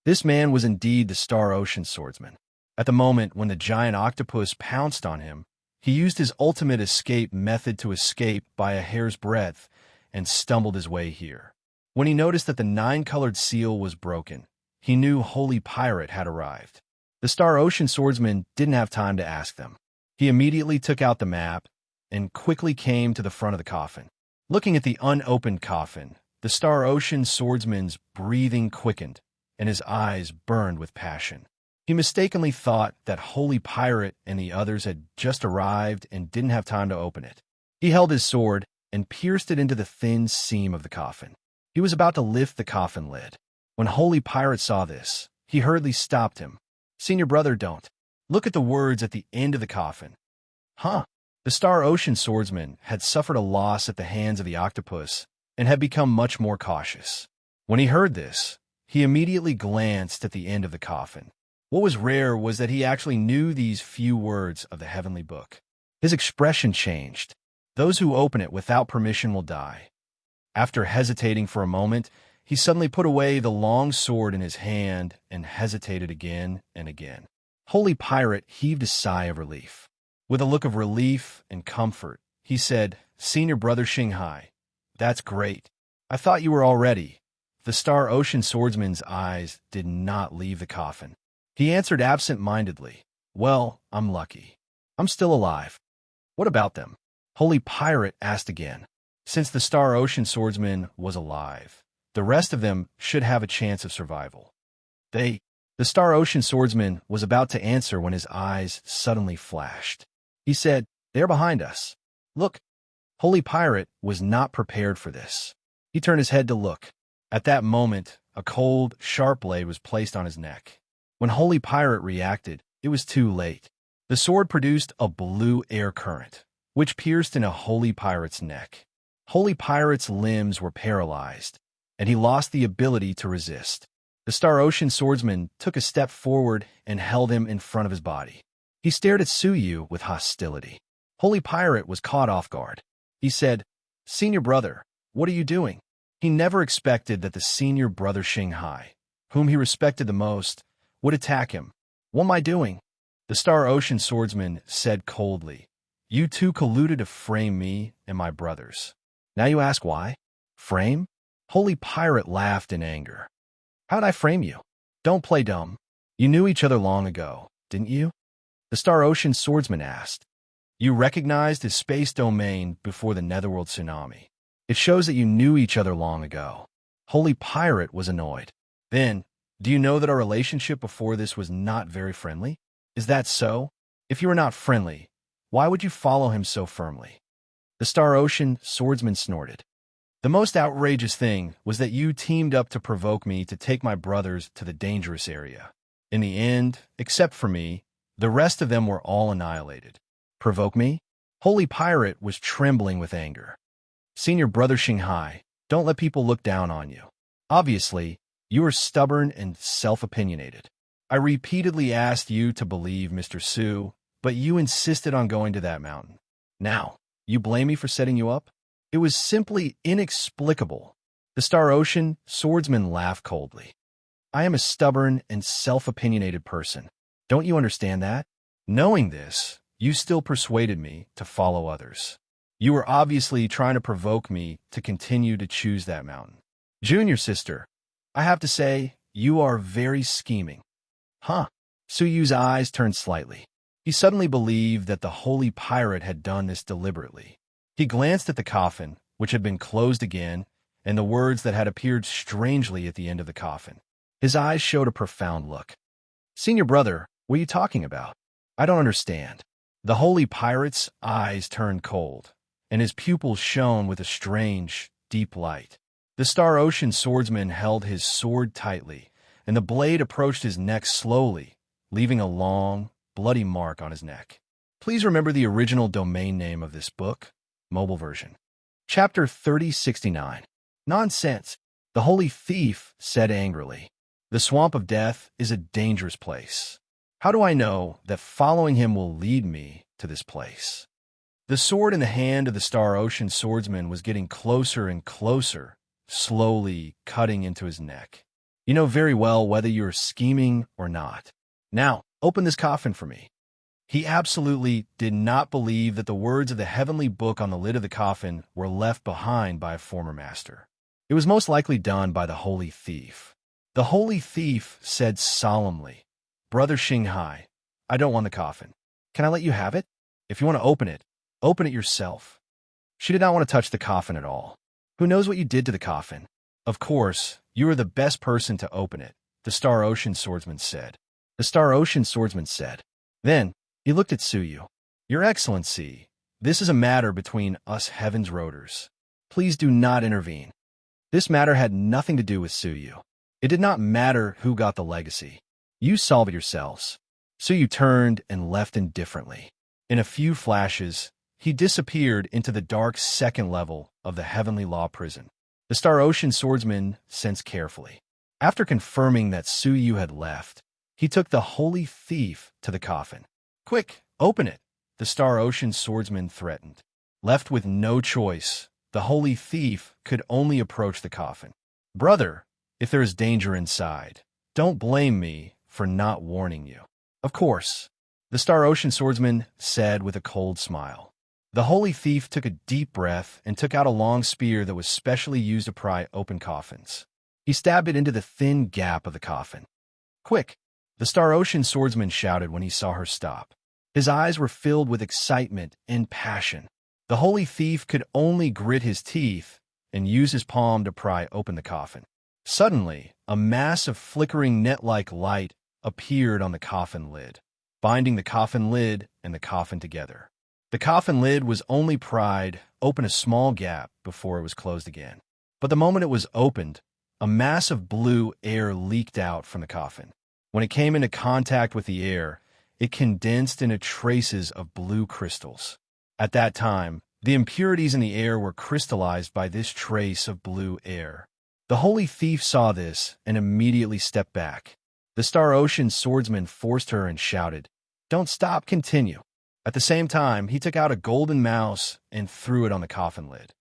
This man was indeed the Star Ocean swordsman. At the moment when the giant octopus pounced on him, he used his ultimate escape method to escape by a hair's breadth and stumbled his way here. When he noticed that the 9-colored seal was broken, he knew Holy Pirate had arrived. The Star Ocean swordsman didn't have time to ask them. He immediately took out the map and quickly came to the front of the coffin. Looking at the unopened coffin, the Star Ocean swordsman's breathing quickened and his eyes burned with passion. He mistakenly thought that Holy Pirate and the others had just arrived and didn't have time to open it. He held his sword and pierced it into the thin seam of the coffin. He was about to lift the coffin lid. When Holy Pirate saw this, he hurriedly stopped him. "Senior brother, don't. Look at the words at the end of the coffin." "Huh?" The Star Ocean swordsman had suffered a loss at the hands of the octopus and had become much more cautious. When he heard this, he immediately glanced at the end of the coffin. What was rare was that he actually knew these few words of the heavenly book. His expression changed. Those who open it without permission will die. After hesitating for a moment, he suddenly put away the long sword in his hand and hesitated again and again. Holy Pirate heaved a sigh of relief. With a look of relief and comfort, he said, "Senior Brother Shanghai, that's great. I thought you were all ready." The Star Ocean Swordsman's eyes did not leave the coffin. He answered absent-mindedly, "Well, I'm lucky. I'm still alive." "What about them?" Holy Pirate asked again. Since the Star Ocean Swordsman was alive, the rest of them should have a chance of survival. The Star Ocean Swordsman was about to answer when his eyes suddenly flashed. He said, "They're behind us. Look." Holy Pirate was not prepared for this. He turned his head to look. At that moment, a cold, sharp blade was placed on his neck. When Holy Pirate reacted, it was too late. The sword produced a blue air current, which pierced into Holy Pirate's neck. Holy Pirate's limbs were paralyzed, and he lost the ability to resist. The Star Ocean Swordsman took a step forward and held him in front of his body. He stared at Suyu with hostility. Holy Pirate was caught off guard. He said, "Senior Brother, what are you doing?" He never expected that the Senior Brother Shanghai, whom he respected the most, would attack him. "What am I doing?" The Star Ocean Swordsman said coldly, "You two colluded to frame me and my brothers. Now you ask why? Frame?" Holy Pirate laughed in anger. "How'd I frame you? Don't play dumb. You knew each other long ago, didn't you?" The Star Ocean Swordsman asked. "You recognized his space domain before the Netherworld tsunami. It shows that you knew each other long ago." Holy Pirate was annoyed. "Then, do you know that our relationship before this was not very friendly? Is that so? If you were not friendly, why would you follow him so firmly?" The Star Ocean Swordsman snorted. "The most outrageous thing was that you teamed up to provoke me to take my brothers to the dangerous area. In the end, except for me, the rest of them were all annihilated." "Provoke me?" Holy Pirate was trembling with anger. "Senior Brother Shanghai, don't let people look down on you. Obviously, you are stubborn and self-opinionated. I repeatedly asked you to believe Mr. Su, but you insisted on going to that mountain. Now, you blame me for setting you up? It was simply inexplicable." The Star Ocean Swordsman laughed coldly. "I am a stubborn and self-opinionated person. Don't you understand that? Knowing this, you still persuaded me to follow others. You were obviously trying to provoke me to continue to choose that mountain. Junior sister, I have to say, you are very scheming." "Huh?" Suyu's eyes turned slightly. He suddenly believed that the Holy Pirate had done this deliberately. He glanced at the coffin, which had been closed again, and the words that had appeared strangely at the end of the coffin. His eyes showed a profound look. "Senior Brother, what are you talking about? I don't understand." The Holy Pirate's eyes turned cold, and his pupils shone with a strange, deep light. The Star Ocean Swordsman held his sword tightly, and the blade approached his neck slowly, leaving a long, bloody mark on his neck. Please remember the original domain name of this book, mobile version. Chapter 3069. Nonsense, the Holy Thief said angrily. "The Swamp of Death is a dangerous place. How do I know that following him will lead me to this place?" The sword in the hand of the Star Ocean Swordsman was getting closer and closer, slowly cutting into his neck. "You know very well whether you are scheming or not. Now, open this coffin for me." He absolutely did not believe that the words of the heavenly book on the lid of the coffin were left behind by a former master. It was most likely done by the Holy Thief. The Holy Thief said solemnly, "Brother Shanghai, I don't want the coffin. Can I let you have it? If you want to open it yourself." She did not want to touch the coffin at all. "Who knows what you did to the coffin? Of course, you are the best person to open it," the Star Ocean Swordsman said. The Star Ocean Swordsman said. Then, he looked at Suyu. "Your Excellency, this is a matter between us Heaven's Roaders. Please do not intervene." This matter had nothing to do with Suyu. It did not matter who got the legacy. You solve it yourselves. Suyu turned and left indifferently. In a few flashes, he disappeared into the dark second level of the Heavenly Law prison. The Star Ocean swordsman sensed carefully. After confirming that Su Yu had left, he took the holy thief to the coffin. "Quick, open it," the Star Ocean swordsman threatened. Left with no choice, the holy thief could only approach the coffin. "Brother, if there is danger inside, don't blame me for not warning you." "Of course," the Star Ocean swordsman said with a cold smile. The holy thief took a deep breath and took out a long spear that was specially used to pry open coffins. He stabbed it into the thin gap of the coffin. "Quick!" the Star Ocean swordsman shouted when he saw her stop. His eyes were filled with excitement and passion. The holy thief could only grit his teeth and use his palm to pry open the coffin. Suddenly, a mass of flickering net-like light appeared on the coffin lid, binding the coffin lid and the coffin together. The coffin lid was only pried open a small gap before it was closed again. But the moment it was opened, a mass of blue air leaked out from the coffin. When it came into contact with the air, it condensed into traces of blue crystals. At that time, the impurities in the air were crystallized by this trace of blue air. The holy thief saw this and immediately stepped back. The Star Ocean swordsman forced her and shouted, "Don't stop, continue." At the same time, he took out a golden mouse and threw it on the coffin lid.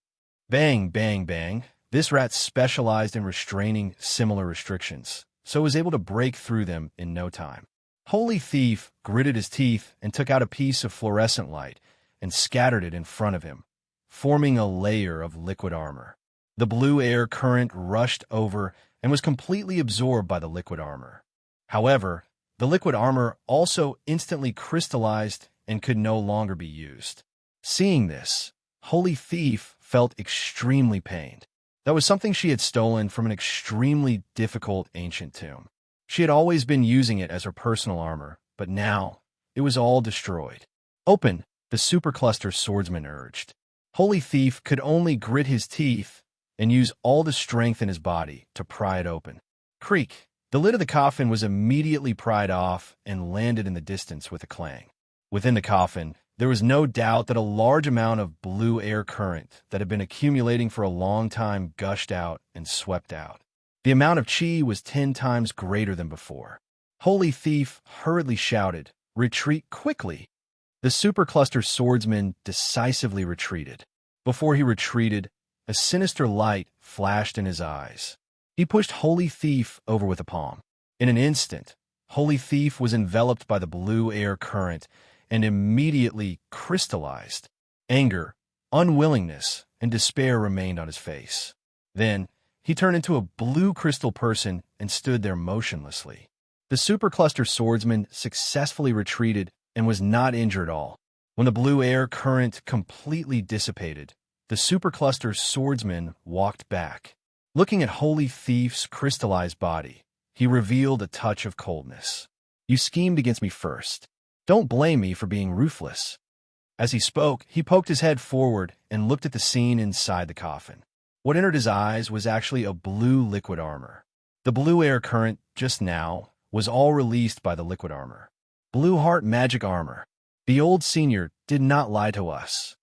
Bang, bang, bang. This rat specialized in restraining similar restrictions, so was able to break through them in no time. Holy Thief gritted his teeth and took out a piece of fluorescent light and scattered it in front of him, forming a layer of liquid armor. The blue air current rushed over and was completely absorbed by the liquid armor. However, the liquid armor also instantly crystallized and could no longer be used. Seeing this, Holy Thief felt extremely pained. That was something she had stolen from an extremely difficult ancient tomb. She had always been using it as her personal armor, but now it was all destroyed. "Open," the supercluster swordsman urged. Holy Thief could only grit his teeth and use all the strength in his body to pry it open. Creak! The lid of the coffin was immediately pried off and landed in the distance with a clang. Within the coffin, there was no doubt that a large amount of blue air current that had been accumulating for a long time gushed out and swept out. The amount of chi was 10 times greater than before. Holy Thief hurriedly shouted, "Retreat quickly!" The supercluster swordsman decisively retreated. Before he retreated, a sinister light flashed in his eyes. He pushed Holy Thief over with a palm. In an instant, Holy Thief was enveloped by the blue air current and immediately crystallized. Anger, unwillingness, and despair remained on his face. Then, he turned into a blue crystal person and stood there motionlessly. The supercluster swordsman successfully retreated and was not injured at all. When the blue air current completely dissipated, the supercluster swordsman walked back. Looking at Holy Thief's crystallized body, he revealed a touch of coldness. "You schemed against me first. Don't blame me for being ruthless." As he spoke, he poked his head forward and looked at the scene inside the coffin. What entered his eyes was actually a blue liquid armor. The blue air current, just now, was all released by the liquid armor. Blue heart magic armor. The old senior did not lie to us.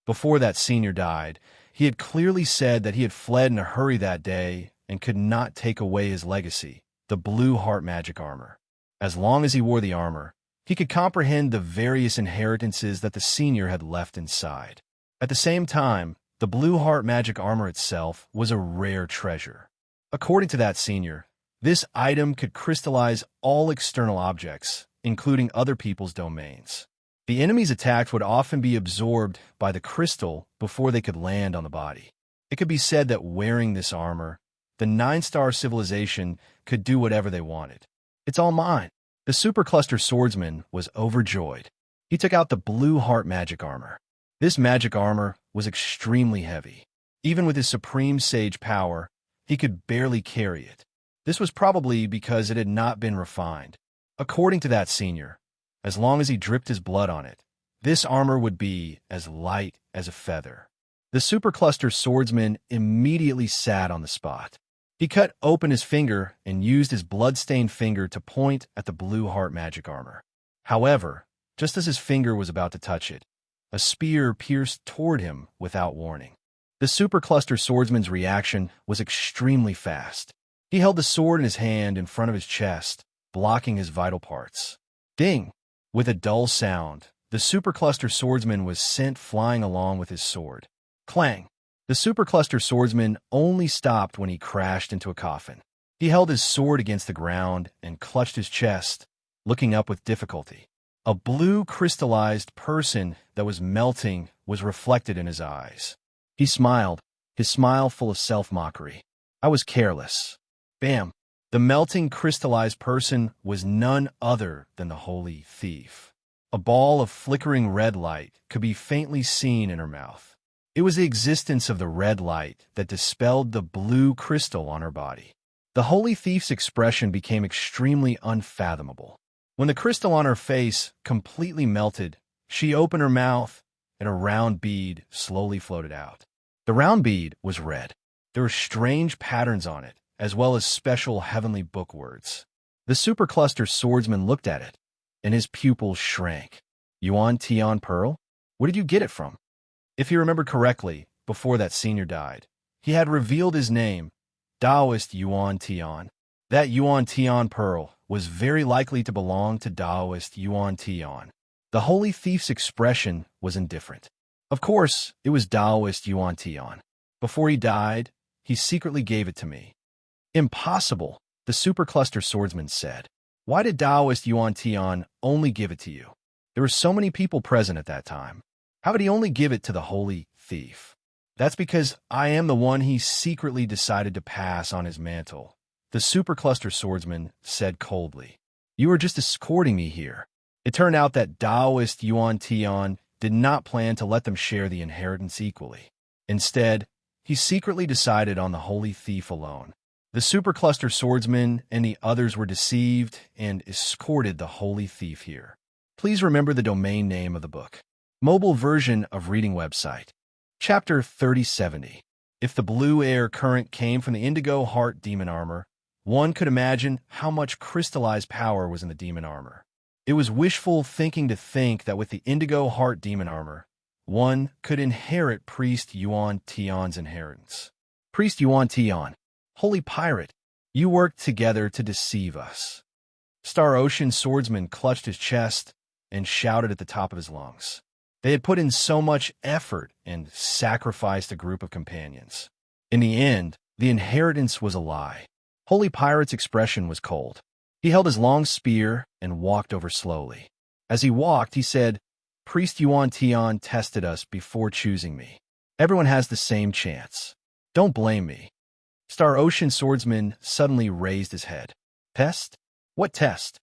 Before that senior died, he had clearly said that he had fled in a hurry that day and could not take away his legacy, the blue heart magic armor. As long as he wore the armor, he could comprehend the various inheritances that the senior had left inside. At the same time, the blue heart magic armor itself was a rare treasure. According to that senior, this item could crystallize all external objects, including other people's domains. The enemies attacked would often be absorbed by the crystal before they could land on the body. It could be said that wearing this armor, the 9-star civilization could do whatever they wanted. "It's all mine." The supercluster swordsman was overjoyed. He took out the blue heart magic armor. This magic armor was extremely heavy. Even with his supreme sage power, he could barely carry it. This was probably because it had not been refined. According to that senior, as long as he dripped his blood on it, this armor would be as light as a feather. The supercluster swordsman immediately sat on the spot. He cut open his finger and used his blood-stained finger to point at the blue heart magic armor. However, just as his finger was about to touch it, a spear pierced toward him without warning. The supercluster swordsman's reaction was extremely fast. He held the sword in his hand in front of his chest, blocking his vital parts. Ding! With a dull sound, the supercluster swordsman was sent flying along with his sword. Clang! The supercluster swordsman only stopped when he crashed into a coffin. He held his sword against the ground and clutched his chest, looking up with difficulty. A blue crystallized person that was melting was reflected in his eyes. He smiled, his smile full of self-mockery. I was careless. Bam! The melting crystallized person was none other than the holy thief. A ball of flickering red light could be faintly seen in her mouth. It was the existence of the red light that dispelled the blue crystal on her body. The holy thief's expression became extremely unfathomable. When the crystal on her face completely melted, she opened her mouth, and a round bead slowly floated out. The round bead was red. There were strange patterns on it, as well as special heavenly book words. The supercluster swordsman looked at it, and his pupils shrank. Yuan Tian Pearl? Where did you get it from? If he remembered correctly, before that senior died, he had revealed his name, Taoist Yuan Tian. That Yuan Tian Pearl was very likely to belong to Taoist Yuan Tian. The holy thief's expression was indifferent. Of course, it was Taoist Yuan Tian. Before he died, he secretly gave it to me. Impossible, the supercluster swordsman said. Why did Taoist Yuan Tian only give it to you? There were so many people present at that time. How could he only give it to the holy thief? That's because I am the one he secretly decided to pass on his mantle, the supercluster swordsman said coldly. You were just escorting me here. It turned out that Taoist Yuan Tian did not plan to let them share the inheritance equally. Instead, he secretly decided on the holy thief alone. The supercluster swordsman and the others were deceived and escorted the holy thief here. Please remember the domain name of the book. Mobile version of reading website. Chapter 3070. If the blue air current came from the indigo heart demon armor, one could imagine how much crystallized power was in the demon armor. It was wishful thinking to think that with the indigo heart demon armor, one could inherit Priest Yuan Tian's inheritance. Priest Yuan Tian, holy pirate, you worked together to deceive us. Star Ocean swordsman clutched his chest and shouted at the top of his lungs. They had put in so much effort and sacrificed a group of companions. In the end, the inheritance was a lie. Holy Pirate's expression was cold. He held his long spear and walked over slowly. As he walked, he said, Priest Yuan Tian tested us before choosing me. Everyone has the same chance. Don't blame me. Star Ocean swordsman suddenly raised his head. Test? What test?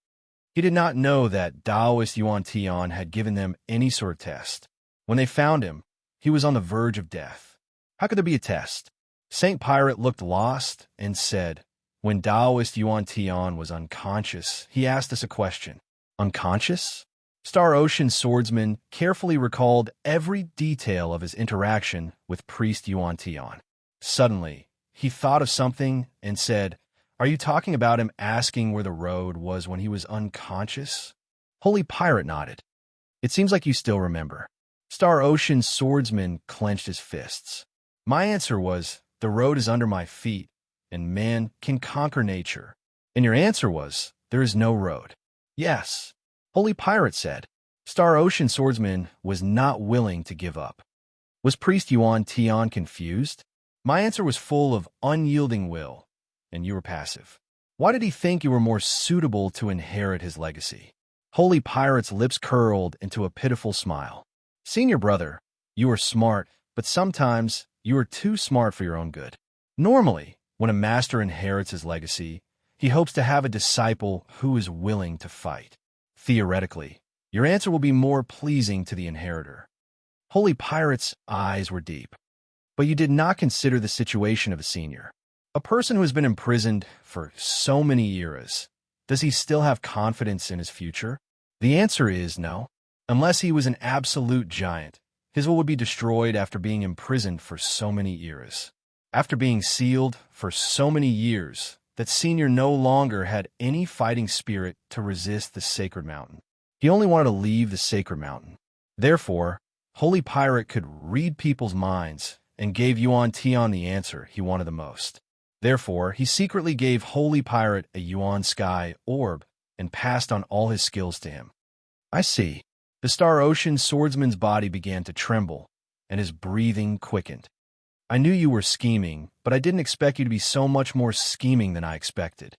He did not know that Taoist Yuan Tian had given them any sort of test. When they found him, he was on the verge of death. How could there be a test? Saint Pirate looked lost and said, when Taoist Yuan Tian was unconscious, he asked us a question. Unconscious? Star Ocean swordsman carefully recalled every detail of his interaction with Priest Yuan Tian. Suddenly, he thought of something and said, Are you talking about him asking where the road was when he was unconscious? Holy Pirate nodded. It seems like you still remember. Star Ocean swordsman clenched his fists. My answer was, the road is under my feet, and man can conquer nature. And your answer was, there is no road. Yes, Holy Pirate said. Star Ocean swordsman was not willing to give up. Was Priest Yuan Tian confused? My answer was full of unyielding will, and you were passive. Why did he think you were more suitable to inherit his legacy? Holy Pirate's lips curled into a pitiful smile. Senior brother, you are smart, but sometimes you are too smart for your own good. Normally, when a master inherits his legacy, he hopes to have a disciple who is willing to fight. Theoretically, your answer will be more pleasing to the inheritor. Holy Pirate's eyes were deep. But you did not consider the situation of a senior. A person who has been imprisoned for so many eras, does he still have confidence in his future? The answer is no. Unless he was an absolute giant, his will would be destroyed after being imprisoned for so many eras. After being sealed for so many years, that senior no longer had any fighting spirit to resist the sacred mountain. He only wanted to leave the sacred mountain. Therefore, Holy Pirate could read people's minds and gave Yuan Tian the answer he wanted the most. Therefore, he secretly gave Holy Pirate a Yuan Sky orb and passed on all his skills to him. I see. The Star Ocean swordsman's body began to tremble, and his breathing quickened. I knew you were scheming, but I didn't expect you to be so much more scheming than I expected.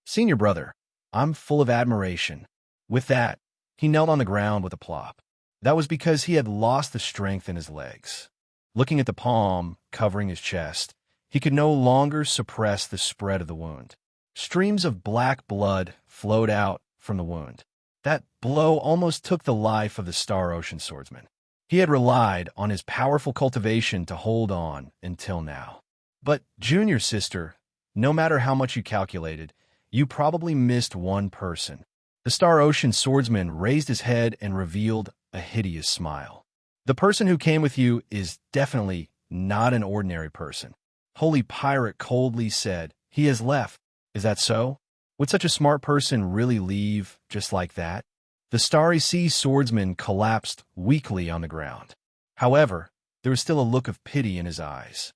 Senior brother, I'm full of admiration. With that, he knelt on the ground with a plop. That was because he had lost the strength in his legs. Looking at the palm covering his chest, he could no longer suppress the spread of the wound. Streams of black blood flowed out from the wound. That blow almost took the life of the Star Ocean swordsman. He had relied on his powerful cultivation to hold on until now. But, junior sister, no matter how much you calculated, you probably missed one person. The Star Ocean swordsman raised his head and revealed a hideous smile. The person who came with you is definitely not an ordinary person. Holy Pirate coldly said, he has left. Is that so? Would such a smart person really leave just like that? The Starry Sea swordsman collapsed weakly on the ground. However, there was still a look of pity in his eyes.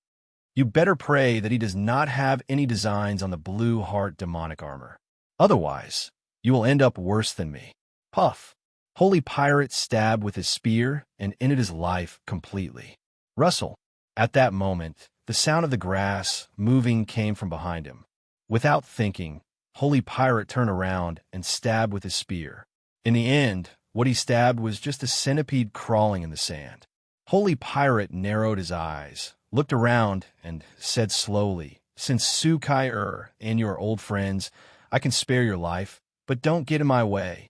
You better pray that he does not have any designs on the Blue Heart demonic armor. Otherwise, you will end up worse than me. Puff. Holy Pirate stabbed with his spear and ended his life completely. Rustle. At that moment, the sound of the grass moving came from behind him. Without thinking, Holy Pirate turned around and stabbed with his spear. In the end, what he stabbed was just a centipede crawling in the sand. Holy Pirate narrowed his eyes, looked around, and said slowly, since Su Kai and your old friends, I can spare your life, but don't get in my way.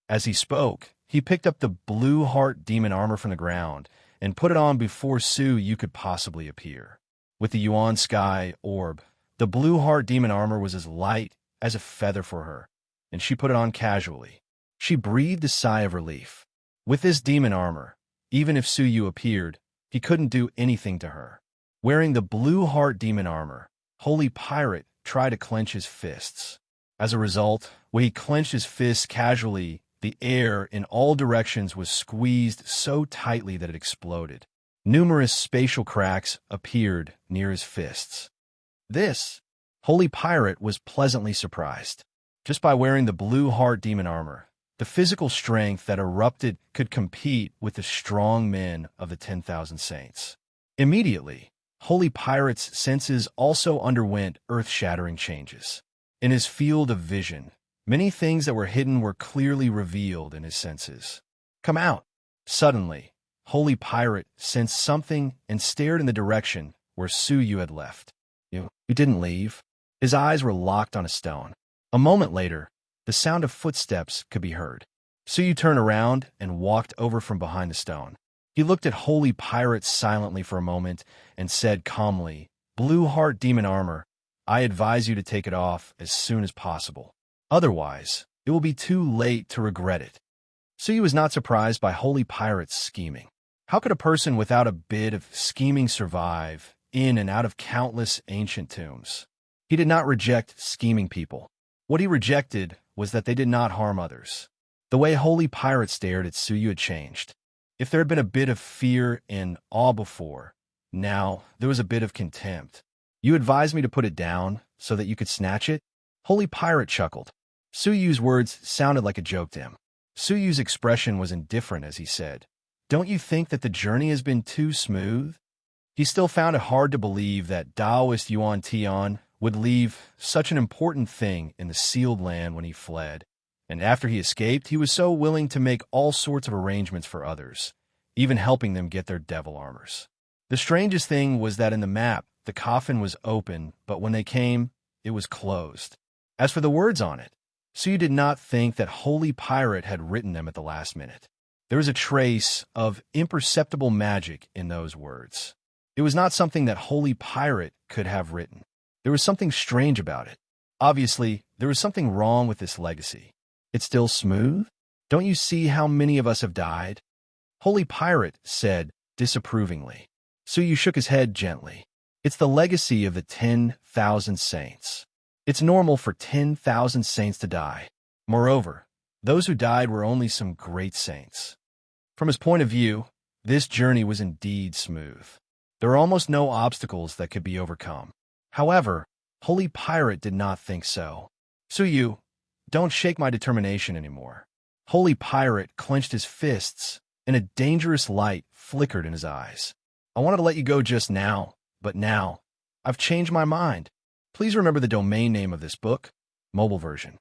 As he spoke, he picked up the Blue Heart demon armor from the ground and put it on before Su Yu could possibly appear. With the Yuan Sky orb, the Blue Heart demon armor was as light as a feather for her, and she put it on casually. She breathed a sigh of relief. With this demon armor, even if Su Yu appeared, he couldn't do anything to her. Wearing the Blue Heart demon armor, Holy Pirate tried to clench his fists. As a result, when he clenched his fists casually, the air in all directions was squeezed so tightly that it exploded. Numerous spatial cracks appeared near his fists. This, Holy Pirate was pleasantly surprised. Just by wearing the Blue Heart demon armor, the physical strength that erupted could compete with the strong men of the 10,000 Saints. Immediately, Holy Pirate's senses also underwent earth-shattering changes. In his field of vision, many things that were hidden were clearly revealed in his senses. Come out! Suddenly, Holy Pirate sensed something and stared in the direction where Su Yu had left. You didn't leave? His eyes were locked on a stone. A moment later, the sound of footsteps could be heard. Su Yu turned around and walked over from behind the stone. He looked at Holy Pirate silently for a moment and said calmly, Blue Heart demon armor, I advise you to take it off as soon as possible. Otherwise, it will be too late to regret it. Su Yu was not surprised by Holy Pirate's scheming. How could a person without a bit of scheming survive in and out of countless ancient tombs? He did not reject scheming people. What he rejected was that they did not harm others. The way Holy Pirate stared at Su Yu had changed. If there had been a bit of fear and awe before, now there was a bit of contempt. You advised me to put it down so that you could snatch it? Holy Pirate chuckled. Su Yu's words sounded like a joke to him. Su Yu's expression was indifferent as he said, Don't you think that the journey has been too smooth? He still found it hard to believe that Taoist Yuan Tian would leave such an important thing in the sealed land when he fled. And after he escaped, he was so willing to make all sorts of arrangements for others, even helping them get their devil armors. The strangest thing was that in the map, the coffin was open, but when they came, it was closed. As for the words on it, Su Yu did not think that Holy Pirate had written them at the last minute. There was a trace of imperceptible magic in those words. It was not something that Holy Pirate could have written. There was something strange about it. Obviously, there was something wrong with this legacy. It's still smooth? Don't you see how many of us have died? Holy Pirate said disapprovingly. Su Yu shook his head gently. It's the legacy of the 10,000 saints. It's normal for 10,000 saints to die. Moreover, those who died were only some great saints. From his point of view, this journey was indeed smooth. There are almost no obstacles that could be overcome. However, Holy Pirate did not think so. So you don't shake my determination anymore. Holy Pirate clenched his fists, and a dangerous light flickered in his eyes. I wanted to let you go just now, but now I've changed my mind. Please remember the domain name of this book, mobile version.